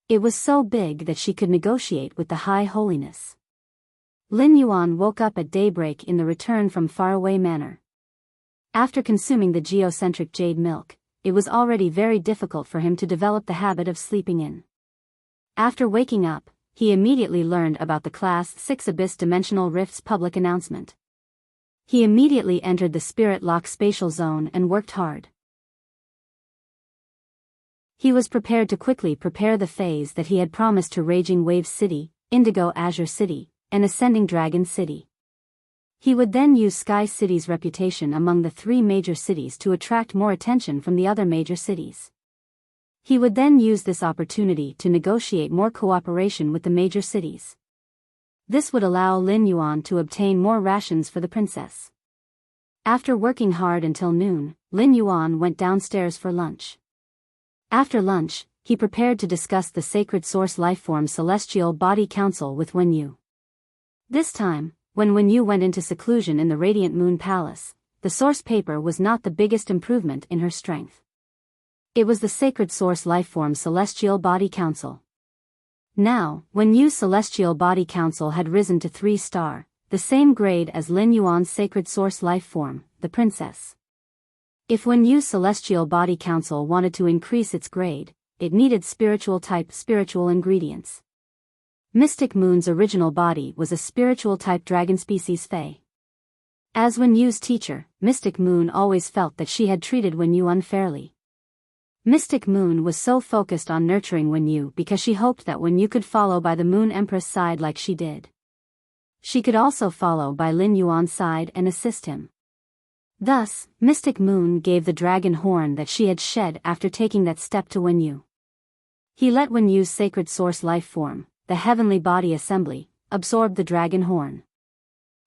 A: It was so big that she could negotiate with the High Holiness. Lin Yuan woke up at daybreak in the return from faraway manor. After consuming the geocentric jade milk, it was already very difficult for him to develop the habit of sleeping in. After waking up, he immediately learned about the Class 6 Abyss Dimensional Rift's public announcement. He immediately entered the Spirit Lock spatial zone and worked hard. He was prepared to quickly prepare the phase that he had promised to Raging Wave City, Indigo Azure City, and Ascending Dragon City. He would then use Sky City's reputation among the 3 major cities to attract more attention from the other major cities. He would then use this opportunity to negotiate more cooperation with the major cities. This would allow Lin Yuan to obtain more rations for the princess. After working hard until noon, Lin Yuan went downstairs for lunch. After lunch, he prepared to discuss the Sacred Source Lifeform Celestial Body Council with Wenyu. This time, when Wenyu went into seclusion in the Radiant Moon Palace, the source paper was not the biggest improvement in her strength. It was the Sacred Source Lifeform Celestial Body Council. Now, Wenyu's Celestial Body Council had risen to 3-star, the same grade as Lin Yuan's Sacred Source Lifeform, the Princess. If Wenyu's Celestial Body Council wanted to increase its grade, it needed spiritual-type spiritual ingredients. Mystic Moon's original body was a spiritual-type dragon species Fae. As Wenyu's teacher, Mystic Moon always felt that she had treated Wenyu unfairly. Mystic Moon was so focused on nurturing Wen Yu because she hoped that Wen Yu could follow by the Moon Empress side like she did. She could also follow by Lin Yuan's side and assist him. Thus, Mystic Moon gave the dragon horn that she had shed after taking that step to Wen Yu. He let Wen Yu's sacred source life form, the heavenly body assembly, absorb the dragon horn.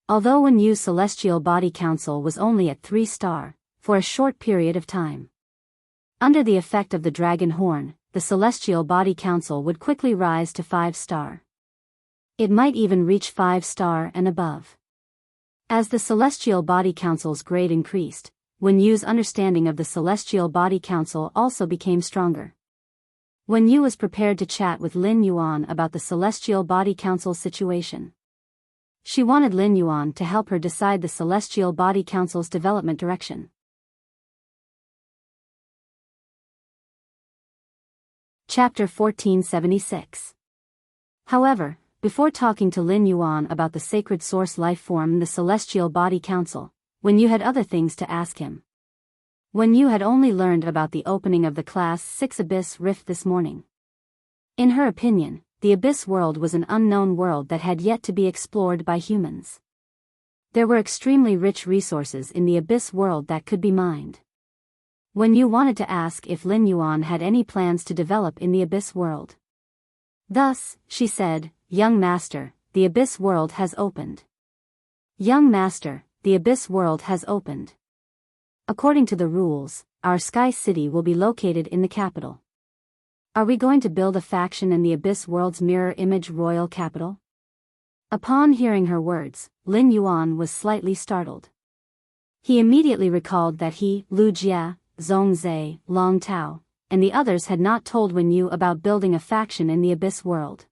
A: Although Wen Yu's celestial body council was only at 3-star, for a short period of time. Under the effect of the dragon horn, the celestial body council would quickly rise to 5-star. It might even reach 5-star and above. As the celestial body council's grade increased, Wen Yu's understanding of the celestial body council also became stronger. Wen Yu was prepared to chat with Lin Yuan about the celestial body council situation. She wanted Lin Yuan to help her decide the celestial body council's development direction. Chapter 1476. However, before talking to Lin Yuan about the sacred source life form and the celestial body council, Wen Yu had other things to ask him. Wen Yu had only learned about the opening of the Class 6 Abyss Rift this morning. In her opinion, the Abyss world was an unknown world that had yet to be explored by humans. There were extremely rich resources in the Abyss world that could be mined. Wen Yu wanted to ask if Lin Yuan had any plans to develop in the Abyss world. Thus, she said, "Young Master, the Abyss world has opened." Young Master, the Abyss world has opened. According to the rules, our Sky City will be located in the capital. Are we going to build a faction in the Abyss world's mirror image royal capital? Upon hearing her words, Lin Yuan was slightly startled. He immediately recalled that he, Lu Jia, Zhongzhe, Long Tao, and the others had not told Wen Yu about building a faction in the Abyss world.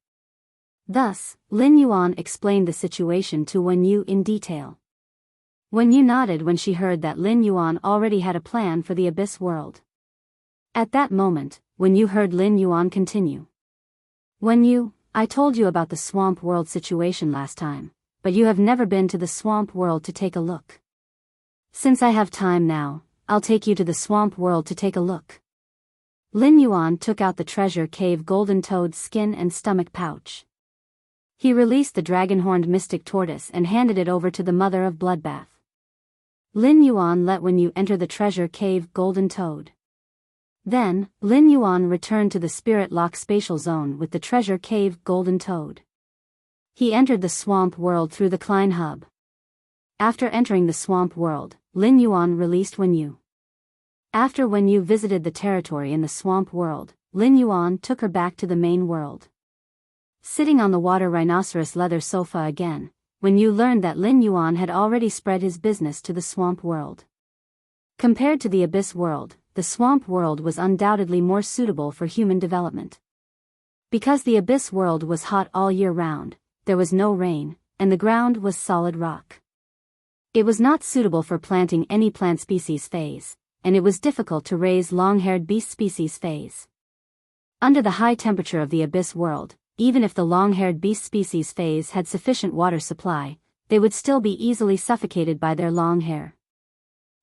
A: Thus, Lin Yuan explained the situation to Wen Yu in detail. Wen Yu nodded when she heard that Lin Yuan already had a plan for the Abyss world. At that moment, Wen Yu heard Lin Yuan continue. "Wen Yu, I told you about the swamp world situation last time, but you have never been to the swamp world to take a look. Since I have time now, I'll take you to the swamp world to take a look." Lin Yuan took out the treasure cave golden toad skin and stomach pouch. He released the dragon-horned mystic tortoise and handed it over to the mother of Bloodbath. Lin Yuan let Wen Yu enter the treasure cave golden toad. Then, Lin Yuan returned to the spirit lock spatial zone with the treasure cave golden toad. He entered the swamp world through the Klein hub. After entering the swamp world, Lin Yuan released Wen Yu. After Wen Yu visited the territory in the swamp world, Lin Yuan took her back to the main world. Sitting on the water rhinoceros leather sofa again, Wen Yu learned that Lin Yuan had already spread his business to the swamp world. Compared to the Abyss world, the swamp world was undoubtedly more suitable for human development. Because the Abyss world was hot all year round, there was no rain, and the ground was solid rock. It was not suitable for planting any plant species phase, and it was difficult to raise long-haired beast species phase. Under the high temperature of the Abyss world, even if the long-haired beast species phase had sufficient water supply, they would still be easily suffocated by their long hair.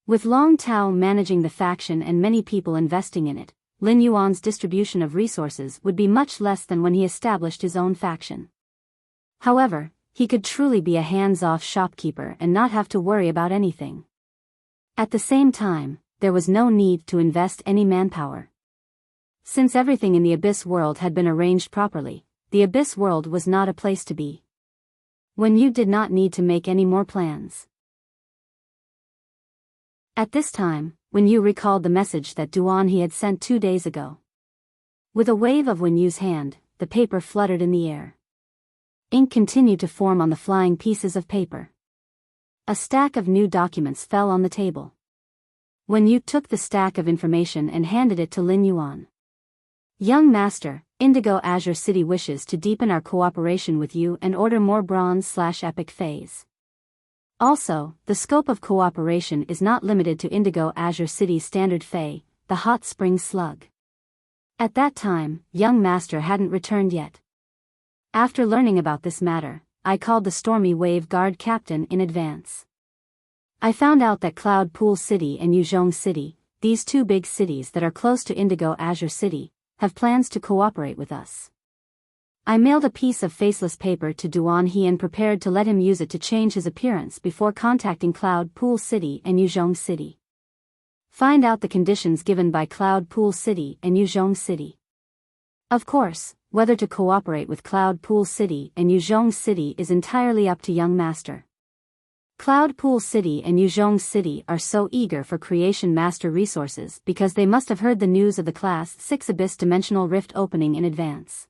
A: With Long Tao managing the faction and many people investing in it, Lin Yuan's distribution of resources would be much less than when he established his own faction. However, he could truly be a hands-off shopkeeper and not have to worry about anything. At the same time, there was no need to invest any manpower. Since everything in the Abyss world had been arranged properly, the Abyss world was not a place to be. Wen Yu did not need to make any more plans. At this time, Wen Yu recalled the message that Duan he had sent 2 days ago. With a wave of Wen Yu's hand, the paper fluttered in the air. Ink continued to form on the flying pieces of paper. A stack of new documents fell on the table. Wen Yu took the stack of information and handed it to Lin Yuan. "Young Master, Indigo Azure City wishes to deepen our cooperation with you and order more bronze/epic phase. Also, the scope of cooperation is not limited to Indigo Azure City's standard Fae, the Hot Spring Slug." At that time, Young Master hadn't returned yet. After learning about this matter, I called the Stormy Wave Guard captain in advance. I found out that Cloud Pool City and Yuzhong City, these two big cities that are close to Indigo Azure City have plans to cooperate with us. I mailed a piece of faceless paper to Duan He and prepared to let him use it to change his appearance before contacting Cloud Pool City and Yuzhong City. Find out the conditions given by Cloud Pool City and Yuzhong City. Of course, whether to cooperate with Cloud Pool City and Yuzhong City is entirely up to young master. Cloud Pool City and Yuzhong City are so eager for Creation Master resources because they must have heard the news of the Class 6 Abyss Dimensional Rift opening in advance.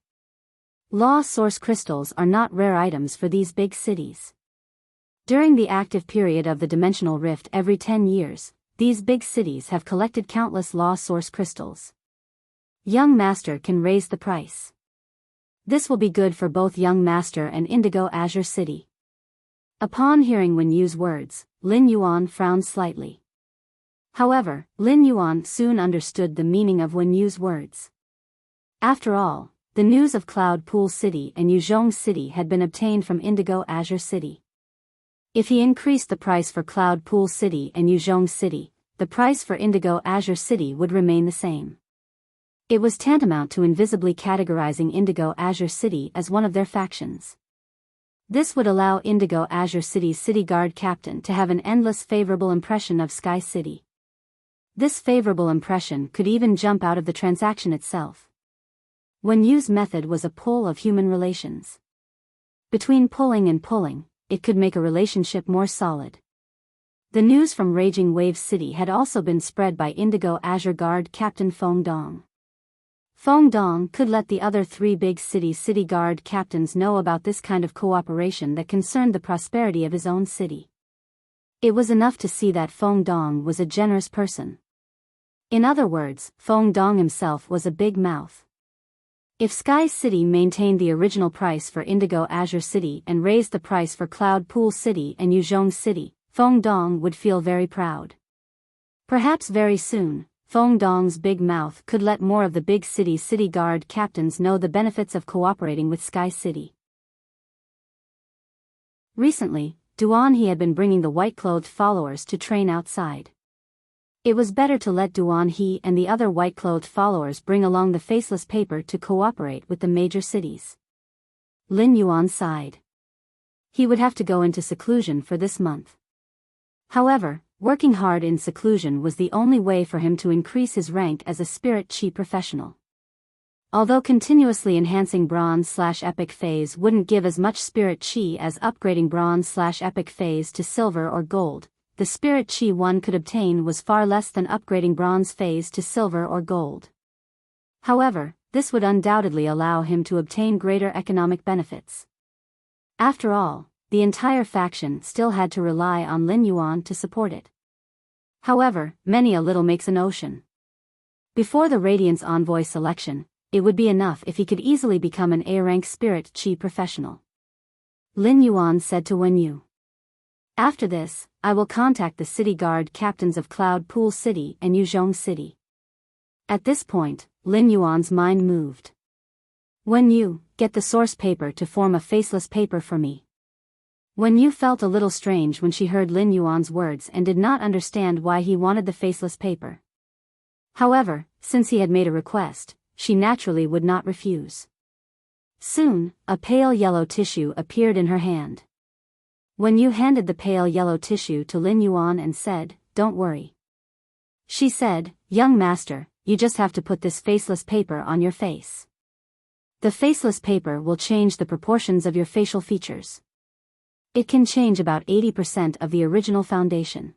A: Law Source crystals are not rare items for these big cities. During the active period of the Dimensional Rift every 10 years, these big cities have collected countless Law Source crystals. Young Master can raise the price. This will be good for both Young Master and Indigo Azure City. Upon hearing Wen Yu's words, Lin Yuan frowned slightly. However, Lin Yuan soon understood the meaning of Wen Yu's words. After all, the news of Cloud Pool City and Yuzhong City had been obtained from Indigo Azure City. If he increased the price for Cloud Pool City and Yuzhong City, the price for Indigo Azure City would remain the same. It was tantamount to invisibly categorizing Indigo Azure City as one of their factions. This would allow Indigo Azure City's City Guard Captain to have an endless favorable impression of Sky City. This favorable impression could even jump out of the transaction itself. Wen Yu's method was a pull of human relations. Between pulling and pulling, it could make a relationship more solid. The news from Raging Wave City had also been spread by Indigo Azure Guard Captain Feng Dong. Feng Dong could let the other three big city guard captains know about this kind of cooperation that concerned the prosperity of his own city. It was enough to see that Feng Dong was a generous person. In other words, Feng Dong himself was a big mouth. If Sky City maintained the original price for Indigo Azure City and raised the price for Cloud Pool City and Yuzhong City, Feng Dong would feel very proud. Perhaps very soon, Feng Dong's big mouth could let more of the big city guard captains know the benefits of cooperating with Sky City. Recently, Duan He had been bringing the white-clothed followers to train outside. It was better to let Duan He and the other white-clothed followers bring along the faceless paper to cooperate with the major cities. Lin Yuan sighed. He would have to go into seclusion for this month. However, working hard in seclusion was the only way for him to increase his rank as a spirit chi professional. Although continuously enhancing bronze/epic phase wouldn't give as much spirit chi as upgrading bronze/epic phase to silver or gold, the spirit chi one could obtain was far less than upgrading bronze phase to silver or gold. However, this would undoubtedly allow him to obtain greater economic benefits. After all, the entire faction still had to rely on Lin Yuan to support it. However, many a little makes an ocean. Before the Radiance Envoy selection, it would be enough if he could easily become an A-rank spirit chi professional. Lin Yuan said to Wen Yu. After this, I will contact the city guard captains of Cloud Pool City and Yuzhong City. At this point, Lin Yuan's mind moved. Wen Yu, get the source paper to form a faceless paper for me. Wen Yu felt a little strange when she heard Lin Yuan's words and did not understand why he wanted the faceless paper. However, since he had made a request, she naturally would not refuse. Soon, a pale yellow tissue appeared in her hand. Wen Yu handed the pale yellow tissue to Lin Yuan and said, "Don't worry." She said, "Young master, you just have to put this faceless paper on your face. The faceless paper will change the proportions of your facial features. It can change about 80% of the original foundation.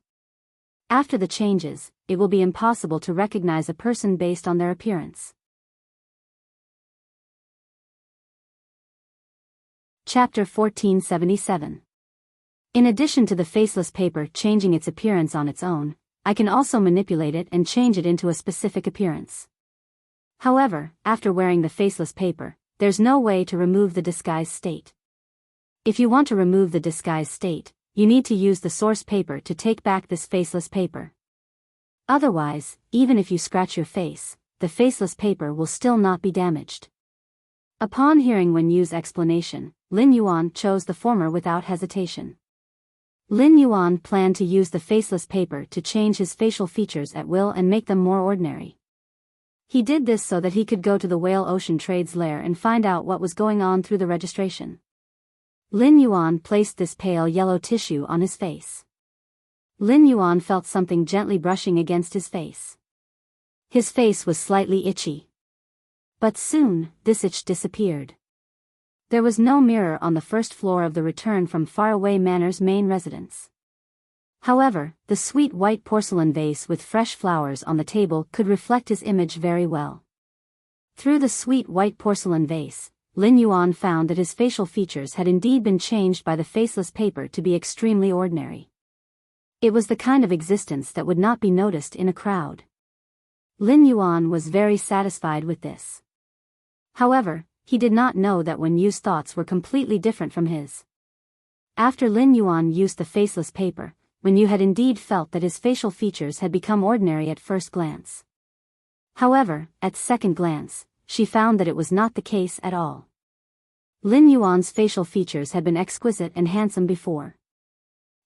A: After the changes, it will be impossible to recognize a person based on their appearance." Chapter 1477. In addition to the faceless paper changing its appearance on its own, I can also manipulate it and change it into a specific appearance. However, after wearing the faceless paper, there's no way to remove the disguised state. If you want to remove the disguised state, you need to use the source paper to take back this faceless paper. Otherwise, even if you scratch your face, the faceless paper will still not be damaged. Upon hearing Wen Yu's explanation, Lin Yuan chose the former without hesitation. Lin Yuan planned to use the faceless paper to change his facial features at will and make them more ordinary. He did this so that he could go to the Whale Ocean Trade's lair and find out what was going on through the registration. Lin Yuan placed this pale yellow tissue on his face. Lin Yuan felt something gently brushing against his face. His face was slightly itchy. But soon, this itch disappeared. There was no mirror on the first floor of the Return from Faraway Manor's main residence. However, the sweet white porcelain vase with fresh flowers on the table could reflect his image very well. Through the sweet white porcelain vase, Lin Yuan found that his facial features had indeed been changed by the faceless paper to be extremely ordinary. It was the kind of existence that would not be noticed in a crowd. Lin Yuan was very satisfied with this. However, he did not know that Wen Yu's thoughts were completely different from his. After Lin Yuan used the faceless paper, Wen Yu had indeed felt that his facial features had become ordinary at first glance. However, at second glance, she found that it was not the case at all. Lin Yuan's facial features had been exquisite and handsome before.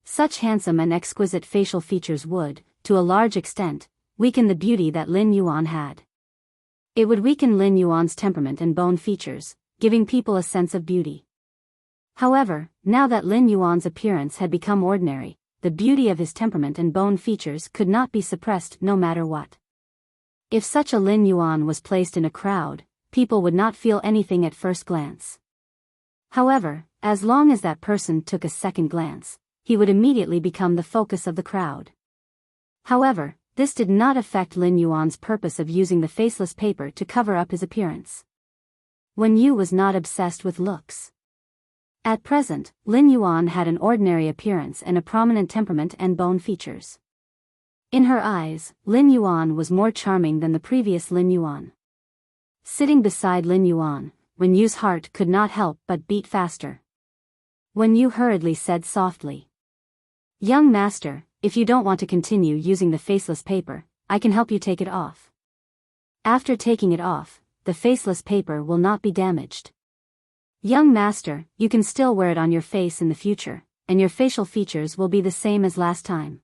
A: Such handsome and exquisite facial features would, to a large extent, weaken the beauty that Lin Yuan had. It would weaken Lin Yuan's temperament and bone features, giving people a sense of beauty. However, now that Lin Yuan's appearance had become ordinary, the beauty of his temperament and bone features could not be suppressed no matter what. If such a Lin Yuan was placed in a crowd, people would not feel anything at first glance. However, as long as that person took a second glance, he would immediately become the focus of the crowd. However, this did not affect Lin Yuan's purpose of using the faceless paper to cover up his appearance. Wen Yu was not obsessed with looks. At present, Lin Yuan had an ordinary appearance and a prominent temperament and bone features. In her eyes, Lin Yuan was more charming than the previous Lin Yuan. Sitting beside Lin Yuan, Wen Yu's heart could not help but beat faster. Wen Yu hurriedly said softly, "Young master, if you don't want to continue using the faceless paper, I can help you take it off. After taking it off, the faceless paper will not be damaged. Young master, you can still wear it on your face in the future, and your facial features will be the same as last time.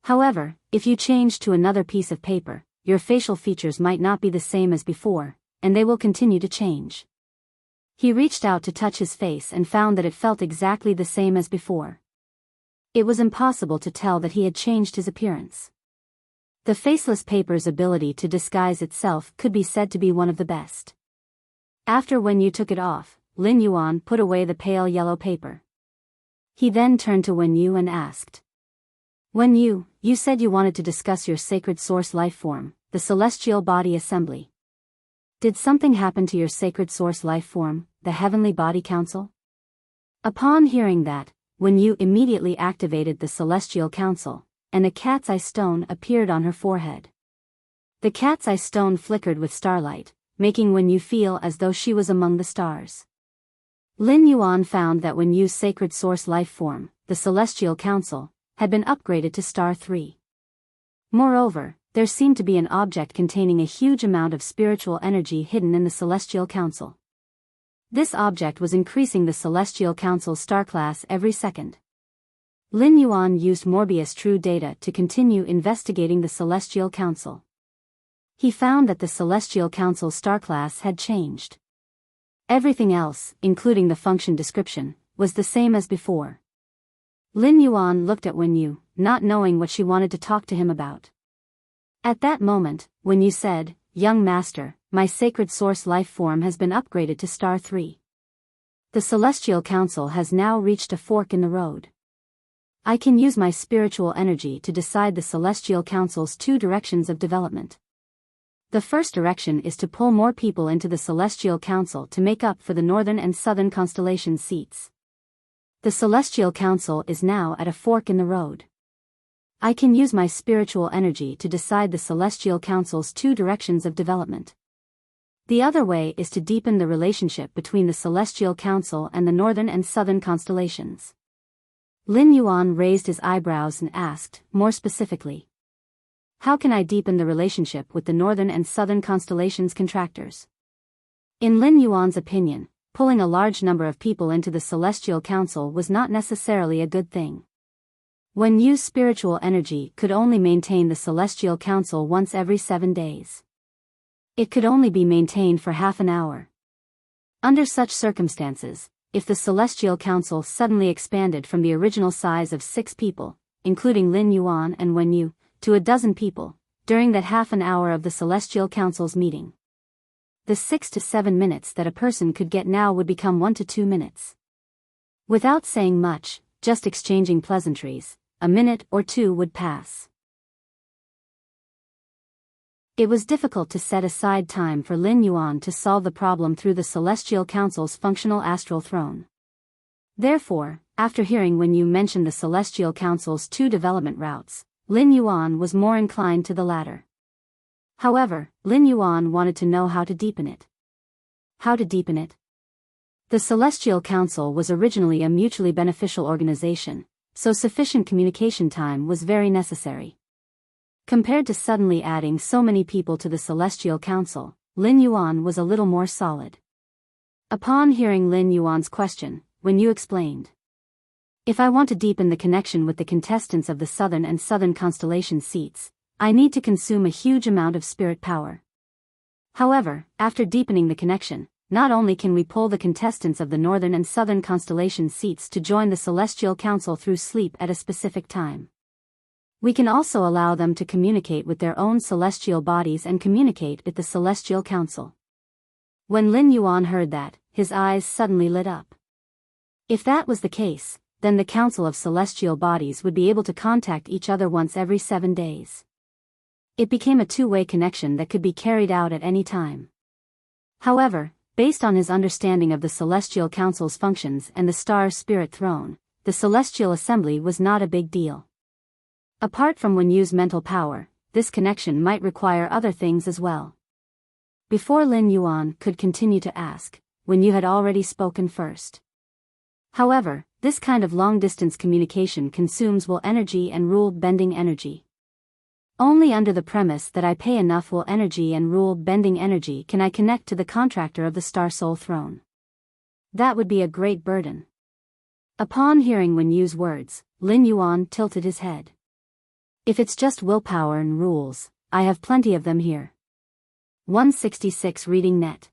A: However, if you change to another piece of paper, your facial features might not be the same as before, and they will continue to change." He reached out to touch his face and found that it felt exactly the same as before. It was impossible to tell that he had changed his appearance. The faceless paper's ability to disguise itself could be said to be one of the best. After Wen Yu took it off, Lin Yuan put away the pale yellow paper. He then turned to Wen Yu and asked, "Wen Yu, you said you wanted to discuss your sacred source life form, the celestial body assembly. Did something happen to your sacred source life form, the heavenly body council?" Upon hearing that, Wen Yu immediately activated the celestial council, and a cat's eye stone appeared on her forehead. The cat's eye stone flickered with starlight, making Wen Yu feel as though she was among the stars. Lin Yuan found that Wen Yu's sacred source life form, the celestial council, had been upgraded to star 3. Moreover, there seemed to be an object containing a huge amount of spiritual energy hidden in the celestial council. This object was increasing the celestial council's star class every second. Lin Yuan used Morbius True Data to continue investigating the celestial council. He found that the celestial council's star class had changed. Everything else, including the function description, was the same as before. Lin Yuan looked at Wen Yu, not knowing what she wanted to talk to him about. At that moment, Wen Yu said, "Young master, my sacred source life form has been upgraded to star 3. The celestial council has now reached a fork in the road. I can use my spiritual energy to decide the celestial council's 2 directions of development. The first direction is to pull more people into the celestial council to make up for the northern and southern constellation seats. The celestial council is now at a fork in the road. I can use my spiritual energy to decide the celestial council's 2 directions of development. The other way is to deepen the relationship between the celestial council and the northern and southern constellations." Lin Yuan raised his eyebrows and asked, more specifically, "How can I deepen the relationship with the northern and southern constellations contractors?" In Lin Yuan's opinion, pulling a large number of people into the Celestial Council was not necessarily a good thing. When Yu's spiritual energy could only maintain the Celestial Council once every 7 days. It could only be maintained for half an hour. Under such circumstances, if the Celestial Council suddenly expanded from the original size of 6 people, including Lin Yuan and Wen Yu, to a dozen people, during that half an hour of the Celestial Council's meeting, the 6 to 7 minutes that a person could get now would become 1 to 2 minutes. Without saying much, just exchanging pleasantries, a minute or two would pass. It was difficult to set aside time for Lin Yuan to solve the problem through the Celestial Council's functional astral throne. Therefore, after hearing Wen Yu mention the Celestial Council's 2 development routes, Lin Yuan was more inclined to the latter. However, Lin Yuan wanted to know how to deepen it. How to deepen it? The Celestial Council was originally a mutually beneficial organization, so sufficient communication time was very necessary. Compared to suddenly adding so many people to the Celestial Council, Lin Yuan was a little more solid. Upon hearing Lin Yuan's question, Wen Yu explained. If I want to deepen the connection with the contestants of the Southern and Southern Constellation seats, I need to consume a huge amount of spirit power. However, after deepening the connection, not only can we pull the contestants of the Northern and Southern Constellation seats to join the Celestial Council through sleep at a specific time, we can also allow them to communicate with their own celestial bodies and communicate with the Celestial Council. When Lin Yuan heard that, his eyes suddenly lit up. If that was the case, then the Council of Celestial Bodies would be able to contact each other once every 7 days. It became a two-way connection that could be carried out at any time. However, based on his understanding of the Celestial Council's functions and the Star Spirit Throne, the Celestial Assembly was not a big deal. Apart from Wen Yu's mental power, this connection might require other things as well. Before Lin Yuan could continue to ask, Wen Yu had already spoken first. However, this kind of long-distance communication consumes will energy and rule bending energy. Only under the premise that I pay enough will energy and rule bending energy can I connect to the contractor of the Star Soul Throne. That would be a great burden. Upon hearing Wen Yu's words, Lin Yuan tilted his head. If it's just willpower and rules, I have plenty of them here. 166 Reading Net.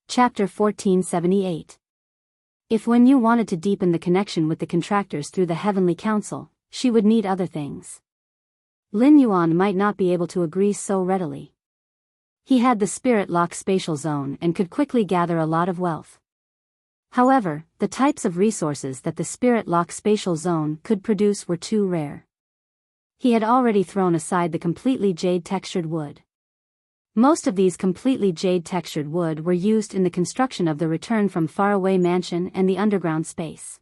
A: Chapter 1478. If Wen Yu wanted to deepen the connection with the contractors through the Heavenly Council, she would need other things. Lin Yuan might not be able to agree so readily. He had the Spirit Lock Spatial Zone and could quickly gather a lot of wealth. However, the types of resources that the Spirit Lock Spatial Zone could produce were too rare. He had already thrown aside the completely jade-textured wood. Most of these completely jade-textured wood were used in the construction of the Return from Faraway Mansion and the underground space.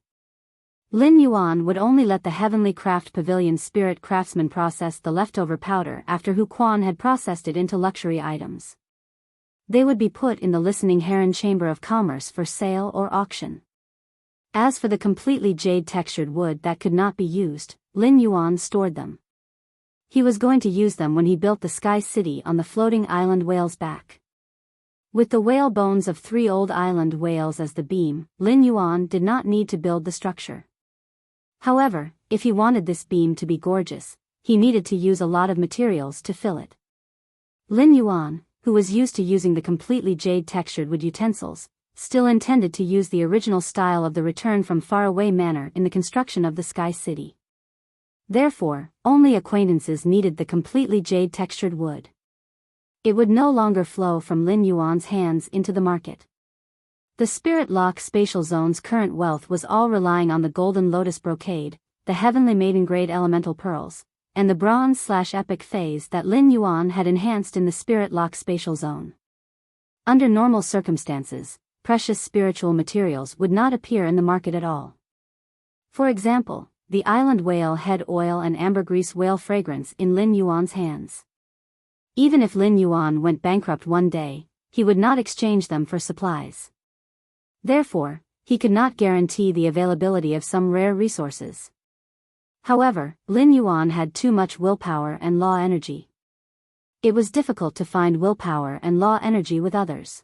A: Lin Yuan would only let the Heavenly Craft Pavilion Spirit Craftsman process the leftover powder after Hu Quan had processed it into luxury items. They would be put in the Listening Heron Chamber of Commerce for sale or auction. As for the completely jade-textured wood that could not be used, Lin Yuan stored them. He was going to use them when he built the Sky City on the floating island whale's back. With the whale bones of 3 old island whales as the beam, Lin Yuan did not need to build the structure. However, if he wanted this beam to be gorgeous, he needed to use a lot of materials to fill it. Lin Yuan, who was used to using the completely jade-textured wood utensils, still intended to use the original style of the Return from Faraway Manor in the construction of the Sky City. Therefore, only acquaintances needed the completely jade-textured wood. It would no longer flow from Lin Yuan's hands into the market. The Spirit Lock Spatial Zone's current wealth was all relying on the Golden Lotus Brocade, the Heavenly Maiden Grade Elemental Pearls, and the Bronze/Epic Phase that Lin Yuan had enhanced in the Spirit Lock Spatial Zone. Under normal circumstances, precious spiritual materials would not appear in the market at all. For example, the island whale head oil and ambergris whale fragrance in Lin Yuan's hands. Even if Lin Yuan went bankrupt one day, he would not exchange them for supplies. Therefore, he could not guarantee the availability of some rare resources. However, Lin Yuan had too much willpower and law energy. It was difficult to find willpower and law energy with others.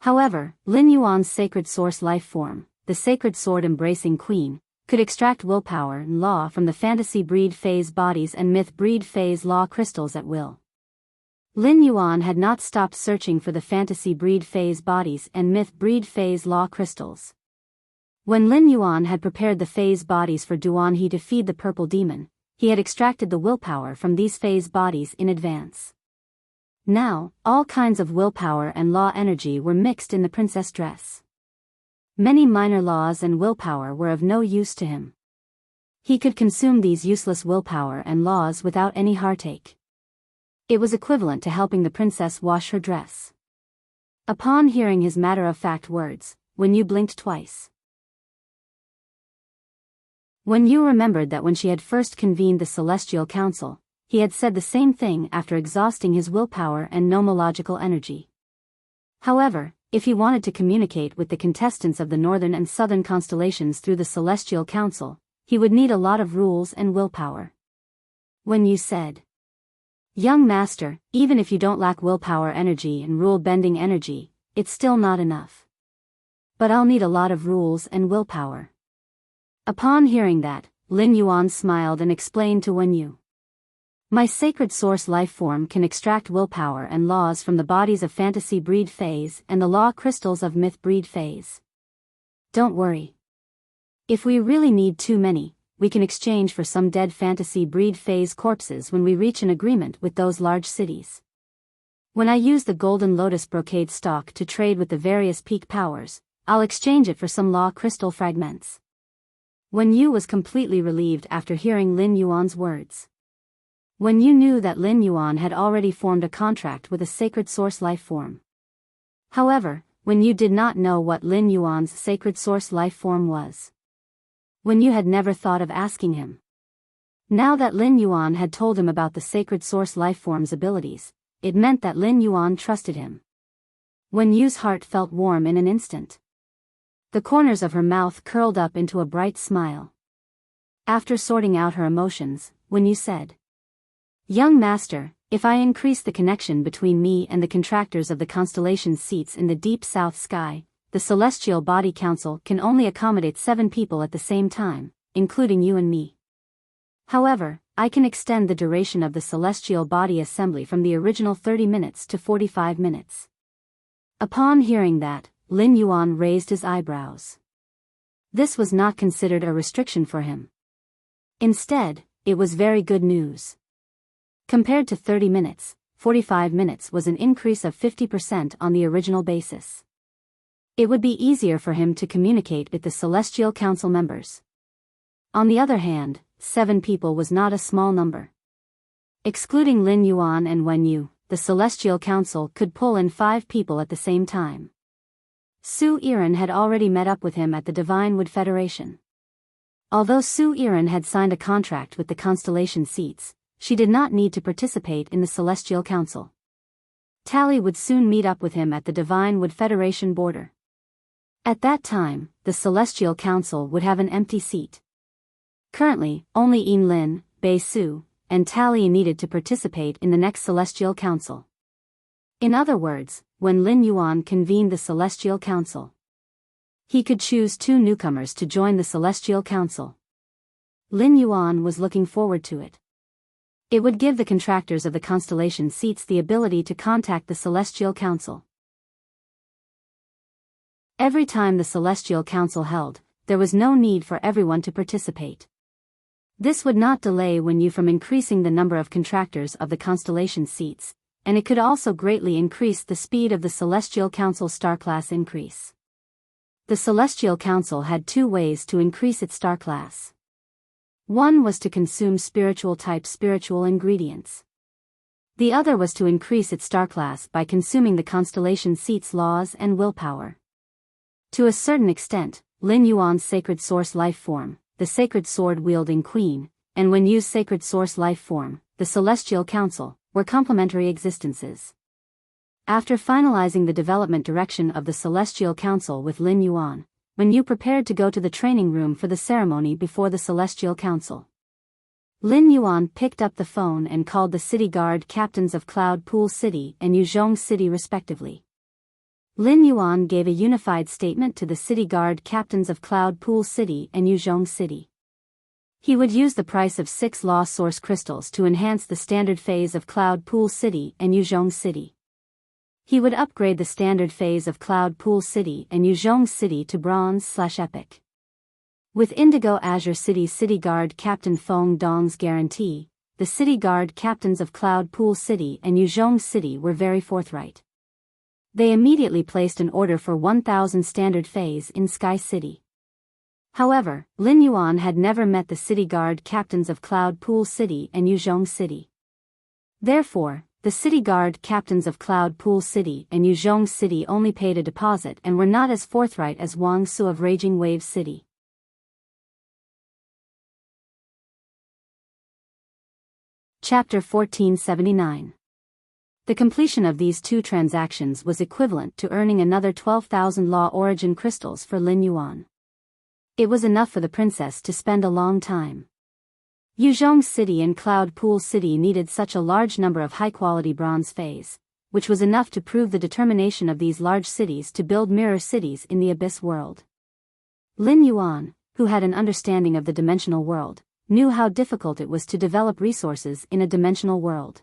A: However, Lin Yuan's sacred source life form, the sacred sword embracing queen, could extract willpower and law from the fantasy breed phase bodies and myth breed phase law crystals at will. Lin Yuan had not stopped searching for the fantasy breed phase bodies and myth breed phase law crystals. When Lin Yuan had prepared the phase bodies for Duan He to feed the purple demon, he had extracted the willpower from these phase bodies in advance. Now, all kinds of willpower and law energy were mixed in the princess dress. Many minor laws and willpower were of no use to him. He could consume these useless willpower and laws without any heartache. It was equivalent to helping the princess wash her dress. Upon hearing his matter-of-fact words, Wen Yu blinked twice. Wen Yu remembered that when she had first convened the Celestial Council, he had said the same thing after exhausting his willpower and nomological energy. However, if he wanted to communicate with the contestants of the northern and southern constellations through the Celestial Council, he would need a lot of rules and willpower. Wen Yu said, "Young master, even if you don't lack willpower energy and rule-bending energy, it's still not enough. But I'll need a lot of rules and willpower." Upon hearing that, Lin Yuan smiled and explained to Wen Yu, "My sacred source life form can extract willpower and laws from the bodies of fantasy breed phase and the law crystals of myth breed phase. Don't worry. If we really need too many, we can exchange for some dead fantasy breed phase corpses when we reach an agreement with those large cities. When I use the golden lotus brocade stock to trade with the various peak powers, I'll exchange it for some law crystal fragments." Wen Yu was completely relieved after hearing Lin Yuan's words. Wen Yu knew that Lin Yuan had already formed a contract with a sacred source life form. However, Wen Yu did not know what Lin Yuan's sacred source life form was. Wen Yu had never thought of asking him. Now that Lin Yuan had told him about the sacred source life form's abilities, it meant that Lin Yuan trusted him. Wen Yu's heart felt warm in an instant. The corners of her mouth curled up into a bright smile. After sorting out her emotions, Wen Yu said, "Young master, if I increase the connection between me and the contractors of the constellation's seats in the deep south sky, the Celestial Body Council can only accommodate 7 people at the same time, including you and me. However, I can extend the duration of the Celestial Body Assembly from the original 30 minutes to 45 minutes. Upon hearing that, Lin Yuan raised his eyebrows. This was not considered a restriction for him. Instead, it was very good news. Compared to 30 minutes, 45 minutes was an increase of 50% on the original basis. It would be easier for him to communicate with the Celestial Council members. On the other hand, 7 people was not a small number. Excluding Lin Yuan and Wen Yu, the Celestial Council could pull in 5 people at the same time. Su Yiren had already met up with him at the Divine Wood Federation. Although Su Yiren had signed a contract with the constellation seats, she did not need to participate in the Celestial Council. Tally would soon meet up with him at the Divine Wood Federation border. At that time, the Celestial Council would have an empty seat. Currently, only Yin Lin, Bei Su, and Tally needed to participate in the next Celestial Council. In other words, when Lin Yuan convened the Celestial Council, he could choose 2 newcomers to join the Celestial Council. Lin Yuan was looking forward to it. It would give the contractors of the constellation seats the ability to contact the Celestial Council. Every time the Celestial Council held, there was no need for everyone to participate. This would not delay Wen Yu from increasing the number of contractors of the constellation seats, and it could also greatly increase the speed of the Celestial Council star class increase. The Celestial Council had 2 ways to increase its star class. One was to consume spiritual-type spiritual ingredients. The other was to increase its star class by consuming the constellation seat's laws and willpower. To a certain extent, Lin Yuan's sacred source life form, the sacred sword-wielding queen, and Wen Yu's sacred source life form, the Celestial Council, were complementary existences. After finalizing the development direction of the Celestial Council with Lin Yuan, Wen Yu prepared to go to the training room for the ceremony before the Celestial Council. Lin Yuan picked up the phone and called the city guard captains of Cloud Pool City and Yuzhong City respectively. Lin Yuan gave a unified statement to the city guard captains of Cloud Pool City and Yuzhong City. He would use the price of 6 law source crystals to enhance the standard phase of Cloud Pool City and Yuzhong City. He would upgrade the standard phase of Cloud Pool City and Yuzhong City to Bronze/Epic. With Indigo Azure City's City Guard Captain Feng Dong's guarantee, the City Guard captains of Cloud Pool City and Yuzhong City were very forthright. They immediately placed an order for 1,000 standard phase in Sky City. However, Lin Yuan had never met the City Guard captains of Cloud Pool City and Yuzhong City. Therefore, the City Guard captains of Cloud Pool City and Yuzhong City only paid a deposit and were not as forthright as Wang Su of Raging Wave City. Chapter 1479. The completion of these 2 transactions was equivalent to earning another 12,000 law origin crystals for Lin Yuan. It was enough for the princess to spend a long time. Yuzhong City and Cloud Pool City needed such a large number of high-quality bronze phase, which was enough to prove the determination of these large cities to build mirror cities in the Abyss world. Lin Yuan, who had an understanding of the dimensional world, knew how difficult it was to develop resources in a dimensional world.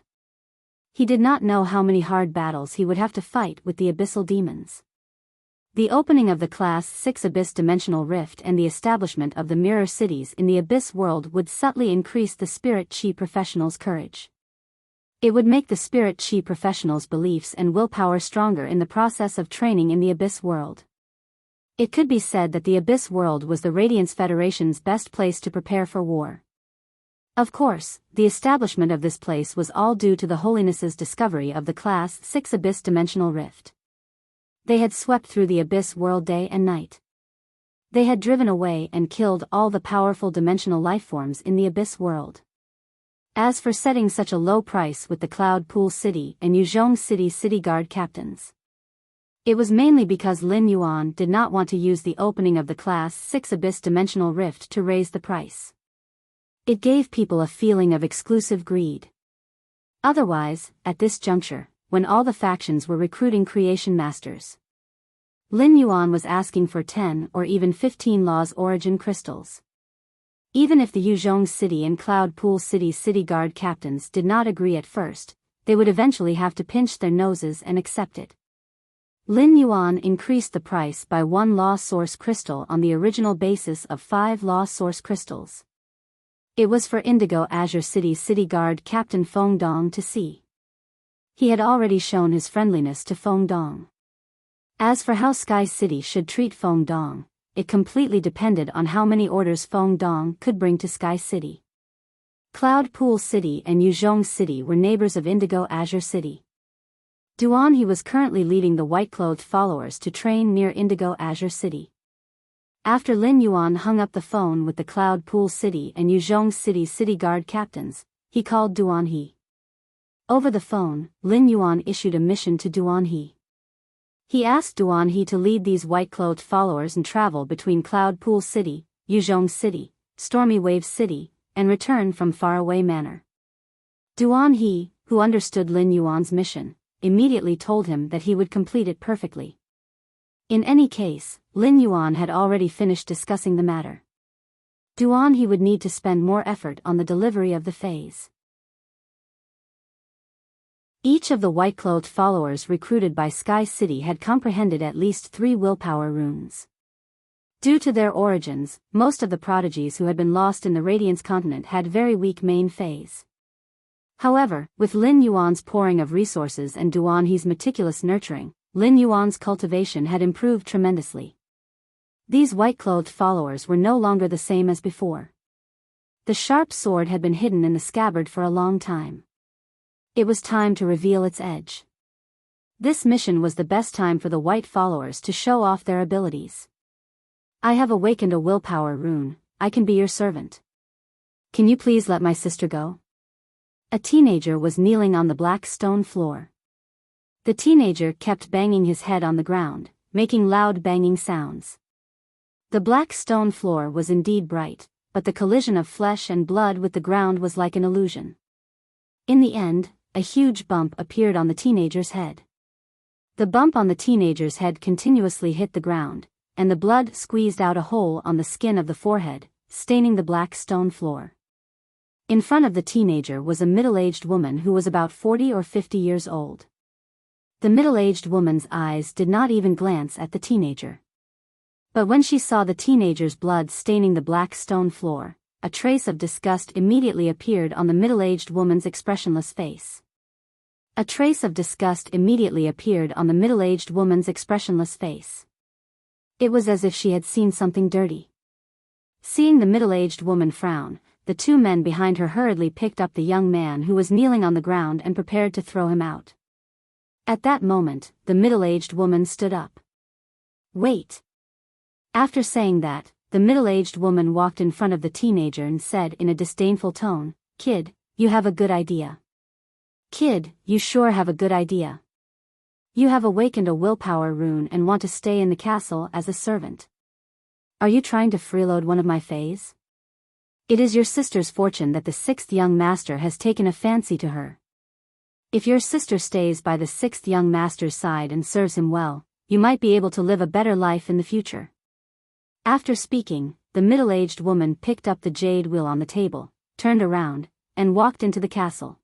A: He did not know how many hard battles he would have to fight with the abyssal demons. The opening of the Class 6 Abyss Dimensional Rift and the establishment of the mirror cities in the Abyss world would subtly increase the Spirit Chi professionals' courage. It would make the Spirit Chi professionals' beliefs and willpower stronger in the process of training in the Abyss world. It could be said that the Abyss world was the Radiance Federation's best place to prepare for war. Of course, the establishment of this place was all due to the Holiness's discovery of the Class 6 Abyss Dimensional Rift. They had swept through the Abyss world day and night. They had driven away and killed all the powerful dimensional lifeforms in the Abyss world. As for setting such a low price with the Cloud Pool City and Yuzhong City City Guard captains, it was mainly because Lin Yuan did not want to use the opening of the Class 6 Abyss Dimensional Rift to raise the price. It gave people a feeling of exclusive greed. Otherwise, at this juncture, when all the factions were recruiting creation masters, Lin Yuan was asking for 10 or even 15 Law's Origin crystals. Even if the Yuzhong City and Cloud Pool City's City Guard captains did not agree at first, they would eventually have to pinch their noses and accept it. Lin Yuan increased the price by 1 Law Source crystal on the original basis of 5 Law Source crystals. It was for Indigo Azure City's City Guard Captain Feng Dong to see. He had already shown his friendliness to Feng Dong. As for how Sky City should treat Feng Dong, it completely depended on how many orders Feng Dong could bring to Sky City. Cloud Pool City and Yuzhong City were neighbors of Indigo Azure City. Duan He was currently leading the white-clothed followers to train near Indigo Azure City. After Lin Yuan hung up the phone with the Cloud Pool City and Yuzhong City's City Guard captains, he called Duan He. Over the phone, Lin Yuan issued a mission to Duan He. He asked Duan He to lead these white-clothed followers and travel between Cloud Pool City, Yuzhong City, Stormy Wave City, and return from faraway manor. Duan He, who understood Lin Yuan's mission, immediately told him that he would complete it perfectly. In any case, Lin Yuan had already finished discussing the matter. Duan He would need to spend more effort on the delivery of the phase. Each of the white-clothed followers recruited by Sky City had comprehended at least 3 willpower runes. Due to their origins, most of the prodigies who had been lost in the Radiance continent had very weak main phase. However, with Lin Yuan's pouring of resources and Duan He's meticulous nurturing, Lin Yuan's cultivation had improved tremendously. These white-clothed followers were no longer the same as before. The sharp sword had been hidden in the scabbard for a long time. It was time to reveal its edge. This mission was the best time for the white followers to show off their abilities. I have awakened a willpower rune, I can be your servant. Can you please let my sister go? A teenager was kneeling on the black stone floor. The teenager kept banging his head on the ground, making loud banging sounds. The black stone floor was indeed bright, but the collision of flesh and blood with the ground was like an illusion. In the end, a huge bump appeared on the teenager's head. The bump on the teenager's head continuously hit the ground, and the blood squeezed out a hole on the skin of the forehead, staining the black stone floor. In front of the teenager was a middle-aged woman who was about 40 or 50 years old. The middle-aged woman's eyes did not even glance at the teenager. But when she saw the teenager's blood staining the black stone floor, a trace of disgust immediately appeared on the middle-aged woman's expressionless face. A trace of disgust immediately appeared on the middle-aged woman's expressionless face. It was as if she had seen something dirty. Seeing the middle-aged woman frown, the two men behind her hurriedly picked up the young man who was kneeling on the ground and prepared to throw him out. At that moment, the middle-aged woman stood up. "Wait." After saying that, the middle-aged woman walked in front of the teenager and said in a disdainful tone, "Kid, you have a good idea. Kid, you sure have a good idea. You have awakened a willpower rune and want to stay in the castle as a servant. Are you trying to freeload one of my fays? It is your sister's fortune that the sixth young master has taken a fancy to her. If your sister stays by the sixth young master's side and serves him well, you might be able to live a better life in the future." After speaking, the middle-aged woman picked up the jade wheel on the table, turned around, and walked into the castle.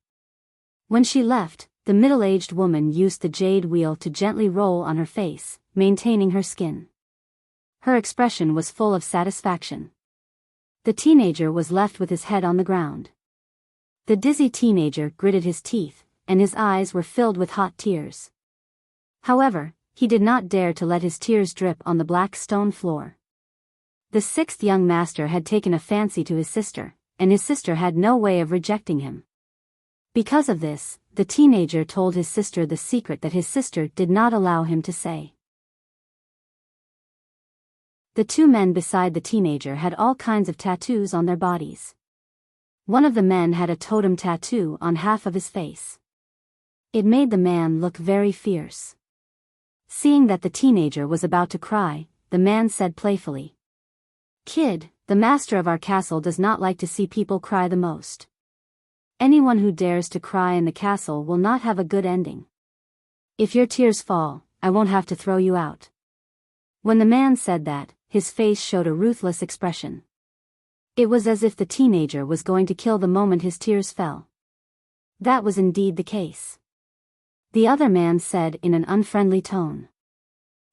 A: When she left, the middle-aged woman used the jade wheel to gently roll on her face, maintaining her skin. Her expression was full of satisfaction. The teenager was left with his head on the ground. The dizzy teenager gritted his teeth, and his eyes were filled with hot tears. However, he did not dare to let his tears drip on the black stone floor. The sixth young master had taken a fancy to his sister, and his sister had no way of rejecting him. Because of this, the teenager told his sister the secret that his sister did not allow him to say. The two men beside the teenager had all kinds of tattoos on their bodies. One of the men had a totem tattoo on half of his face. It made the man look very fierce. Seeing that the teenager was about to cry, the man said playfully, "Kid, the master of our castle does not like to see people cry the most. Anyone who dares to cry in the castle will not have a good ending. If your tears fall, I won't have to throw you out." When the man said that, his face showed a ruthless expression. It was as if the teenager was going to kill the moment his tears fell. That was indeed the case. The other man said in an unfriendly tone,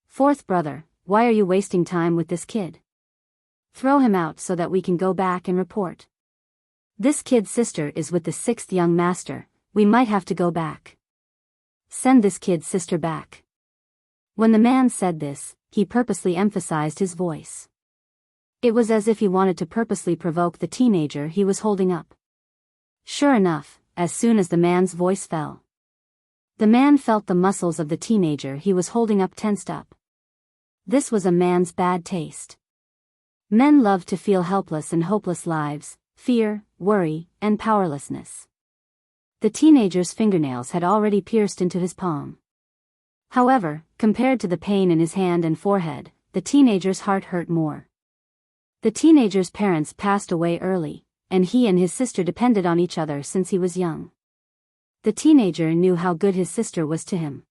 A: "Fourth brother, why are you wasting time with this kid? Throw him out so that we can go back and report. This kid's sister is with the sixth young master, we might have to go back. Send this kid's sister back." When the man said this, he purposely emphasized his voice. It was as if he wanted to purposely provoke the teenager he was holding up. Sure enough, as soon as the man's voice fell, the man felt the muscles of the teenager he was holding up tensed up. This was a man's bad taste. Men love to feel helpless in hopeless lives, fear, worry, and powerlessness. The teenager's fingernails had already pierced into his palm. However, compared to the pain in his hand and forehead, the teenager's heart hurt more. The teenager's parents passed away early, and he and his sister depended on each other since he was young. The teenager knew how good his sister was to him.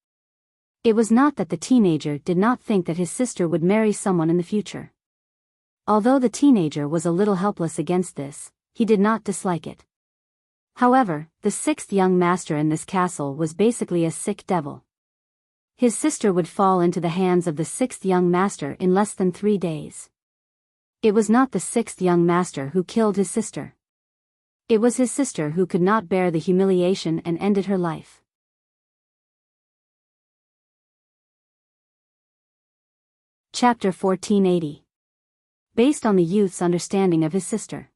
A: It was not that the teenager did not think that his sister would marry someone in the future. Although the teenager was a little helpless against this, he did not dislike it. However, the sixth young master in this castle was basically a sick devil. His sister would fall into the hands of the sixth young master in less than 3 days. It was not the sixth young master who killed his sister. It was his sister who could not bear the humiliation and ended her life. Chapter 1480. Based on the youth's understanding of his sister.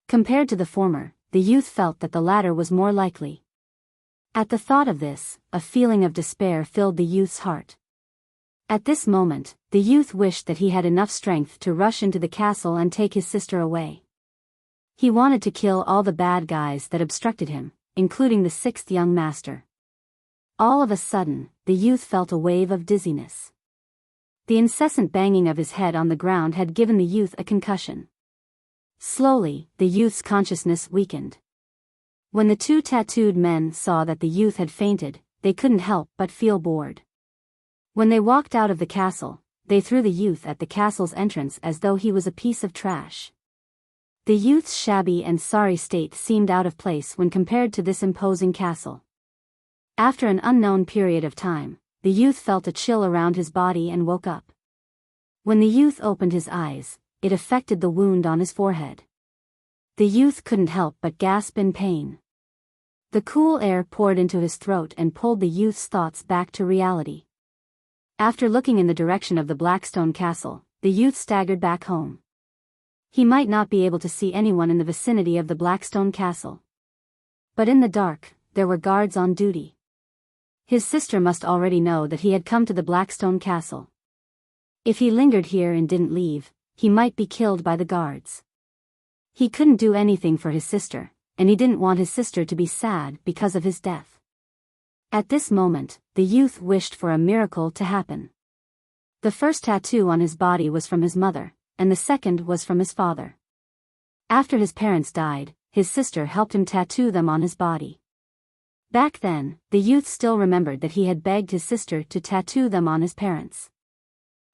A: Compared to the former, the youth felt that the latter was more likely. At the thought of this, a feeling of despair filled the youth's heart. At this moment, the youth wished that he had enough strength to rush into the castle and take his sister away. He wanted to kill all the bad guys that obstructed him, including the sixth young master. All of a sudden, the youth felt a wave of dizziness. The incessant banging of his head on the ground had given the youth a concussion. Slowly, the youth's consciousness weakened. When the two tattooed men saw that the youth had fainted, they couldn't help but feel bored. When they walked out of the castle, they threw the youth at the castle's entrance as though he was a piece of trash. The youth's shabby and sorry state seemed out of place when compared to this imposing castle. After an unknown period of time, the youth felt a chill around his body and woke up. When the youth opened his eyes, it affected the wound on his forehead. The youth couldn't help but gasp in pain. The cool air poured into his throat and pulled the youth's thoughts back to reality. After looking in the direction of the Blackstone Castle, the youth staggered back home. He might not be able to see anyone in the vicinity of the Blackstone Castle. But in the dark, there were guards on duty. His sister must already know that he had come to the Blackstone Castle. If he lingered here and didn't leave, he might be killed by the guards. He couldn't do anything for his sister, and he didn't want his sister to be sad because of his death. At this moment, the youth wished for a miracle to happen. The first tattoo on his body was from his mother, and the second was from his father. After his parents died, his sister helped him tattoo them on his body. Back then, the youth still remembered that he had begged his sister to tattoo them on his parents.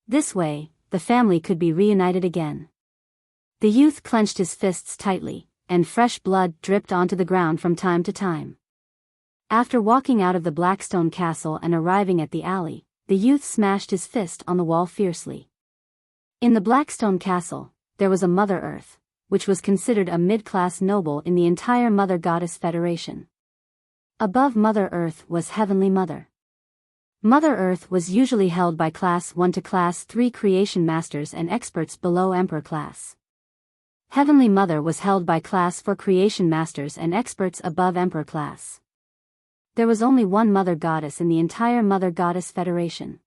A: This way, the family could be reunited again. The youth clenched his fists tightly, and fresh blood dripped onto the ground from time to time. After walking out of the Blackstone Castle and arriving at the alley, the youth smashed his fist on the wall fiercely. In the Blackstone Castle, there was a Mother Earth, which was considered a mid-class noble in the entire Mother Goddess Federation. Above Mother Earth was Heavenly Mother. Mother Earth was usually held by Class 1 to Class 3 creation masters and experts below Emperor class. Heavenly Mother was held by Class 4 creation masters and experts above Emperor class. There was only one Mother Goddess in the entire Mother Goddess Federation.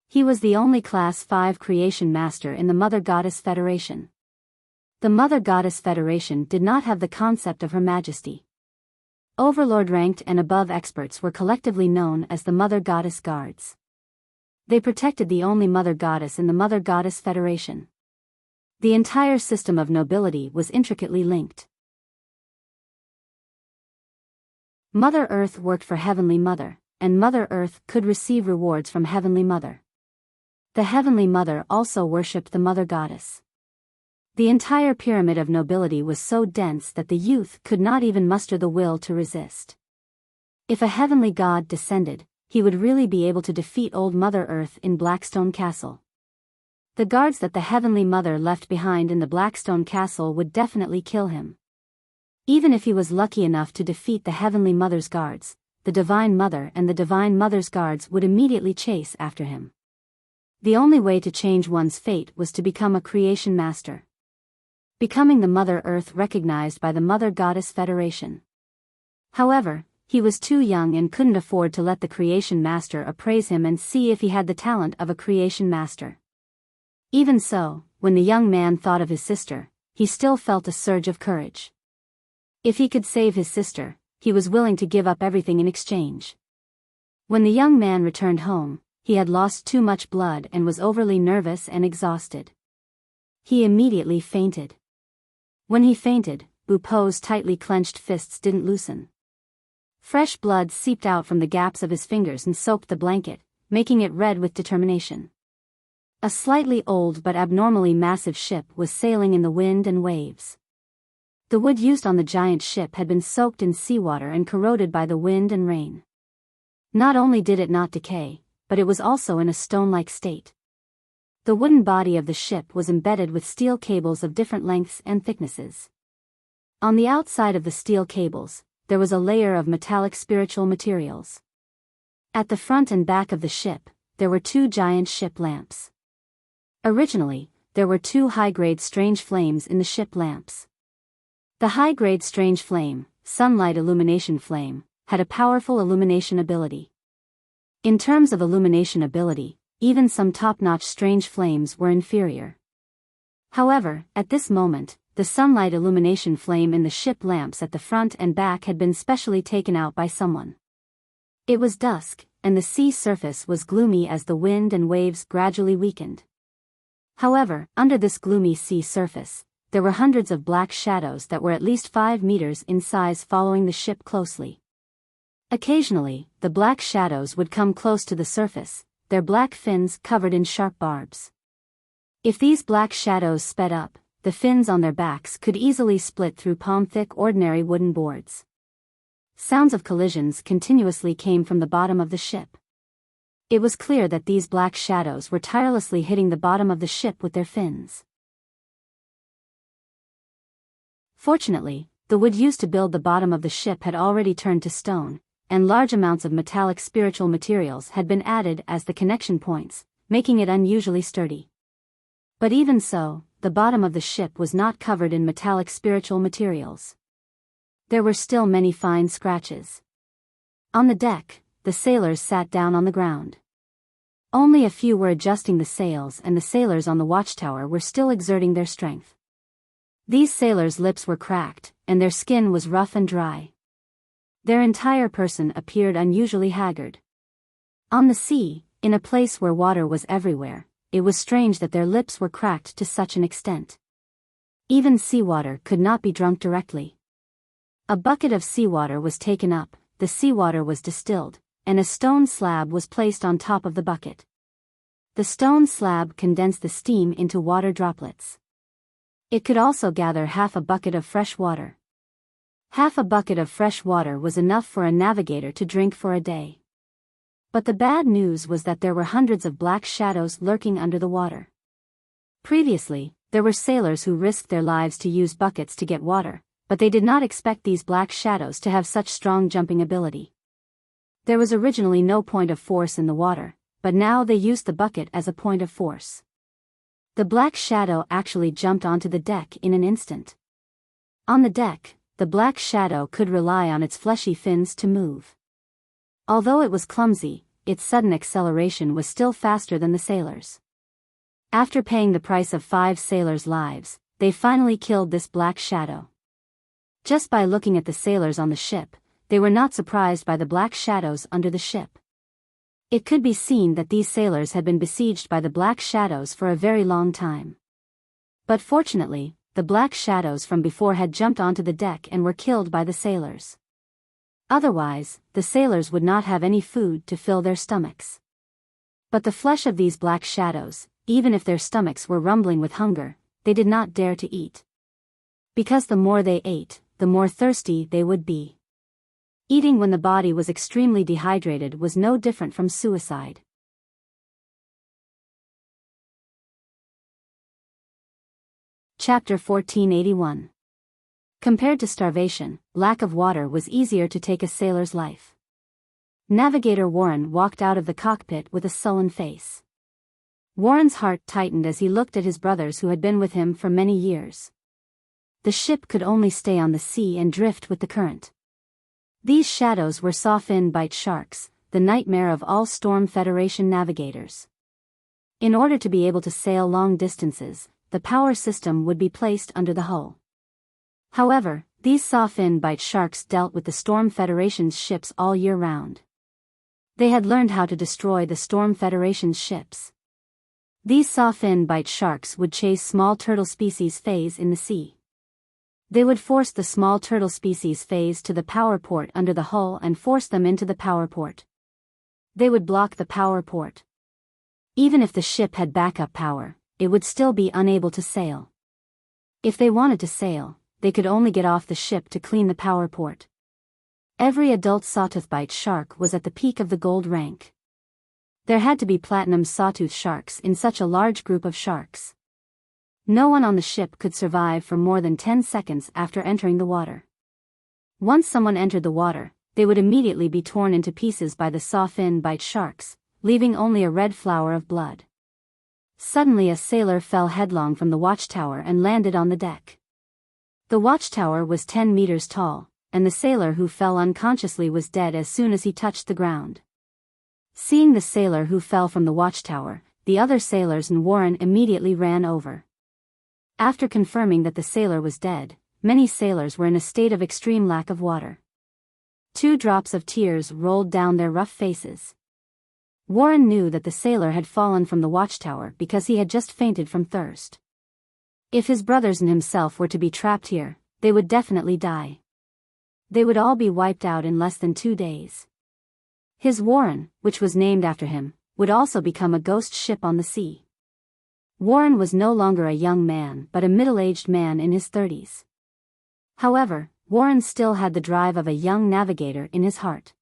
A: He was the only Class 5 creation master in the Mother Goddess Federation. The Mother Goddess Federation did not have the concept of Her Majesty. Overlord-ranked and above experts were collectively known as the Mother Goddess Guards. They protected the only Mother Goddess in the Mother Goddess Federation. The entire system of nobility was intricately linked. Mother Earth worked for Heavenly Mother, and Mother Earth could receive rewards from Heavenly Mother. The Heavenly Mother also worshipped the Mother Goddess. The entire pyramid of nobility was so dense that the youth could not even muster the will to resist. If a heavenly god descended, he would really be able to defeat old Mother Earth in Blackstone Castle. The guards that the Heavenly Mother left behind in the Blackstone Castle would definitely kill him. Even if he was lucky enough to defeat the Heavenly Mother's guards, the Divine Mother and the Divine Mother's guards would immediately chase after him. The only way to change one's fate was to become a creation master. Becoming the Mother Earth recognized by the Mother Goddess Federation. However, he was too young and couldn't afford to let the creation master appraise him and see if he had the talent of a creation master. Even so, when the young man thought of his sister, he still felt a surge of courage. If he could save his sister, he was willing to give up everything in exchange. When the young man returned home, he had lost too much blood and was overly nervous and exhausted. He immediately fainted. When he fainted, Bupo's tightly clenched fists didn't loosen. Fresh blood seeped out from the gaps of his fingers and soaked the blanket, making it red with determination. A slightly old but abnormally massive ship was sailing in the wind and waves. The wood used on the giant ship had been soaked in seawater and corroded by the wind and rain. Not only did it not decay, but it was also in a stone-like state. The wooden body of the ship was embedded with steel cables of different lengths and thicknesses. On the outside of the steel cables, there was a layer of metallic spiritual materials. At the front and back of the ship, there were two giant ship lamps. Originally, there were two high-grade strange flames in the ship lamps. The high-grade strange flame, sunlight illumination flame, had a powerful illumination ability. In terms of illumination ability, even some top-notch strange flames were inferior. However, at this moment, the sunlight illumination flame in the ship lamps at the front and back had been specially taken out by someone. It was dusk, and the sea surface was gloomy as the wind and waves gradually weakened. However, under this gloomy sea surface, there were hundreds of black shadows that were at least 5 meters in size following the ship closely. Occasionally, the black shadows would come close to the surface, their black fins covered in sharp barbs. If these black shadows sped up, the fins on their backs could easily split through palm-thick ordinary wooden boards. Sounds of collisions continuously came from the bottom of the ship. It was clear that these black shadows were tirelessly hitting the bottom of the ship with their fins. Fortunately, the wood used to build the bottom of the ship had already turned to stone, and large amounts of metallic spiritual materials had been added as the connection points, making it unusually sturdy. But even so, the bottom of the ship was not covered in metallic spiritual materials. There were still many fine scratches. On the deck, the sailors sat down on the ground. Only a few were adjusting the sails, and the sailors on the watchtower were still exerting their strength. These sailors' lips were cracked, and their skin was rough and dry. Their entire person appeared unusually haggard. On the sea, in a place where water was everywhere, it was strange that their lips were cracked to such an extent. Even seawater could not be drunk directly. A bucket of seawater was taken up, the seawater was distilled, and a stone slab was placed on top of the bucket. The stone slab condensed the steam into water droplets. It could also gather half a bucket of fresh water. Half a bucket of fresh water was enough for a navigator to drink for a day. But the bad news was that there were hundreds of black shadows lurking under the water. Previously, there were sailors who risked their lives to use buckets to get water, but they did not expect these black shadows to have such strong jumping ability. There was originally no point of force in the water, but now they used the bucket as a point of force. The black shadow actually jumped onto the deck in an instant. On the deck, the black shadow could rely on its fleshy fins to move. Although it was clumsy, its sudden acceleration was still faster than the sailors. After paying the price of 5 sailors' lives, they finally killed this black shadow. Just by looking at the sailors on the ship, they were not surprised by the black shadows under the ship. It could be seen that these sailors had been besieged by the black shadows for a very long time. But fortunately, the black shadows from before had jumped onto the deck and were killed by the sailors. Otherwise, the sailors would not have any food to fill their stomachs. But the flesh of these black shadows, even if their stomachs were rumbling with hunger, they did not dare to eat. Because the more they ate, the more thirsty they would be. Eating when the body was extremely dehydrated was no different from suicide. Chapter 1481. Compared to starvation, lack of water was easier to take a sailor's life. Navigator Warren walked out of the cockpit with a sullen face. Warren's heart tightened as he looked at his brothers who had been with him for many years. The ship could only stay on the sea and drift with the current. These shadows were sawfin bite sharks, the nightmare of all Storm Federation navigators. In order to be able to sail long distances, the power system would be placed under the hull. However, these sawfin bite sharks dealt with the Storm Federation's ships all year round. They had learned how to destroy the Storm Federation's ships. These sawfin bite sharks would chase small turtle species phase in the sea. They would force the small turtle species phase to the power port under the hull and force them into the power port. They would block the power port. Even if the ship had backup power, it would still be unable to sail. If they wanted to sail, they could only get off the ship to clean the power port. Every adult sawtooth bite shark was at the peak of the gold rank. There had to be platinum sawtooth sharks in such a large group of sharks. No one on the ship could survive for more than 10 seconds after entering the water. Once someone entered the water, they would immediately be torn into pieces by the sawfin bite sharks, leaving only a red flower of blood. Suddenly a sailor fell headlong from the watchtower and landed on the deck. The watchtower was 10 meters tall, and the sailor who fell unconsciously was dead as soon as he touched the ground. Seeing the sailor who fell from the watchtower, the other sailors and Warren immediately ran over. After confirming that the sailor was dead, many sailors were in a state of extreme lack of water. 2 drops of tears rolled down their rough faces. Warren knew that the sailor had fallen from the watchtower because he had just fainted from thirst. If his brothers and himself were to be trapped here, they would definitely die. They would all be wiped out in less than 2 days. His Warren, which was named after him, would also become a ghost ship on the sea. Warren was no longer a young man but a middle-aged man in his 30s. However, Warren still had the drive of a young navigator in his heart.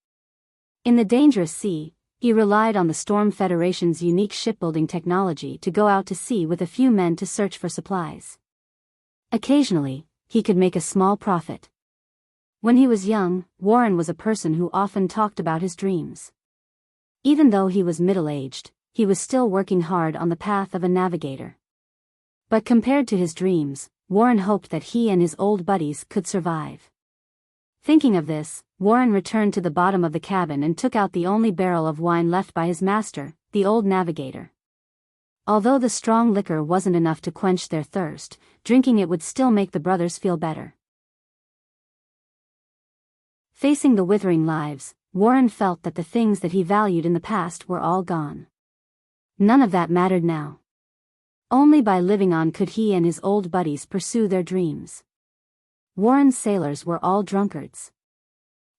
A: In the dangerous sea, he relied on the Storm Federation's unique shipbuilding technology to go out to sea with a few men to search for supplies. Occasionally, he could make a small profit. When he was young, Warren was a person who often talked about his dreams. Even though he was middle-aged, he was still working hard on the path of a navigator. But compared to his dreams, Warren hoped that he and his old buddies could survive. Thinking of this, Warren returned to the bottom of the cabin and took out the only barrel of wine left by his master, the old navigator. Although the strong liquor wasn't enough to quench their thirst, drinking it would still make the brothers feel better. Facing the withering lives, Warren felt that the things that he valued in the past were all gone. None of that mattered now. Only by living on could he and his old buddies pursue their dreams. Warren's sailors were all drunkards.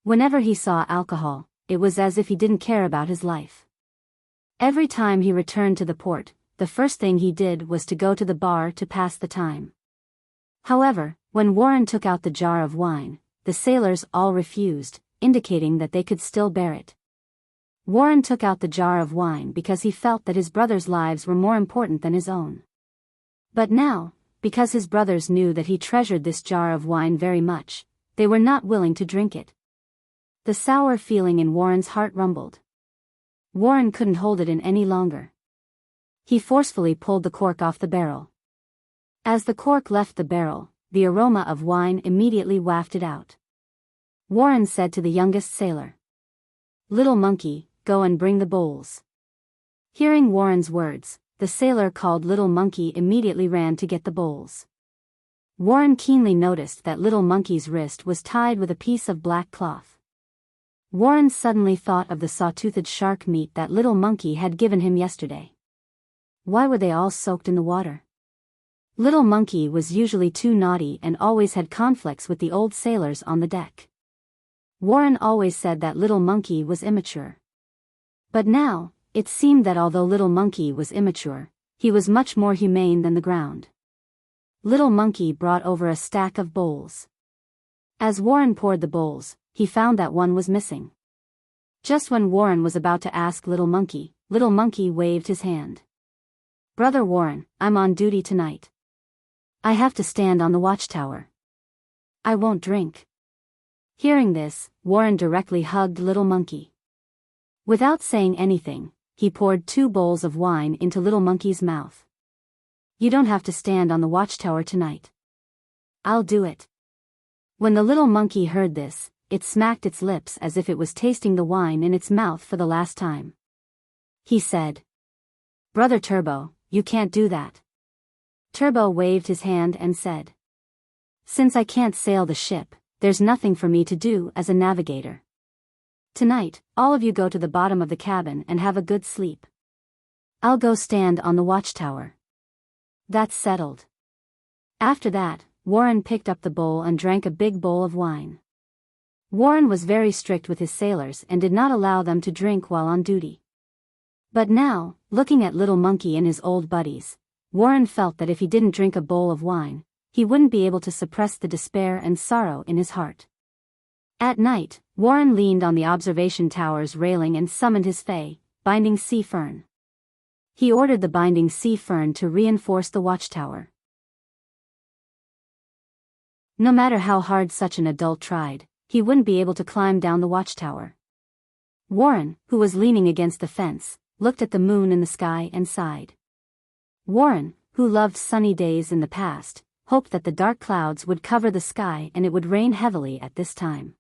A: Whenever he saw alcohol, it was as if he didn't care about his life. Every time he returned to the port, the first thing he did was to go to the bar to pass the time. However, when Warren took out the jar of wine, the sailors all refused, indicating that they could still bear it. Warren took out the jar of wine because he felt that his brothers' lives were more important than his own. But now, because his brothers knew that he treasured this jar of wine very much, they were not willing to drink it. The sour feeling in Warren's heart rumbled. Warren couldn't hold it in any longer. He forcefully pulled the cork off the barrel. As the cork left the barrel, the aroma of wine immediately wafted out. Warren said to the youngest sailor, "Little monkey, go and bring the bowls." Hearing Warren's words, the sailor called Little Monkey immediately ran to get the bowls. Warren keenly noticed that Little Monkey's wrist was tied with a piece of black cloth. Warren suddenly thought of the saw-toothed shark meat that Little Monkey had given him yesterday. Why were they all soaked in the water? Little Monkey was usually too naughty and always had conflicts with the old sailors on the deck. Warren always said that Little Monkey was immature. But now, it seemed that although Little Monkey was immature, he was much more humane than the ground. Little Monkey brought over a stack of bowls. As Warren poured the bowls, he found that one was missing. Just when Warren was about to ask Little Monkey waved his hand. "Brother Warren, I'm on duty tonight. I have to stand on the watchtower. I won't drink." Hearing this, Warren directly hugged Little Monkey. Without saying anything, he poured 2 bowls of wine into Little Monkey's mouth. "You don't have to stand on the watchtower tonight. I'll do it." When the little monkey heard this, it smacked its lips as if it was tasting the wine in its mouth for the last time. He said, "Brother Turbo, you can't do that." Turbo waved his hand and said, "Since I can't sail the ship, there's nothing for me to do as a navigator. Tonight, all of you go to the bottom of the cabin and have a good sleep. I'll go stand on the watchtower." That's settled. After that, Warren picked up the bowl and drank a big bowl of wine. Warren was very strict with his sailors and did not allow them to drink while on duty. But now, looking at Little Monkey and his old buddies, Warren felt that if he didn't drink a bowl of wine, he wouldn't be able to suppress the despair and sorrow in his heart. At night, Warren leaned on the observation tower's railing and summoned his fae, Binding Sea Fern. He ordered the Binding Sea Fern to reinforce the watchtower. No matter how hard such an adult tried, he wouldn't be able to climb down the watchtower. Warren, who was leaning against the fence, looked at the moon in the sky and sighed. Warren, who loved sunny days in the past, hoped that the dark clouds would cover the sky and it would rain heavily at this time.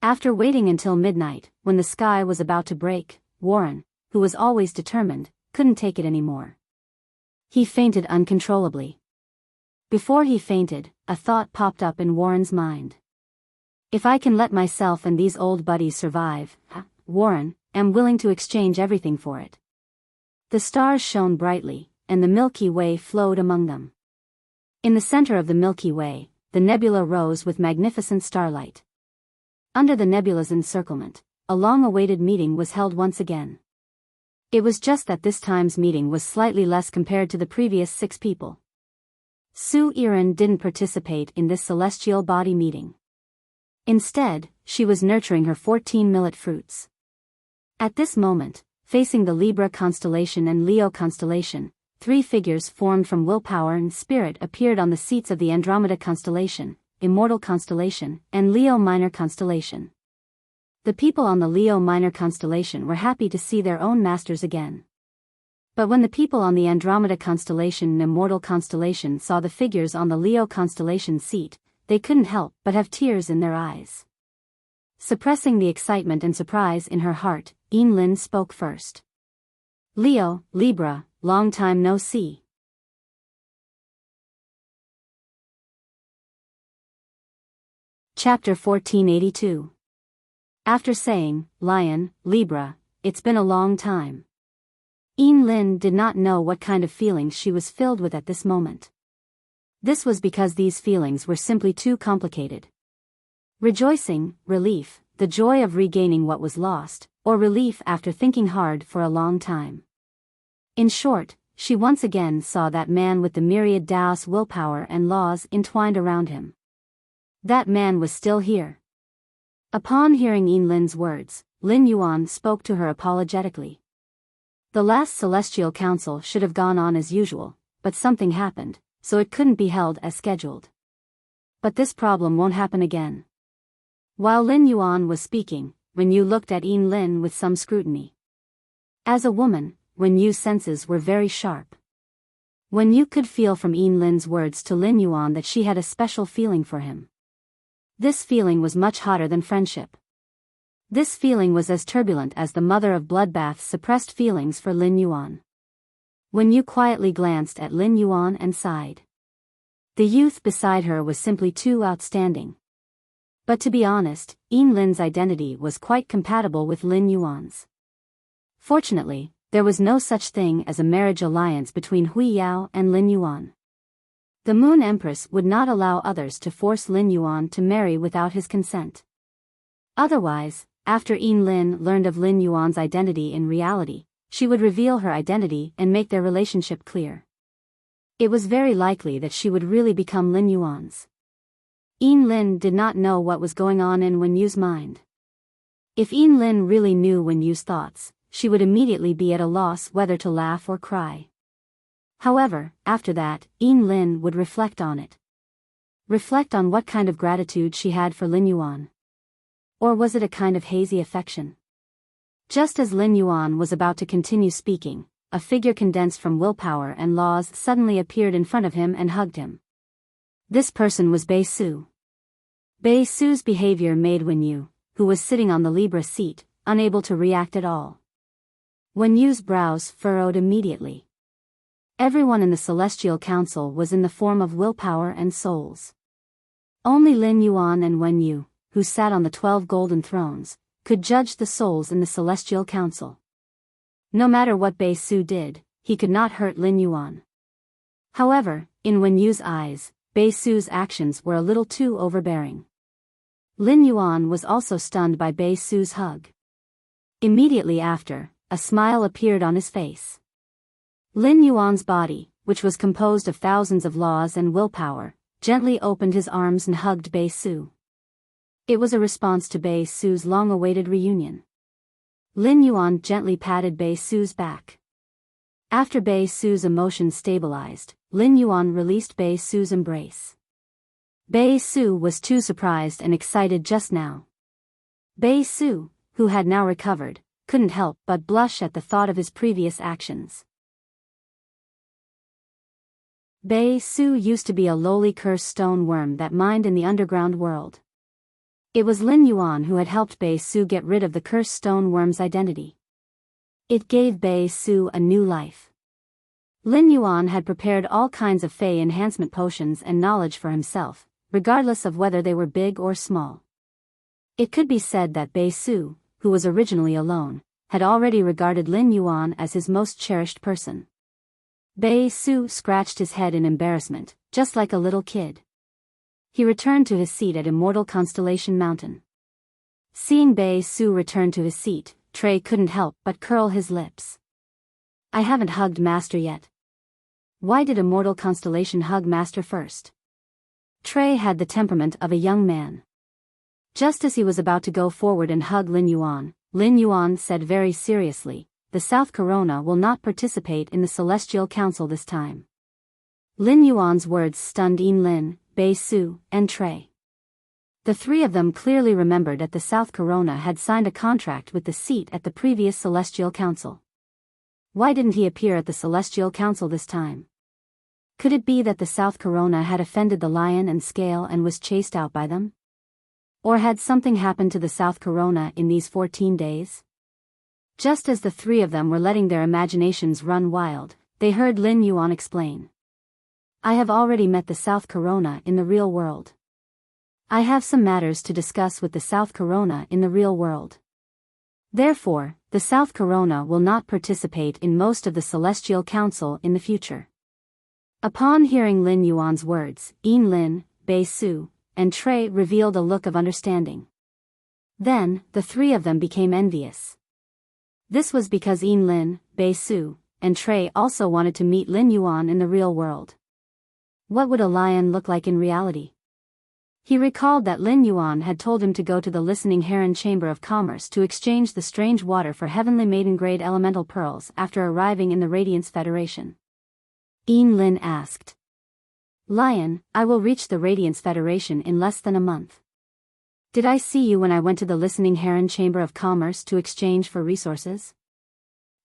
A: After waiting until midnight, when the sky was about to break, Warren, who was always determined, couldn't take it anymore. He fainted uncontrollably. Before he fainted, a thought popped up in Warren's mind. If I can let myself and these old buddies survive, Warren, am willing to exchange everything for it. The stars shone brightly, and the Milky Way flowed among them. In the center of the Milky Way, the nebula rose with magnificent starlight. Under the nebula's encirclement, a long-awaited meeting was held once again. It was just that this time's meeting was slightly less compared to the previous 6 people. Su Iran didn't participate in this celestial body meeting. Instead, she was nurturing her 14 millet fruits. At this moment, facing the Libra constellation and Leo constellation, 3 figures formed from willpower and spirit appeared on the seats of the Andromeda constellation, Immortal constellation, and Leo Minor constellation. The people on the Leo Minor constellation were happy to see their own masters again. But when the people on the Andromeda constellation and Immortal constellation saw the figures on the Leo constellation seat, they couldn't help but have tears in their eyes. Suppressing the excitement and surprise in her heart, Lin spoke first. Leo, Libra, long time no see. Chapter 1482. After saying, Lion, Libra, it's been a long time. Lin did not know what kind of feelings she was filled with at this moment. This was because these feelings were simply too complicated. Rejoicing, relief, the joy of regaining what was lost, or relief after thinking hard for a long time. In short, she once again saw that man with the myriad Daos willpower and laws entwined around him. That man was still here. Upon hearing Lin's words, Lin Yuan spoke to her apologetically. The last celestial council should have gone on as usual, but something happened, so it couldn't be held as scheduled. But this problem won't happen again. While Lin Yuan was speaking, Wen Yu looked at Lin with some scrutiny. As a woman, Wen Yu's senses were very sharp. Wen Yu could feel from Lin's words to Lin Yuan that she had a special feeling for him. This feeling was much hotter than friendship. This feeling was as turbulent as the mother of bloodbath's suppressed feelings for Lin Yuan. Wen Yu quietly glanced at Lin Yuan and sighed. The youth beside her was simply too outstanding. But to be honest, Lin's identity was quite compatible with Lin Yuan's. Fortunately, there was no such thing as a marriage alliance between Hui Yao and Lin Yuan. The Moon Empress would not allow others to force Lin Yuan to marry without his consent. Otherwise, after Lin learned of Lin Yuan's identity in reality, she would reveal her identity and make their relationship clear. It was very likely that she would really become Lin Yuan's. Lin did not know what was going on in Wen Yu's mind. If Lin really knew Wen Yu's thoughts, she would immediately be at a loss whether to laugh or cry. However, after that, Lin would reflect on it. Reflect on what kind of gratitude she had for Lin Yuan. Or was it a kind of hazy affection? Just as Lin Yuan was about to continue speaking, a figure condensed from willpower and laws suddenly appeared in front of him and hugged him. This person was Bei Su. Bei Su's behavior made Wen Yu, who was sitting on the Libra seat, unable to react at all. Wen Yu's brows furrowed immediately. Everyone in the Celestial Council was in the form of willpower and souls. Only Lin Yuan and Wen Yu, who sat on the 12 golden thrones, could judge the souls in the Celestial Council. No matter what Bei Su did, he could not hurt Lin Yuan. However, in Wen Yu's eyes, Bei Su's actions were a little too overbearing. Lin Yuan was also stunned by Bei Su's hug. Immediately after, a smile appeared on his face. Lin Yuan's body, which was composed of thousands of laws and willpower, gently opened his arms and hugged Bei Su. It was a response to Bei Su's long-awaited reunion. Lin Yuan gently patted Bei Su's back. After Bei Su's emotions stabilized, Lin Yuan released Bei Su's embrace. Bei Su was too surprised and excited just now. Bei Su, who had now recovered, couldn't help but blush at the thought of his previous actions. Bei Su used to be a lowly cursed stone worm that mined in the underground world. It was Lin Yuan who had helped Bei Su get rid of the cursed stone worm's identity. It gave Bei Su a new life. Lin Yuan had prepared all kinds of Fey enhancement potions and knowledge for himself, regardless of whether they were big or small. It could be said that Bei Su, who was originally alone, had already regarded Lin Yuan as his most cherished person. Bei Su scratched his head in embarrassment, just like a little kid. He returned to his seat at Immortal Constellation Mountain. Seeing Bei Su return to his seat, Trey couldn't help but curl his lips. I haven't hugged Master yet. Why did Immortal Constellation hug Master first? Trey had the temperament of a young man. Just as he was about to go forward and hug Lin Yuan said very seriously, the South Corona will not participate in the Celestial Council this time. Lin Yuan's words stunned Lin, Bei Su, and Trey. The three of them clearly remembered that the South Corona had signed a contract with the seat at the previous Celestial Council. Why didn't he appear at the Celestial Council this time? Could it be that the South Corona had offended the lion and scale and was chased out by them? Or had something happened to the South Corona in these 14 days? Just as the three of them were letting their imaginations run wild, they heard Lin Yuan explain. I have already met the South Corona in the real world. I have some matters to discuss with the South Corona in the real world. Therefore, the South Corona will not participate in most of the Celestial Council in the future. Upon hearing Lin Yuan's words, Lin, Bei Su, and Trey revealed a look of understanding. Then, the three of them became envious. This was because Lin, Bei Su, and Trey also wanted to meet Lin Yuan in the real world. What would a lion look like in reality? He recalled that Lin Yuan had told him to go to the Listening Heron Chamber of Commerce to exchange the strange water for Heavenly Maiden-grade elemental pearls after arriving in the Radiance Federation. Lin asked. Lion, I will reach the Radiance Federation in less than a month. Did I see you when I went to the Listening Heron Chamber of Commerce to exchange for resources?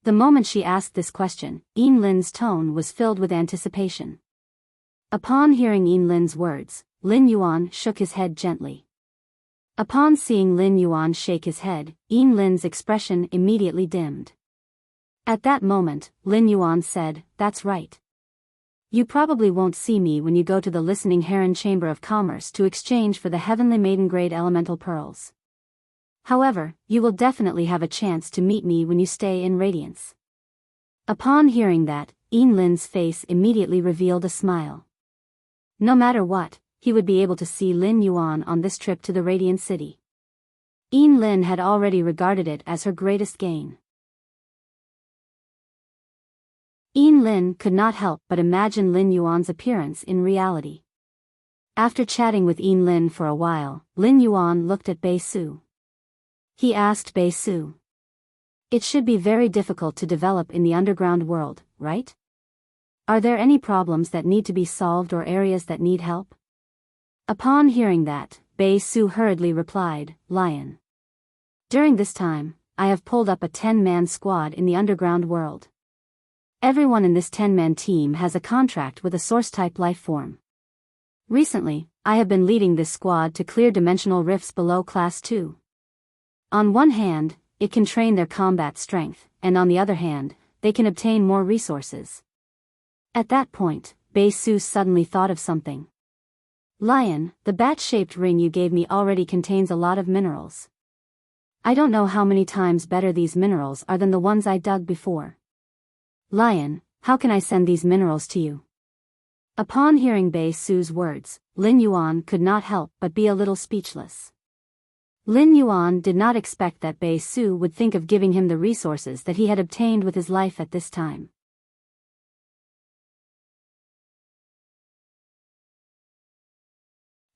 A: The moment she asked this question, Lin's tone was filled with anticipation. Upon hearing Lin's words, Lin Yuan shook his head gently. Upon seeing Lin Yuan shake his head, Lin's expression immediately dimmed. At that moment, Lin Yuan said, That's right. You probably won't see me when you go to the Listening Heron Chamber of Commerce to exchange for the Heavenly Maiden-grade elemental pearls. However, you will definitely have a chance to meet me when you stay in Radiance. Upon hearing that, Lin's face immediately revealed a smile. No matter what, he would be able to see Lin Yuan on this trip to the Radiant City. Lin had already regarded it as her greatest gain. Lin could not help but imagine Lin Yuan's appearance in reality. After chatting with Lin for a while, Lin Yuan looked at Bei Su. He asked Bei Su. It should be very difficult to develop in the underground world, right? Are there any problems that need to be solved or areas that need help? Upon hearing that, Bei Su hurriedly replied, Lion. During this time, I have pulled up a 10-man squad in the underground world. Everyone in this 10-man team has a contract with a source-type life form. Recently, I have been leading this squad to clear dimensional rifts below Class 2. On one hand, it can train their combat strength, and on the other hand, they can obtain more resources. At that point, Bei Su suddenly thought of something. Lion, the bat-shaped ring you gave me already contains a lot of minerals. I don't know how many times better these minerals are than the ones I dug before. Lion, how can I send these minerals to you? Upon hearing Bei Su's words, Lin Yuan could not help but be a little speechless. Lin Yuan did not expect that Bei Su would think of giving him the resources that he had obtained with his life at this time.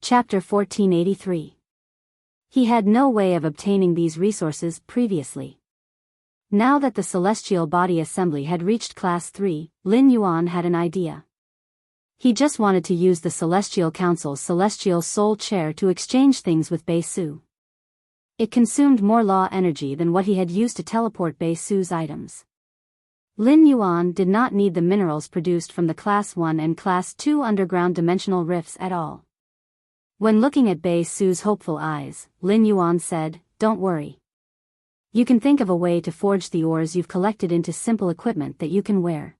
A: Chapter 1483. He had no way of obtaining these resources previously. Now that the Celestial Body Assembly had reached Class 3, Lin Yuan had an idea. He just wanted to use the Celestial Council's Celestial Soul Chair to exchange things with Bei Su. It consumed more law energy than what he had used to teleport Bei Su's items. Lin Yuan did not need the minerals produced from the Class 1 and Class 2 underground dimensional rifts at all. When looking at Bei Su's hopeful eyes, Lin Yuan said, Don't worry. You can think of a way to forge the ores you've collected into simple equipment that you can wear.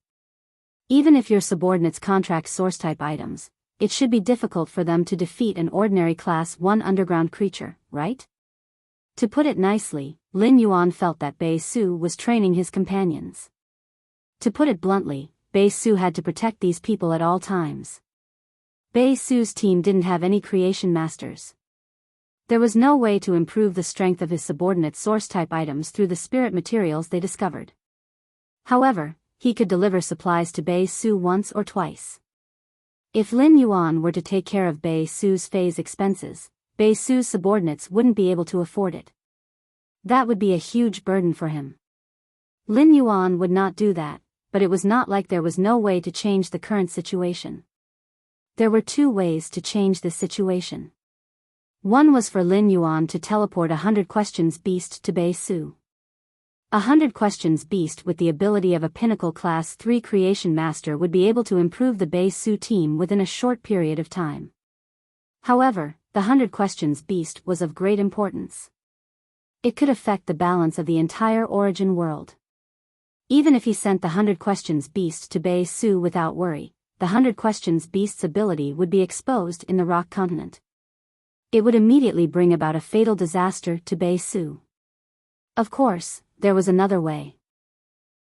A: Even if your subordinates contract source-type items, it should be difficult for them to defeat an ordinary Class 1 underground creature, right? To put it nicely, Lin Yuan felt that Bei Su was training his companions. To put it bluntly, Bei Su had to protect these people at all times. Bei Su's team didn't have any creation masters. There was no way to improve the strength of his subordinate source-type items through the spirit materials they discovered. However, he could deliver supplies to Bei Su once or twice. If Lin Yuan were to take care of Bei Su's phase expenses, Bei Su's subordinates wouldn't be able to afford it. That would be a huge burden for him. Lin Yuan would not do that, but it was not like there was no way to change the current situation. There were two ways to change this situation. One was for Lin Yuan to teleport 100 Questions Beast to Bei Su. 100 Questions Beast with the ability of a Pinnacle Class 3 Creation Master would be able to improve the Bei Su team within a short period of time. However, the 100 Questions Beast was of great importance. It could affect the balance of the entire origin world. Even if he sent the 100 Questions Beast to Bei Su without worry, the 100 Questions Beast's ability would be exposed in the rock continent. It would immediately bring about a fatal disaster to Bei Su. Of course, there was another way.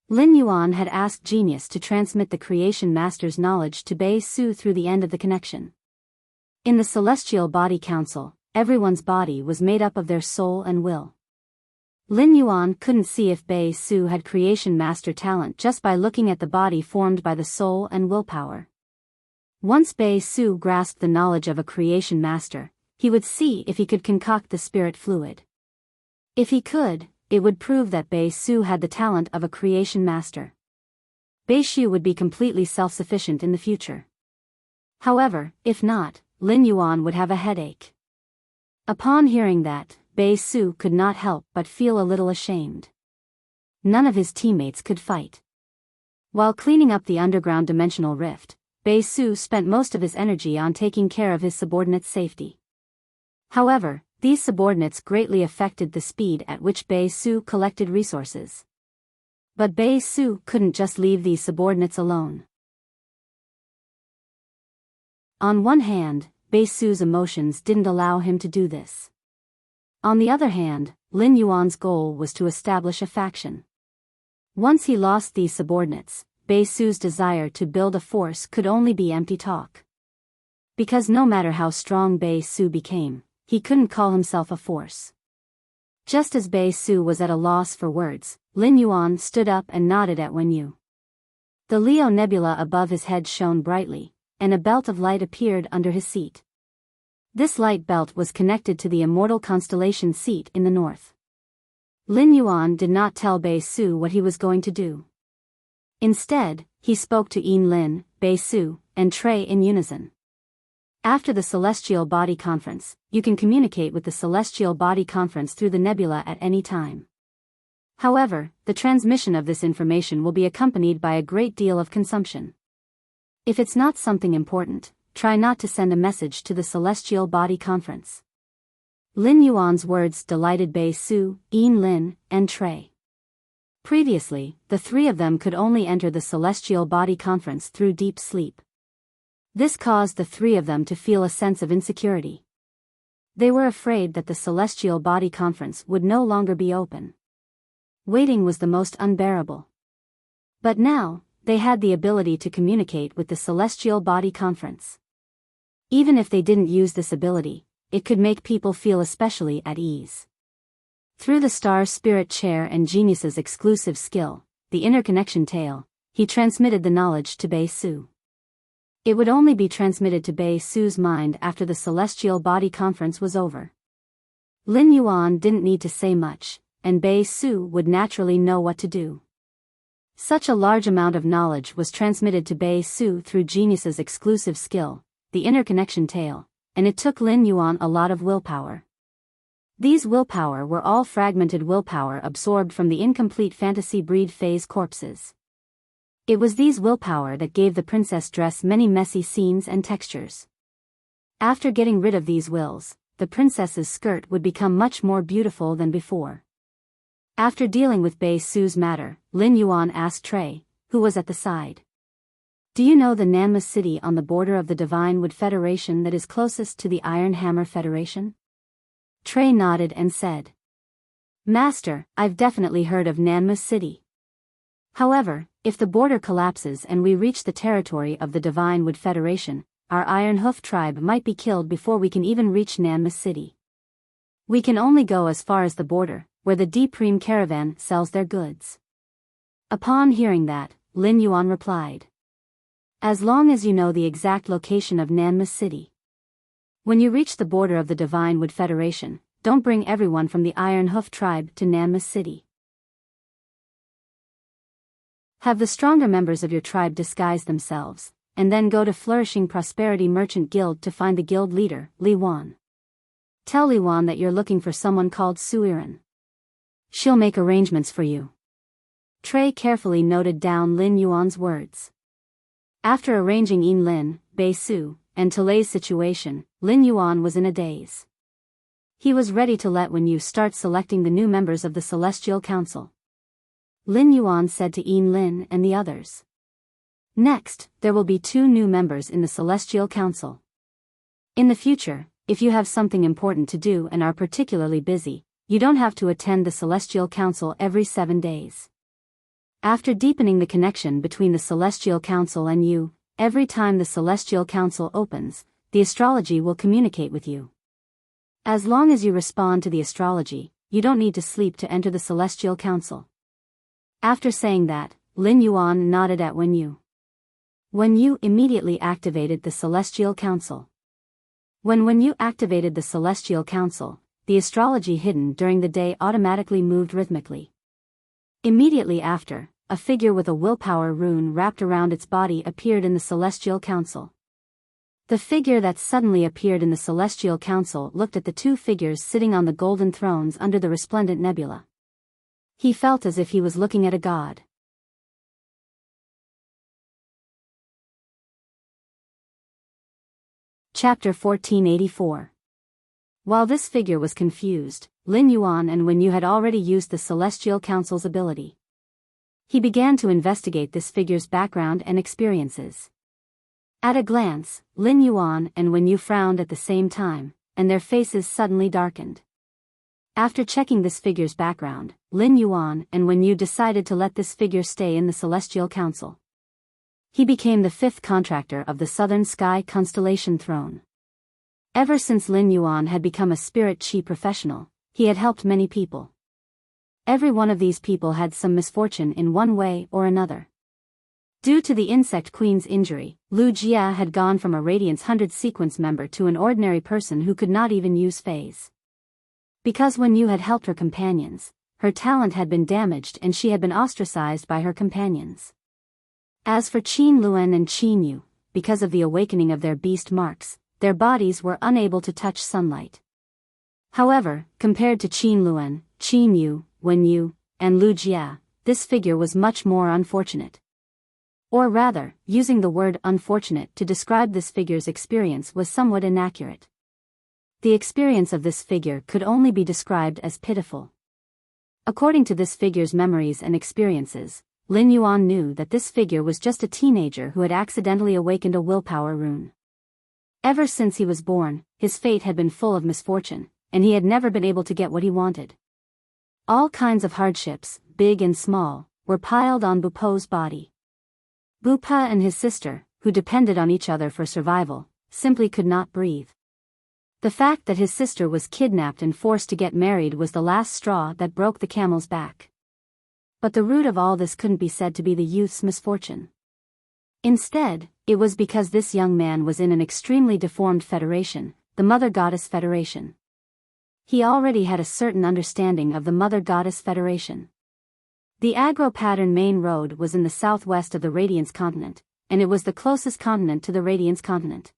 A: Lin Yuan had asked Genius to transmit the Creation Master's knowledge to Bei Su through the end of the connection. In the Celestial Body Council, everyone's body was made up of their soul and will. Lin Yuan couldn't see if Bei Su had Creation Master talent just by looking at the body formed by the soul and willpower. Once Bei Su grasped the knowledge of a Creation Master, he would see if he could concoct the spirit fluid. If he could, it would prove that Bei Su had the talent of a Creation Master. Bei Su would be completely self-sufficient in the future. However, if not, Lin Yuan would have a headache. Upon hearing that, Bei Su could not help but feel a little ashamed. None of his teammates could fight. While cleaning up the underground dimensional rift, Bei Su spent most of his energy on taking care of his subordinates' safety. However, these subordinates greatly affected the speed at which Bei Su collected resources. But Bei Su couldn't just leave these subordinates alone. On one hand, Bei Su's emotions didn't allow him to do this. On the other hand, Lin Yuan's goal was to establish a faction. Once he lost these subordinates, Bei Su's desire to build a force could only be empty talk. Because no matter how strong Bei Su became, he couldn't call himself a force. Just as Bei Su was at a loss for words, Lin Yuan stood up and nodded at Wenyu. The Leo Nebula above his head shone brightly, and a belt of light appeared under his seat. This light belt was connected to the immortal constellation seat in the north. Lin Yuan did not tell Bei Su what he was going to do. Instead, he spoke to Lin, Bei Su, and Trey in unison. After the Celestial Body Conference, you can communicate with the Celestial Body Conference through the nebula at any time. However, the transmission of this information will be accompanied by a great deal of consumption. If it's not something important, try not to send a message to the Celestial Body Conference. Lin Yuan's words delighted Bei Su, Lin, and Trey. Previously, the three of them could only enter the Celestial Body Conference through deep sleep. This caused the three of them to feel a sense of insecurity. They were afraid that the Celestial Body Conference would no longer be open. Waiting was the most unbearable. But now, they had the ability to communicate with the Celestial Body Conference. Even if they didn't use this ability, it could make people feel especially at ease. Through the Star Spirit Chair and Genius's exclusive skill, the Interconnection Tail, he transmitted the knowledge to Bei Su. It would only be transmitted to Bei Su's mind after the Celestial Body Conference was over. Lin Yuan didn't need to say much, and Bei Su would naturally know what to do. Such a large amount of knowledge was transmitted to Bei Su through Genius's exclusive skill, the Interconnection Tail, and it took Lin Yuan a lot of willpower. These willpower were all fragmented willpower absorbed from the incomplete fantasy breed phase corpses. It was these willpower that gave the princess dress many messy scenes and textures. After getting rid of these wills, the princess's skirt would become much more beautiful than before. After dealing with Bei Su's matter, Lin Yuan asked Trey, who was at the side. Do you know the Nanma city on the border of the Divine Wood Federation that is closest to the Iron Hammer Federation? Trey nodded and said, Master, I've definitely heard of Nanma city. However, if the border collapses and we reach the territory of the Divine Wood Federation, our Iron Hoof tribe might be killed before we can even reach Nanma City. We can only go as far as the border, where the Depreme caravan sells their goods. Upon hearing that, Lin Yuan replied. As long as you know the exact location of Nanma City. When you reach the border of the Divine Wood Federation, don't bring everyone from the Iron Hoof tribe to Nanma City. Have the stronger members of your tribe disguise themselves, and then go to Flourishing Prosperity Merchant Guild to find the guild leader, Li Wan. Tell Li Wan that you're looking for someone called Suiran. She'll make arrangements for you. Trey carefully noted down Lin Yuan's words. After arranging Yin Lin, Bei Su, and Talei's situation, Lin Yuan was in a daze. He was ready to let Wen Yu start selecting the new members of the Celestial Council. Lin Yuan said to Yin Lin and the others. Next, there will be 2 new members in the Celestial Council. In the future, if you have something important to do and are particularly busy, you don't have to attend the Celestial Council every 7 days. After deepening the connection between the Celestial Council and you, every time the Celestial Council opens, the astrology will communicate with you. As long as you respond to the astrology, you don't need to sleep to enter the Celestial Council. After saying that, Lin Yuan nodded at Wen Yu. Wen Yu immediately activated the Celestial Council. When Wen Yu activated the Celestial Council, the astrology hidden during the day automatically moved rhythmically. Immediately after, a figure with a willpower rune wrapped around its body appeared in the Celestial Council. The figure that suddenly appeared in the Celestial Council looked at the 2 figures sitting on the golden thrones under the resplendent nebula. He felt as if he was looking at a god. Chapter 1484. While this figure was confused, Lin Yuan and Wen Yu had already used the Celestial Council's ability. He began to investigate this figure's background and experiences. At a glance, Lin Yuan and Wen Yu frowned at the same time, and their faces suddenly darkened. After checking this figure's background, Lin Yuan and Wen Yu decided to let this figure stay in the Celestial Council. He became the 5th contractor of the Southern Sky Constellation Throne. Ever since Lin Yuan had become a spirit chi professional, he had helped many people. Every one of these people had some misfortune in one way or another. Due to the Insect Queen's injury, Lu Jia had gone from a Radiance 100 sequence member to an ordinary person who could not even use phase. Because Wen Yu had helped her companions, her talent had been damaged and she had been ostracized by her companions. As for Qin Luan and Qin Yu, because of the awakening of their beast marks, their bodies were unable to touch sunlight. However, compared to Qin Luan, Qin Yu, Wen Yu, and Lu Jia, this figure was much more unfortunate. Or rather, using the word unfortunate to describe this figure's experience was somewhat inaccurate. The experience of this figure could only be described as pitiful. According to this figure's memories and experiences, Lin Yuan knew that this figure was just a teenager who had accidentally awakened a willpower rune. Ever since he was born, his fate had been full of misfortune, and he had never been able to get what he wanted. All kinds of hardships, big and small, were piled on Bupo's body. Bupa and his sister, who depended on each other for survival, simply could not breathe. The fact that his sister was kidnapped and forced to get married was the last straw that broke the camel's back. But the root of all this couldn't be said to be the youth's misfortune. Instead, it was because this young man was in an extremely deformed federation, the Mother Goddess Federation. He already had a certain understanding of the Mother Goddess Federation. The Agro-Pattern main road was in the southwest of the Radiance continent, and it was the closest continent to the Radiance continent.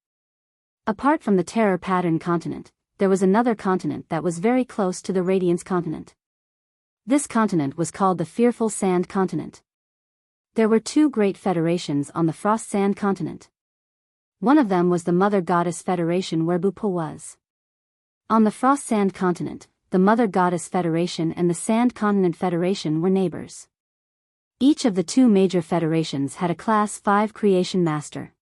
A: Apart from the Terror Pattern continent, there was another continent that was very close to the Radiance continent. This continent was called the Fearful Sand continent. There were 2 great federations on the Frost Sand continent. One of them was the Mother Goddess Federation where Bupa was. On the Frost Sand continent, the Mother Goddess Federation and the Sand Continent Federation were neighbors. Each of the 2 major federations had a Class 5 Creation Master.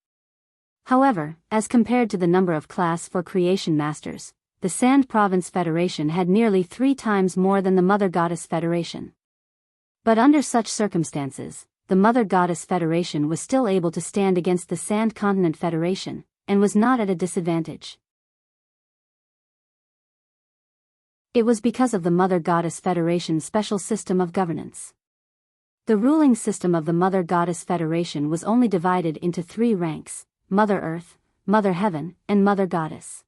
A: However, as compared to the number of Class 4 Creation Masters, the Sand Province Federation had nearly 3 times more than the Mother Goddess Federation. But under such circumstances, the Mother Goddess Federation was still able to stand against the Sand Continent Federation, and was not at a disadvantage. It was because of the Mother Goddess Federation's special system of governance. The ruling system of the Mother Goddess Federation was only divided into 3 ranks: Mother Earth, Mother Heaven, and Mother Goddess.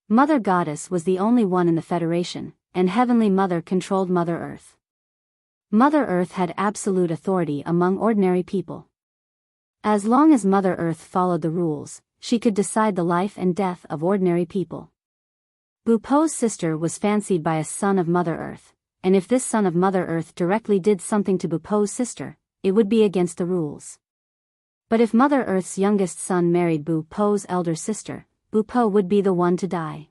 A: Mother Goddess was the only one in the Federation, and Heavenly Mother controlled Mother Earth. Mother Earth had absolute authority among ordinary people. As long as Mother Earth followed the rules, she could decide the life and death of ordinary people. Bupo's sister was fancied by a son of Mother Earth, and if this son of Mother Earth directly did something to Bupo's sister, it would be against the rules. But if Mother Earth's youngest son married Bupo's elder sister, Bupo would be the one to die.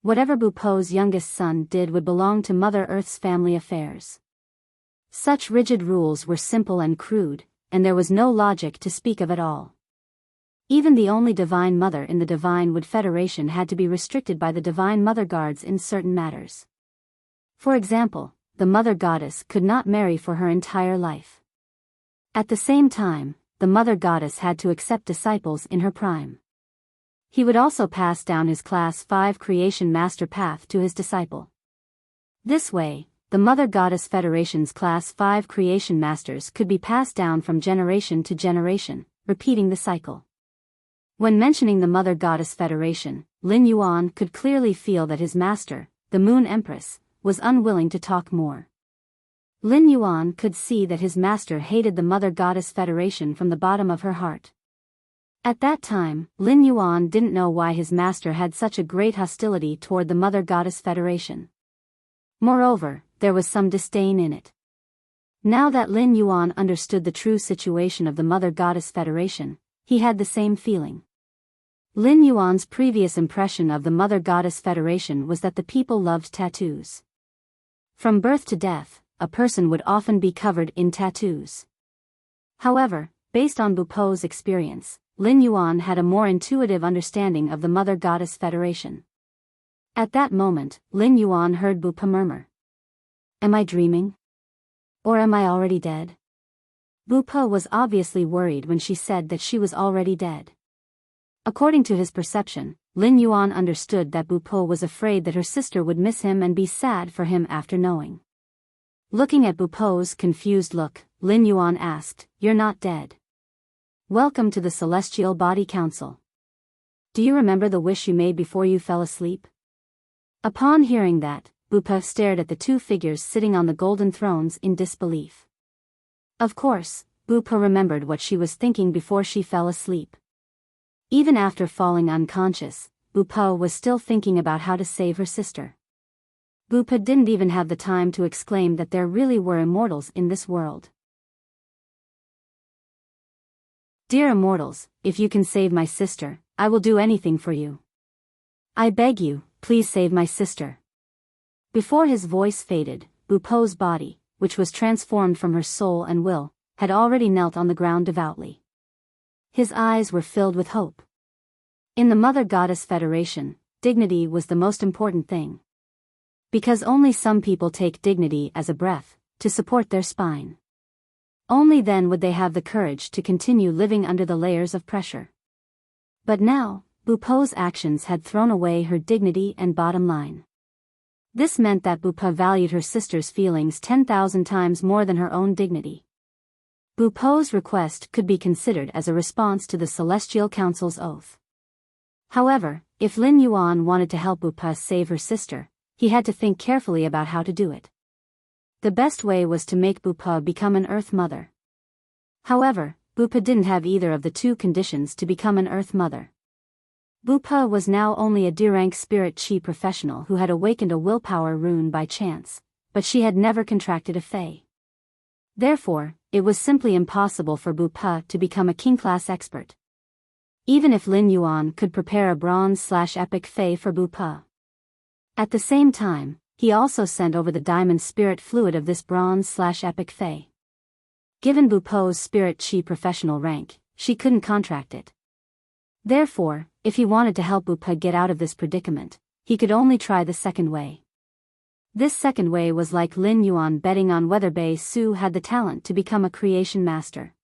A: Whatever Bupo's youngest son did would belong to Mother Earth's family affairs. Such rigid rules were simple and crude, and there was no logic to speak of at all. Even the only Divine Mother in the Divine Wood Federation had to be restricted by the Divine Mother Guards in certain matters. For example, the Mother Goddess could not marry for her entire life. At the same time, the Mother Goddess had to accept disciples in her prime. He would also pass down his Class 5 Creation Master path to his disciple. This way, the Mother Goddess Federation's Class 5 Creation Masters could be passed down from generation to generation, repeating the cycle. When mentioning the Mother Goddess Federation, Lin Yuan could clearly feel that his master, the Moon Empress, was unwilling to talk more. Lin Yuan could see that his master hated the Mother Goddess Federation from the bottom of her heart. At that time, Lin Yuan didn't know why his master had such a great hostility toward the Mother Goddess Federation. Moreover, there was some disdain in it. Now that Lin Yuan understood the true situation of the Mother Goddess Federation, he had the same feeling. Lin Yuan's previous impression of the Mother Goddess Federation was that the people loved tattoos. From birth to death, a person would often be covered in tattoos. However, based on Bupo's experience, Lin Yuan had a more intuitive understanding of the Mother Goddess Federation. At that moment, Lin Yuan heard Bupo murmur, "Am I dreaming? Or am I already dead?" Bupo was obviously worried when she said that she was already dead. According to his perception, Lin Yuan understood that Bupo was afraid that her sister would miss him and be sad for him after knowing. Looking at Bupo's confused look, Lin Yuan asked, "You're not dead. Welcome to the Celestial Body Council. Do you remember the wish you made before you fell asleep?" Upon hearing that, Bupo stared at the 2 figures sitting on the golden thrones in disbelief. Of course, Bupo remembered what she was thinking before she fell asleep. Even after falling unconscious, Bupo was still thinking about how to save her sister. Bupo didn't even have the time to exclaim that there really were immortals in this world. "Dear immortals, if you can save my sister, I will do anything for you. I beg you, please save my sister." Before his voice faded, Bupo's body, which was transformed from her soul and will, had already knelt on the ground devoutly. His eyes were filled with hope. In the Mother Goddess Federation, dignity was the most important thing. Because only some people take dignity as a breath, to support their spine. Only then would they have the courage to continue living under the layers of pressure. But now, Bupo's actions had thrown away her dignity and bottom line. This meant that Bupo valued her sister's feelings 10,000 times more than her own dignity. Bupo's request could be considered as a response to the Celestial Council's oath. However, if Lin Yuan wanted to help Bupo save her sister, he had to think carefully about how to do it. The best way was to make Bupo become an Earth Mother. However, Bupo didn't have either of the 2 conditions to become an Earth Mother. Bupo was now only a D-rank spirit chi professional who had awakened a willpower rune by chance, but she had never contracted a fey. Therefore, it was simply impossible for Bupo to become a king-class expert. Even if Lin Yuan could prepare a bronze/epic fey for Bupo. At the same time, he also sent over the diamond spirit fluid of this bronze/epic fey. Given Bupo's spirit chi professional rank, she couldn't contract it. Therefore, if he wanted to help Bupo get out of this predicament, he could only try the second way. This second way was like Lin Yuan betting on whether Bei Su had the talent to become a creation master.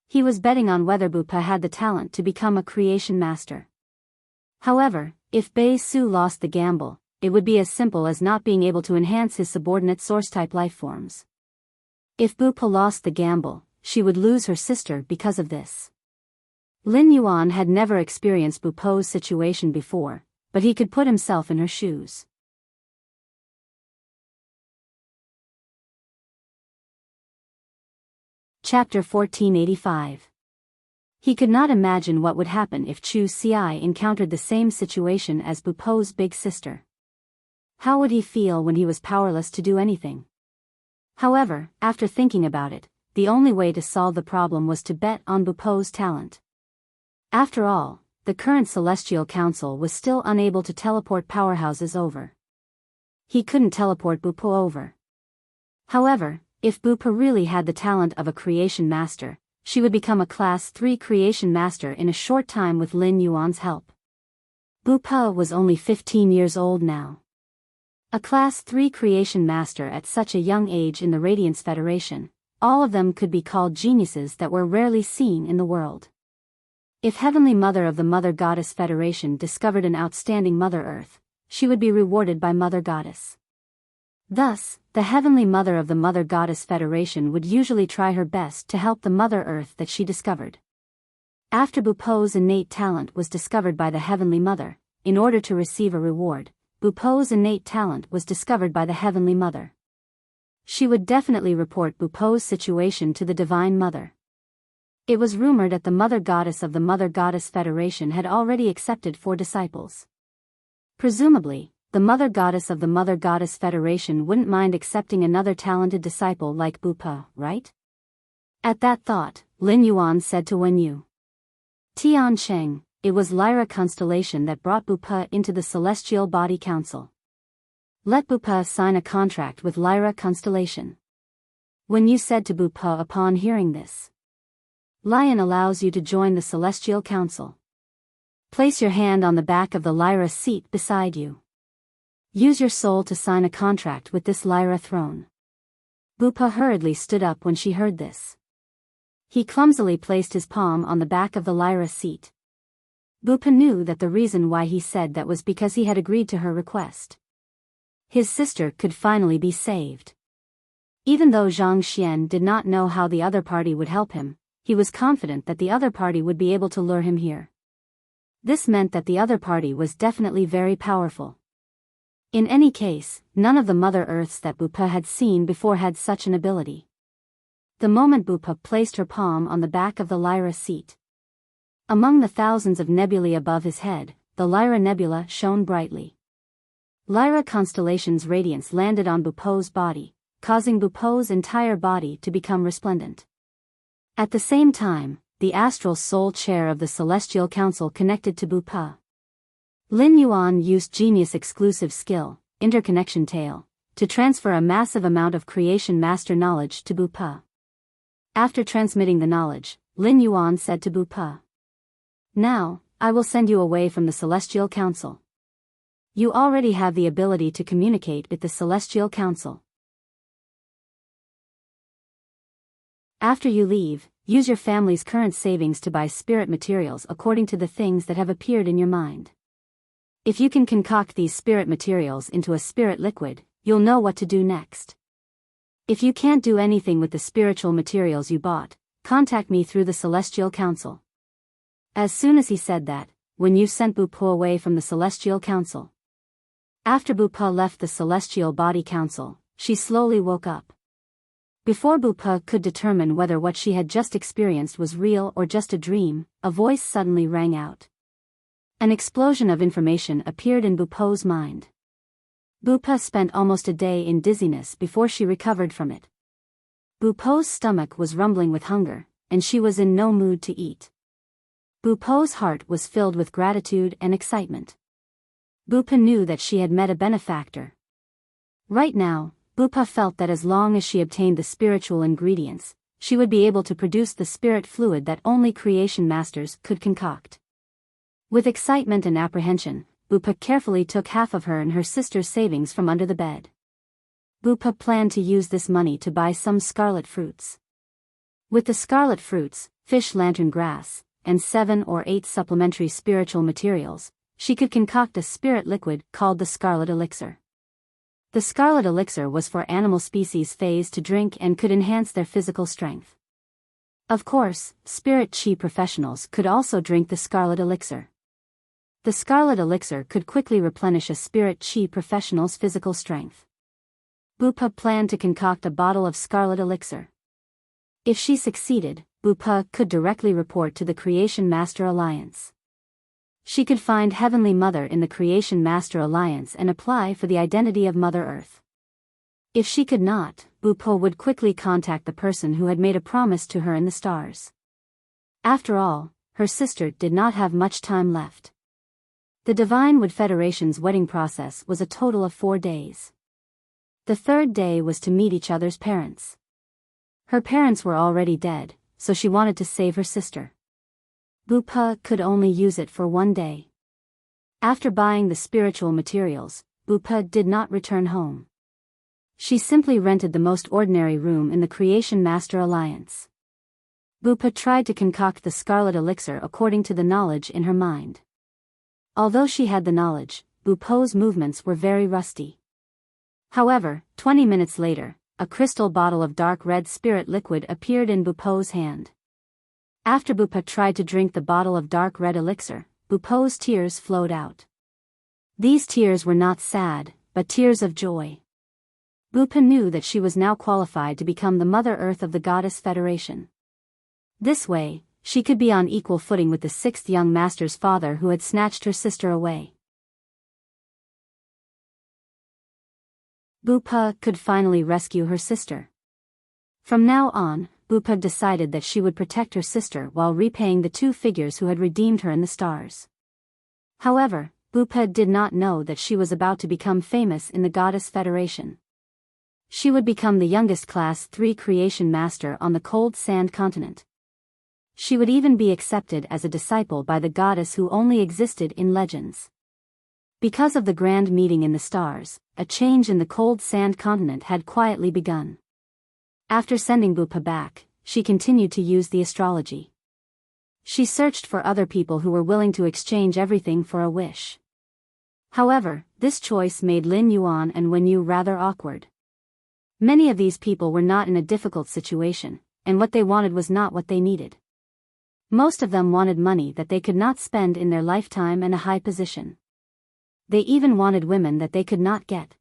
A: He was betting on whether Bupa had the talent to become a creation master. However, if Bei Su lost the gamble, it would be as simple as not being able to enhance his subordinate source-type lifeforms. If Bupa lost the gamble, she would lose her sister because of this. Lin Yuan had never experienced Bupa's situation before, but he could put himself in her shoes. Chapter 1485. He could not imagine what would happen if Chu Xi encountered the same situation as Bupa's big sister. How would he feel when he was powerless to do anything? However, after thinking about it, the only way to solve the problem was to bet on Bupa's talent. After all, the current Celestial Council was still unable to teleport powerhouses over. He couldn't teleport Bupa over. However, if Bupa really had the talent of a creation master, she would become a Class 3 creation master in a short time with Lin Yuan's help. Bupa was only 15 years old now. A Class 3 creation master at such a young age in the Radiance Federation, all of them could be called geniuses that were rarely seen in the world. If Heavenly Mother of the Mother Goddess Federation discovered an outstanding Mother Earth, she would be rewarded by Mother Goddess. Thus, the Heavenly Mother of the Mother Goddess Federation would usually try her best to help the Mother Earth that she discovered. After Bupa's innate talent was discovered by the Heavenly Mother, in order to receive a reward, Bupa's innate talent was discovered by the Heavenly Mother. She would definitely report Bupa's situation to the Divine Mother. It was rumored that the Mother Goddess of the Mother Goddess Federation had already accepted 4 disciples. Presumably, the Mother Goddess of the Mother Goddess Federation wouldn't mind accepting another talented disciple like Bupa, right? At that thought, Lin Yuan said to Wen Yu. Tian Sheng, it was Lyra constellation that brought Bupa into the Celestial Body Council. Let Bupa sign a contract with Lyra constellation. Wen Yu said to Bupa upon hearing this. Lion allows you to join the Celestial Council. Place your hand on the back of the Lyra seat beside you. Use your soul to sign a contract with this Lyra throne. Bupa hurriedly stood up when she heard this. He clumsily placed his palm on the back of the Lyra seat. Bupa knew that the reason why he said that was because he had agreed to her request. His sister could finally be saved. Even though Zhang Xian did not know how the other party would help him, he was confident that the other party would be able to lure him here. This meant that the other party was definitely very powerful. In any case, none of the Mother Earths that Bupa had seen before had such an ability. The moment Bupa placed her palm on the back of the Lyra seat. Among the thousands of nebulae above his head, the Lyra nebula shone brightly. Lyra constellation's radiance landed on Bupa's body, causing Bupa's entire body to become resplendent. At the same time, the astral soul chair of the Celestial Council connected to Bupa. Lin Yuan used genius exclusive skill, interconnection tail, to transfer a massive amount of creation master knowledge to Bupa. After transmitting the knowledge, Lin Yuan said to Bupa. Now, I will send you away from the Celestial Council. You already have the ability to communicate with the Celestial Council. After you leave, use your family's current savings to buy spirit materials according to the things that have appeared in your mind. If you can concoct these spirit materials into a spirit liquid, you'll know what to do next. If you can't do anything with the spiritual materials you bought, contact me through the Celestial Council. As soon as he said that, Wen Yu sent Bupa away from the Celestial Council. After Bupa left the Celestial Body Council, she slowly woke up. Before Bupa could determine whether what she had just experienced was real or just a dream, a voice suddenly rang out. An explosion of information appeared in Bupa's mind. Bupa spent almost a day in dizziness before she recovered from it. Bupa's stomach was rumbling with hunger, and she was in no mood to eat. Bupa's heart was filled with gratitude and excitement. Bupa knew that she had met a benefactor. Right now, Bupa felt that as long as she obtained the spiritual ingredients, she would be able to produce the spirit fluid that only creation masters could concoct. With excitement and apprehension, Bupa carefully took half of her and her sister's savings from under the bed. Bupa planned to use this money to buy some scarlet fruits. With the scarlet fruits, fish lantern grass, and 7 or 8 supplementary spiritual materials, she could concoct a spirit liquid called the Scarlet Elixir. The Scarlet Elixir was for animal species phase to drink and could enhance their physical strength. Of course, spirit chi professionals could also drink the Scarlet Elixir. The Scarlet Elixir could quickly replenish a spirit chi professional's physical strength. Bupa planned to concoct a bottle of Scarlet Elixir. If she succeeded, Bupa could directly report to the Creation Master Alliance. She could find Heavenly Mother in the Creation Master Alliance and apply for the identity of Mother Earth. If she could not, Bupa would quickly contact the person who had made a promise to her in the stars. After all, her sister did not have much time left. The Divine Wood Federation's wedding process was a total of 4 days. The 3rd day was to meet each other's parents. Her parents were already dead, so she wanted to save her sister. Bupa could only use it for 1 day. After buying the spiritual materials, Bupa did not return home. She simply rented the most ordinary room in the Creation Master Alliance. Bupa tried to concoct the Scarlet Elixir according to the knowledge in her mind. Although she had the knowledge, Bupa's movements were very rusty. However, 20 minutes later, a crystal bottle of dark red spirit liquid appeared in Bupa's hand. After Bupa tried to drink the bottle of dark red elixir, Bupa's tears flowed out. These tears were not sad, but tears of joy. Bupa knew that she was now qualified to become the Mother Earth of the Goddess Federation. This way, she could be on equal footing with the 6th young master's father who had snatched her sister away. Bupa could finally rescue her sister. From now on, Bupa decided that she would protect her sister while repaying the 2 figures who had redeemed her in the stars. However, Bupa did not know that she was about to become famous in the Goddess Federation. She would become the youngest Class 3 Creation Master on the Cold Sand Continent. She would even be accepted as a disciple by the goddess who only existed in legends. Because of the grand meeting in the stars, a change in the Cold Sand Continent had quietly begun. After sending Bupa back, she continued to use the astrology. She searched for other people who were willing to exchange everything for a wish. However, this choice made Lin Yuan and Wen Yu rather awkward. Many of these people were not in a difficult situation, and what they wanted was not what they needed. Most of them wanted money that they could not spend in their lifetime and a high position. They even wanted women that they could not get.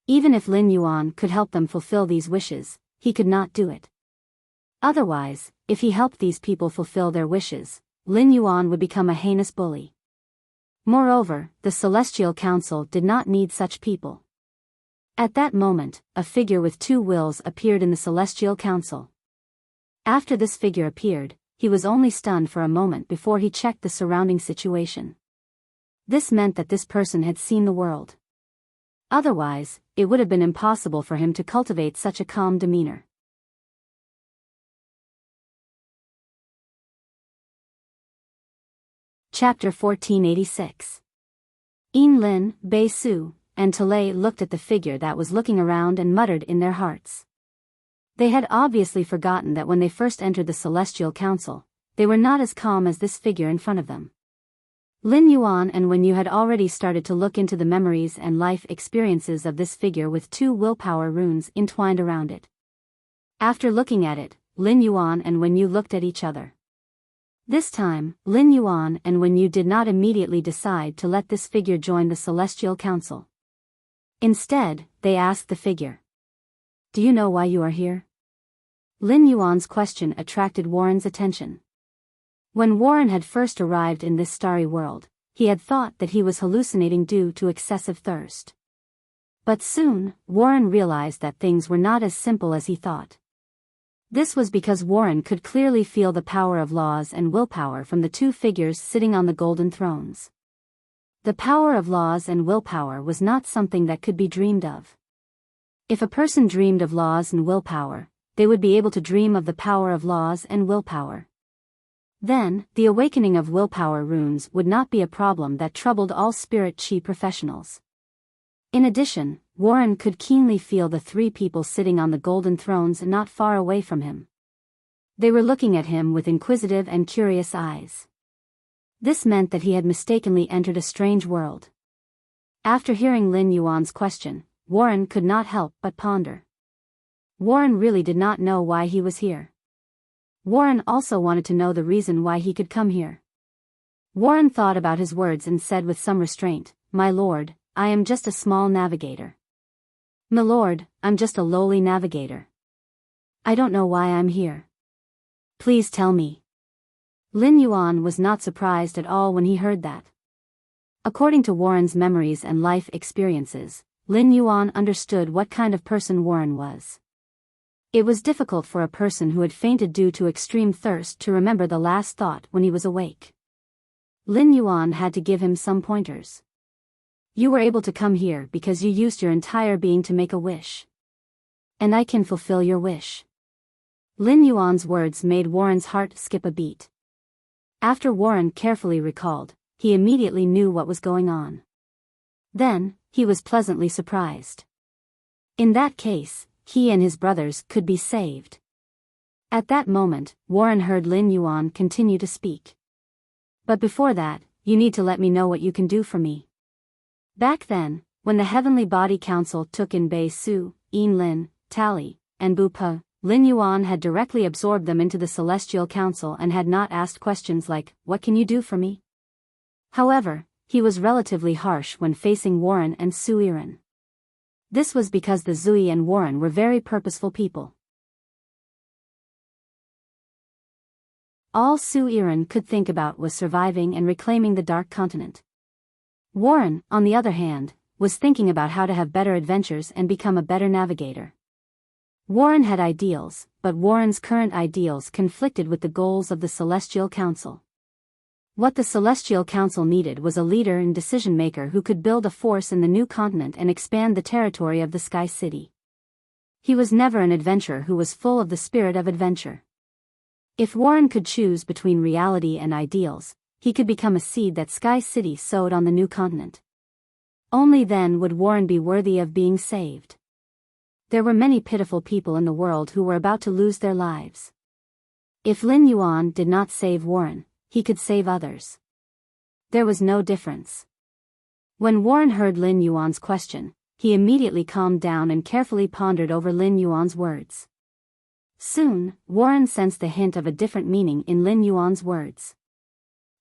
A: Even if Lin Yuan could help them fulfill these wishes, he could not do it. Otherwise, if he helped these people fulfill their wishes, Lin Yuan would become a heinous bully. Moreover, the Celestial Council did not need such people. At that moment, a figure with 2 wills appeared in the Celestial Council. After this figure appeared, he was only stunned for a moment before he checked the surrounding situation. This meant that this person had seen the world. Otherwise, it would have been impossible for him to cultivate such a calm demeanor. Chapter 1486. Yin Lin, Bei Su, and Talei looked at the figure that was looking around and muttered in their hearts. They had obviously forgotten that when they first entered the Celestial Council, they were not as calm as this figure in front of them. Lin Yuan and Wen Yu had already started to look into the memories and life experiences of this figure with 2 willpower runes entwined around it. After looking at it, Lin Yuan and Wen Yu looked at each other. This time, Lin Yuan and Wen Yu did not immediately decide to let this figure join the Celestial Council. Instead, they asked the figure, "Do you know why you are here?" Lin Yuan's question attracted Warren's attention. When Warren had first arrived in this starry world, he had thought that he was hallucinating due to excessive thirst. But soon, Warren realized that things were not as simple as he thought. This was because Warren could clearly feel the power of laws and willpower from the 2 figures sitting on the golden thrones. The power of laws and willpower was not something that could be dreamed of. If a person dreamed of laws and willpower, they would be able to dream of the power of laws and willpower. Then, the awakening of willpower runes would not be a problem that troubled all spirit chi professionals. In addition, Warren could keenly feel the three people sitting on the golden thrones not far away from him. They were looking at him with inquisitive and curious eyes. This meant that he had mistakenly entered a strange world. After hearing Lin Yuan's question, Warren could not help but ponder. Warren really did not know why he was here. Warren also wanted to know the reason why he could come here. Warren thought about his words and said with some restraint, "My lord, I am just a small navigator. My lord, I'm just a lowly navigator. I don't know why I'm here. Please tell me." Lin Yuan was not surprised at all when he heard that. According to Warren's memories and life experiences, Lin Yuan understood what kind of person Warren was. It was difficult for a person who had fainted due to extreme thirst to remember the last thought when he was awake. Lin Yuan had to give him some pointers. "You were able to come here because you used your entire being to make a wish. And I can fulfill your wish." Lin Yuan's words made Warren's heart skip a beat. After Warren carefully recalled, he immediately knew what was going on. Then, he was pleasantly surprised. In that case, he and his brothers could be saved. At that moment, Warren heard Lin Yuan continue to speak. "But before that, you need to let me know what you can do for me." Back then, when the Heavenly Body Council took in Bei Su, Yin Lin, Tali, and Bu Pa, Lin Yuan had directly absorbed them into the Celestial Council and had not asked questions like, "What can you do for me?" However, he was relatively harsh when facing Warren and Su Yiren. This was because the Zui and Warren were very purposeful people. All Su Yiren could think about was surviving and reclaiming the Dark Continent. Warren, on the other hand, was thinking about how to have better adventures and become a better navigator. Warren had ideals, but Warren's current ideals conflicted with the goals of the Celestial Council. What the Celestial Council needed was a leader and decision-maker who could build a force in the new continent and expand the territory of the Sky City. He was never an adventurer who was full of the spirit of adventure. If Warren could choose between reality and ideals, he could become a seed that Sky City sowed on the new continent. Only then would Warren be worthy of being saved. There were many pitiful people in the world who were about to lose their lives. If Lin Yuan did not save Warren, he could save others. There was no difference. When Warren heard Lin Yuan's question, he immediately calmed down and carefully pondered over Lin Yuan's words. Soon, Warren sensed the hint of a different meaning in Lin Yuan's words.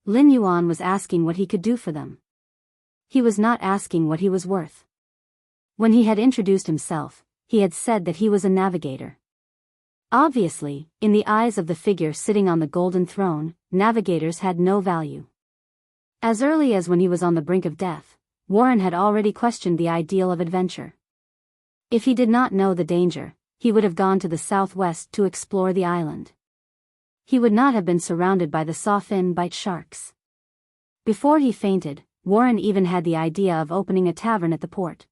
A: Lin Yuan was asking what he could do for them. He was not asking what he was worth. When he had introduced himself, he had said that he was a navigator. Obviously, in the eyes of the figure sitting on the golden throne, navigators had no value. As early as when he was on the brink of death, Warren had already questioned the ideal of adventure. If he did not know the danger, he would have gone to the southwest to explore the island. He would not have been surrounded by the sawfin bite sharks. Before he fainted, Warren even had the idea of opening a tavern at the port.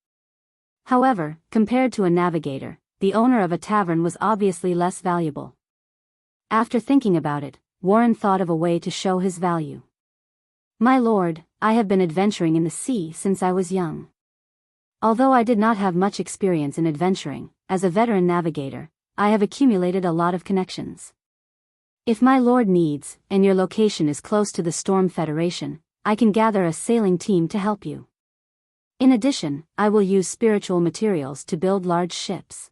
A: However, compared to a navigator, the owner of a tavern was obviously less valuable. After thinking about it, Warren thought of a way to show his value. "My lord, I have been adventuring in the sea since I was young. Although I did not have much experience in adventuring, as a veteran navigator, I have accumulated a lot of connections. If my lord needs, and your location is close to the Storm Federation, I can gather a sailing team to help you. In addition, I will use spiritual materials to build large ships.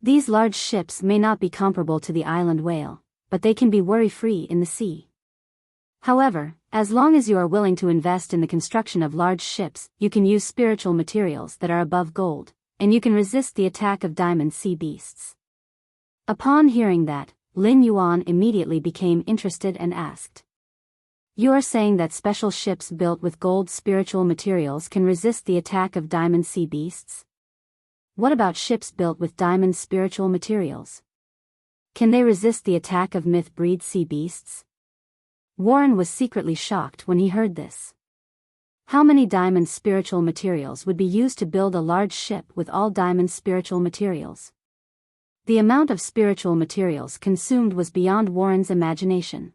A: These large ships may not be comparable to the island whale, but they can be worry-free in the sea. However, as long as you are willing to invest in the construction of large ships, you can use spiritual materials that are above gold, and you can resist the attack of diamond sea beasts." Upon hearing that, Lin Yuan immediately became interested and asked, "You are saying that special ships built with gold spiritual materials can resist the attack of diamond sea beasts? What about ships built with diamond spiritual materials? Can they resist the attack of myth-breed sea beasts?" Warren was secretly shocked when he heard this. How many diamond spiritual materials would be used to build a large ship with all diamond spiritual materials? The amount of spiritual materials consumed was beyond Warren's imagination.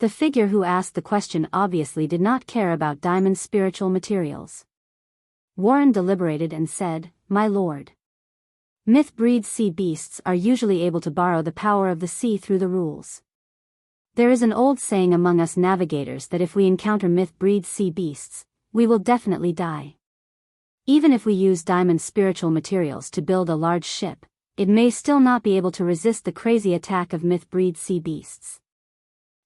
A: The figure who asked the question obviously did not care about Diamond's spiritual materials. Warren deliberated and said, "My lord. Myth-breed sea beasts are usually able to borrow the power of the sea through the rules. There is an old saying among us navigators that if we encounter myth-breed sea beasts, we will definitely die. Even if we use Diamond's spiritual materials to build a large ship, it may still not be able to resist the crazy attack of myth-breed sea beasts.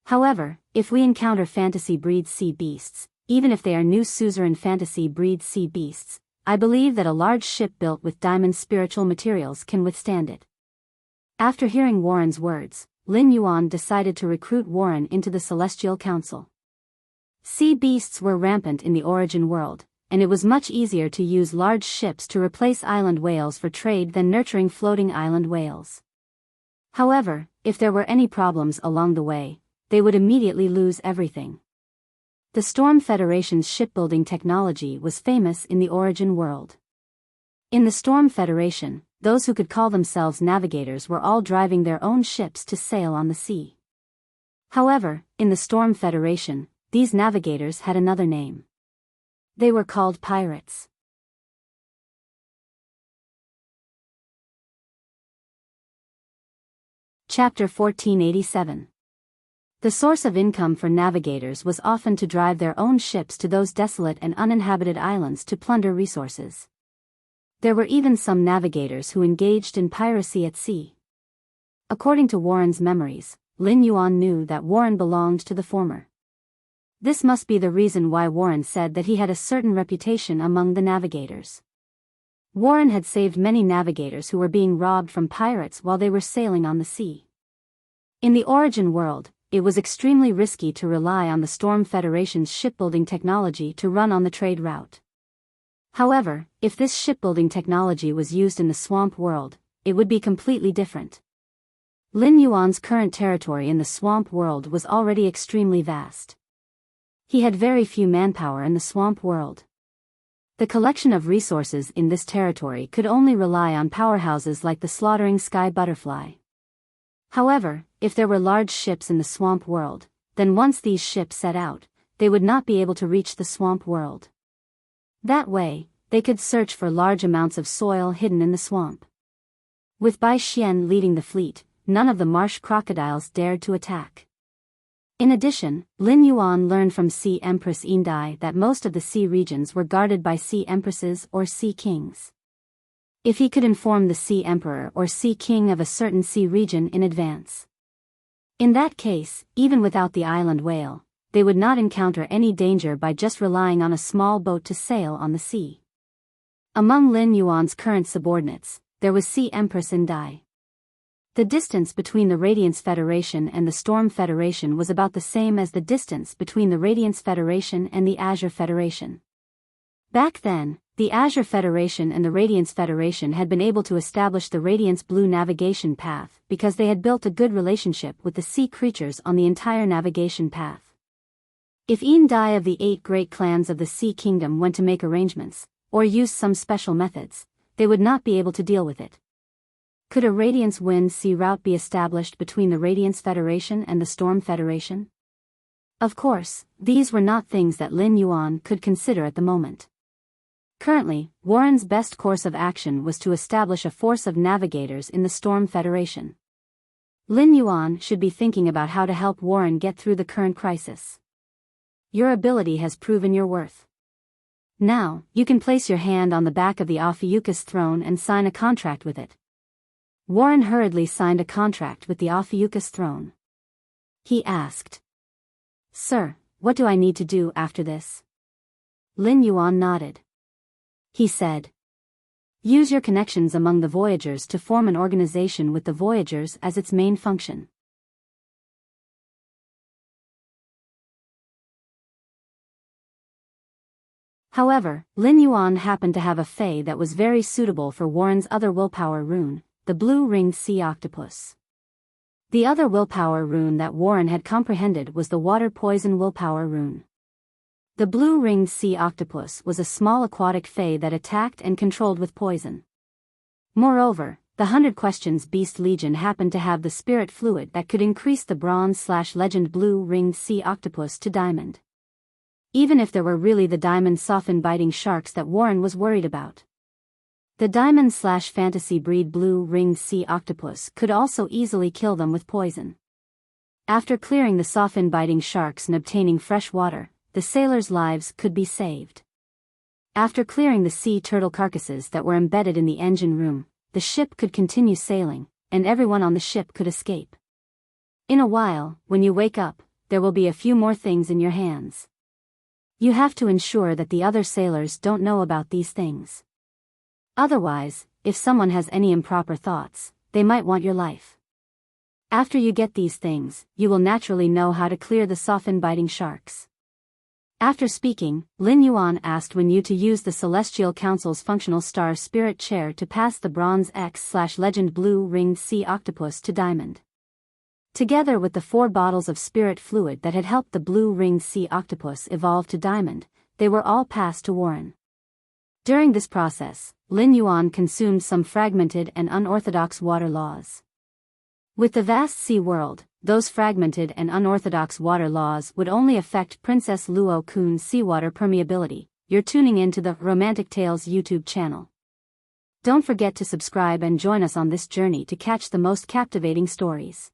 A: However, if we encounter fantasy-breed sea beasts, even if they are new suzerain fantasy-breed sea beasts, I believe that a large ship built with Diamond's spiritual materials can withstand it." After hearing Warren's words, Lin Yuan decided to recruit Warren into the Celestial Council. Sea beasts were rampant in the origin world, and it was much easier to use large ships to replace island whales for trade than nurturing floating island whales. However, if there were any problems along the way, they would immediately lose everything. The Storm Federation's shipbuilding technology was famous in the origin world. In the Storm Federation, those who could call themselves navigators were all driving their own ships to sail on the sea. However, in the Storm Federation, these navigators had another name. They were called pirates. Chapter 1487. The source of income for navigators was often to drive their own ships to those desolate and uninhabited islands to plunder resources. There were even some navigators who engaged in piracy at sea. According to Warren's memories, Lin Yuan knew that Warren belonged to the former. This must be the reason why Warren said that he had a certain reputation among the navigators. Warren had saved many navigators who were being robbed from pirates while they were sailing on the sea. In the origin world, it was extremely risky to rely on the Storm Federation's shipbuilding technology to run on the trade route. However, if this shipbuilding technology was used in the swamp world, it would be completely different. Lin Yuan's current territory in the swamp world was already extremely vast. He had very few manpower in the swamp world. The collection of resources in this territory could only rely on powerhouses like the slaughtering sky butterfly. However, if there were large ships in the swamp world, then once these ships set out, they would not be able to reach the swamp world. That way, they could search for large amounts of soil hidden in the swamp. With Bai Xian leading the fleet, none of the marsh crocodiles dared to attack. In addition, Lin Yuan learned from Sea Empress Indai that most of the sea regions were guarded by sea empresses or sea kings. If he could inform the Sea Emperor or Sea King of a certain sea region in advance. In that case, even without the island whale, they would not encounter any danger by just relying on a small boat to sail on the sea. Among Lin Yuan's current subordinates, there was Sea Empress Indai. The distance between the Radiance Federation and the Storm Federation was about the same as the distance between the Radiance Federation and the Azure Federation. Back then, the Azure Federation and the Radiance Federation had been able to establish the Radiance Blue navigation path because they had built a good relationship with the sea creatures on the entire navigation path. If Indai of the 8 great clans of the Sea Kingdom went to make arrangements, or used some special methods, they would not be able to deal with it. Could a Radiance Wind sea route be established between the Radiance Federation and the Storm Federation? Of course, these were not things that Lin Yuan could consider at the moment. Currently, Warren's best course of action was to establish a force of navigators in the Storm Federation. Lin Yuan should be thinking about how to help Warren get through the current crisis. Your ability has proven your worth. Now, you can place your hand on the back of the Ophiuchus throne and sign a contract with it. Warren hurriedly signed a contract with the Ophiuchus throne. He asked, "Sir, what do I need to do after this?" Lin Yuan nodded. He said, "Use your connections among the Voyagers to form an organization with the Voyagers as its main function." However, Lin Yuan happened to have a fey that was very suitable for Warren's other willpower rune, the blue-ringed sea octopus. The other willpower rune that Warren had comprehended was the water poison willpower rune. The blue-ringed sea octopus was a small aquatic fey that attacked and controlled with poison. Moreover, the 100 Questions Beast Legion happened to have the spirit fluid that could increase the bronze/legend blue ringed sea octopus to diamond. Even if there were really the diamond soft biting sharks that Warren was worried about. The diamond/fantasy breed blue ringed sea octopus could also easily kill them with poison. After clearing the soft biting sharks and obtaining fresh water, the sailors' lives could be saved. After clearing the sea turtle carcasses that were embedded in the engine room, the ship could continue sailing, and everyone on the ship could escape. In a while, when you wake up, there will be a few more things in your hands. You have to ensure that the other sailors don't know about these things. Otherwise, if someone has any improper thoughts, they might want your life. After you get these things, you will naturally know how to clear the soft-biting sharks. After speaking, Lin Yuan asked Wen Yu to use the Celestial Council's functional star spirit chair to pass the bronze X/legend blue ringed sea octopus to diamond. Together with the 4 bottles of spirit fluid that had helped the blue ringed sea octopus evolve to diamond, they were all passed to Warren. During this process, Lin Yuan consumed some fragmented and unorthodox water laws. With the vast sea world, those fragmented and unorthodox water laws would only affect Princess Luo Kun's seawater permeability. You're tuning in to the Romantic Tales YouTube channel. Don't forget to subscribe and join us on this journey to catch the most captivating stories.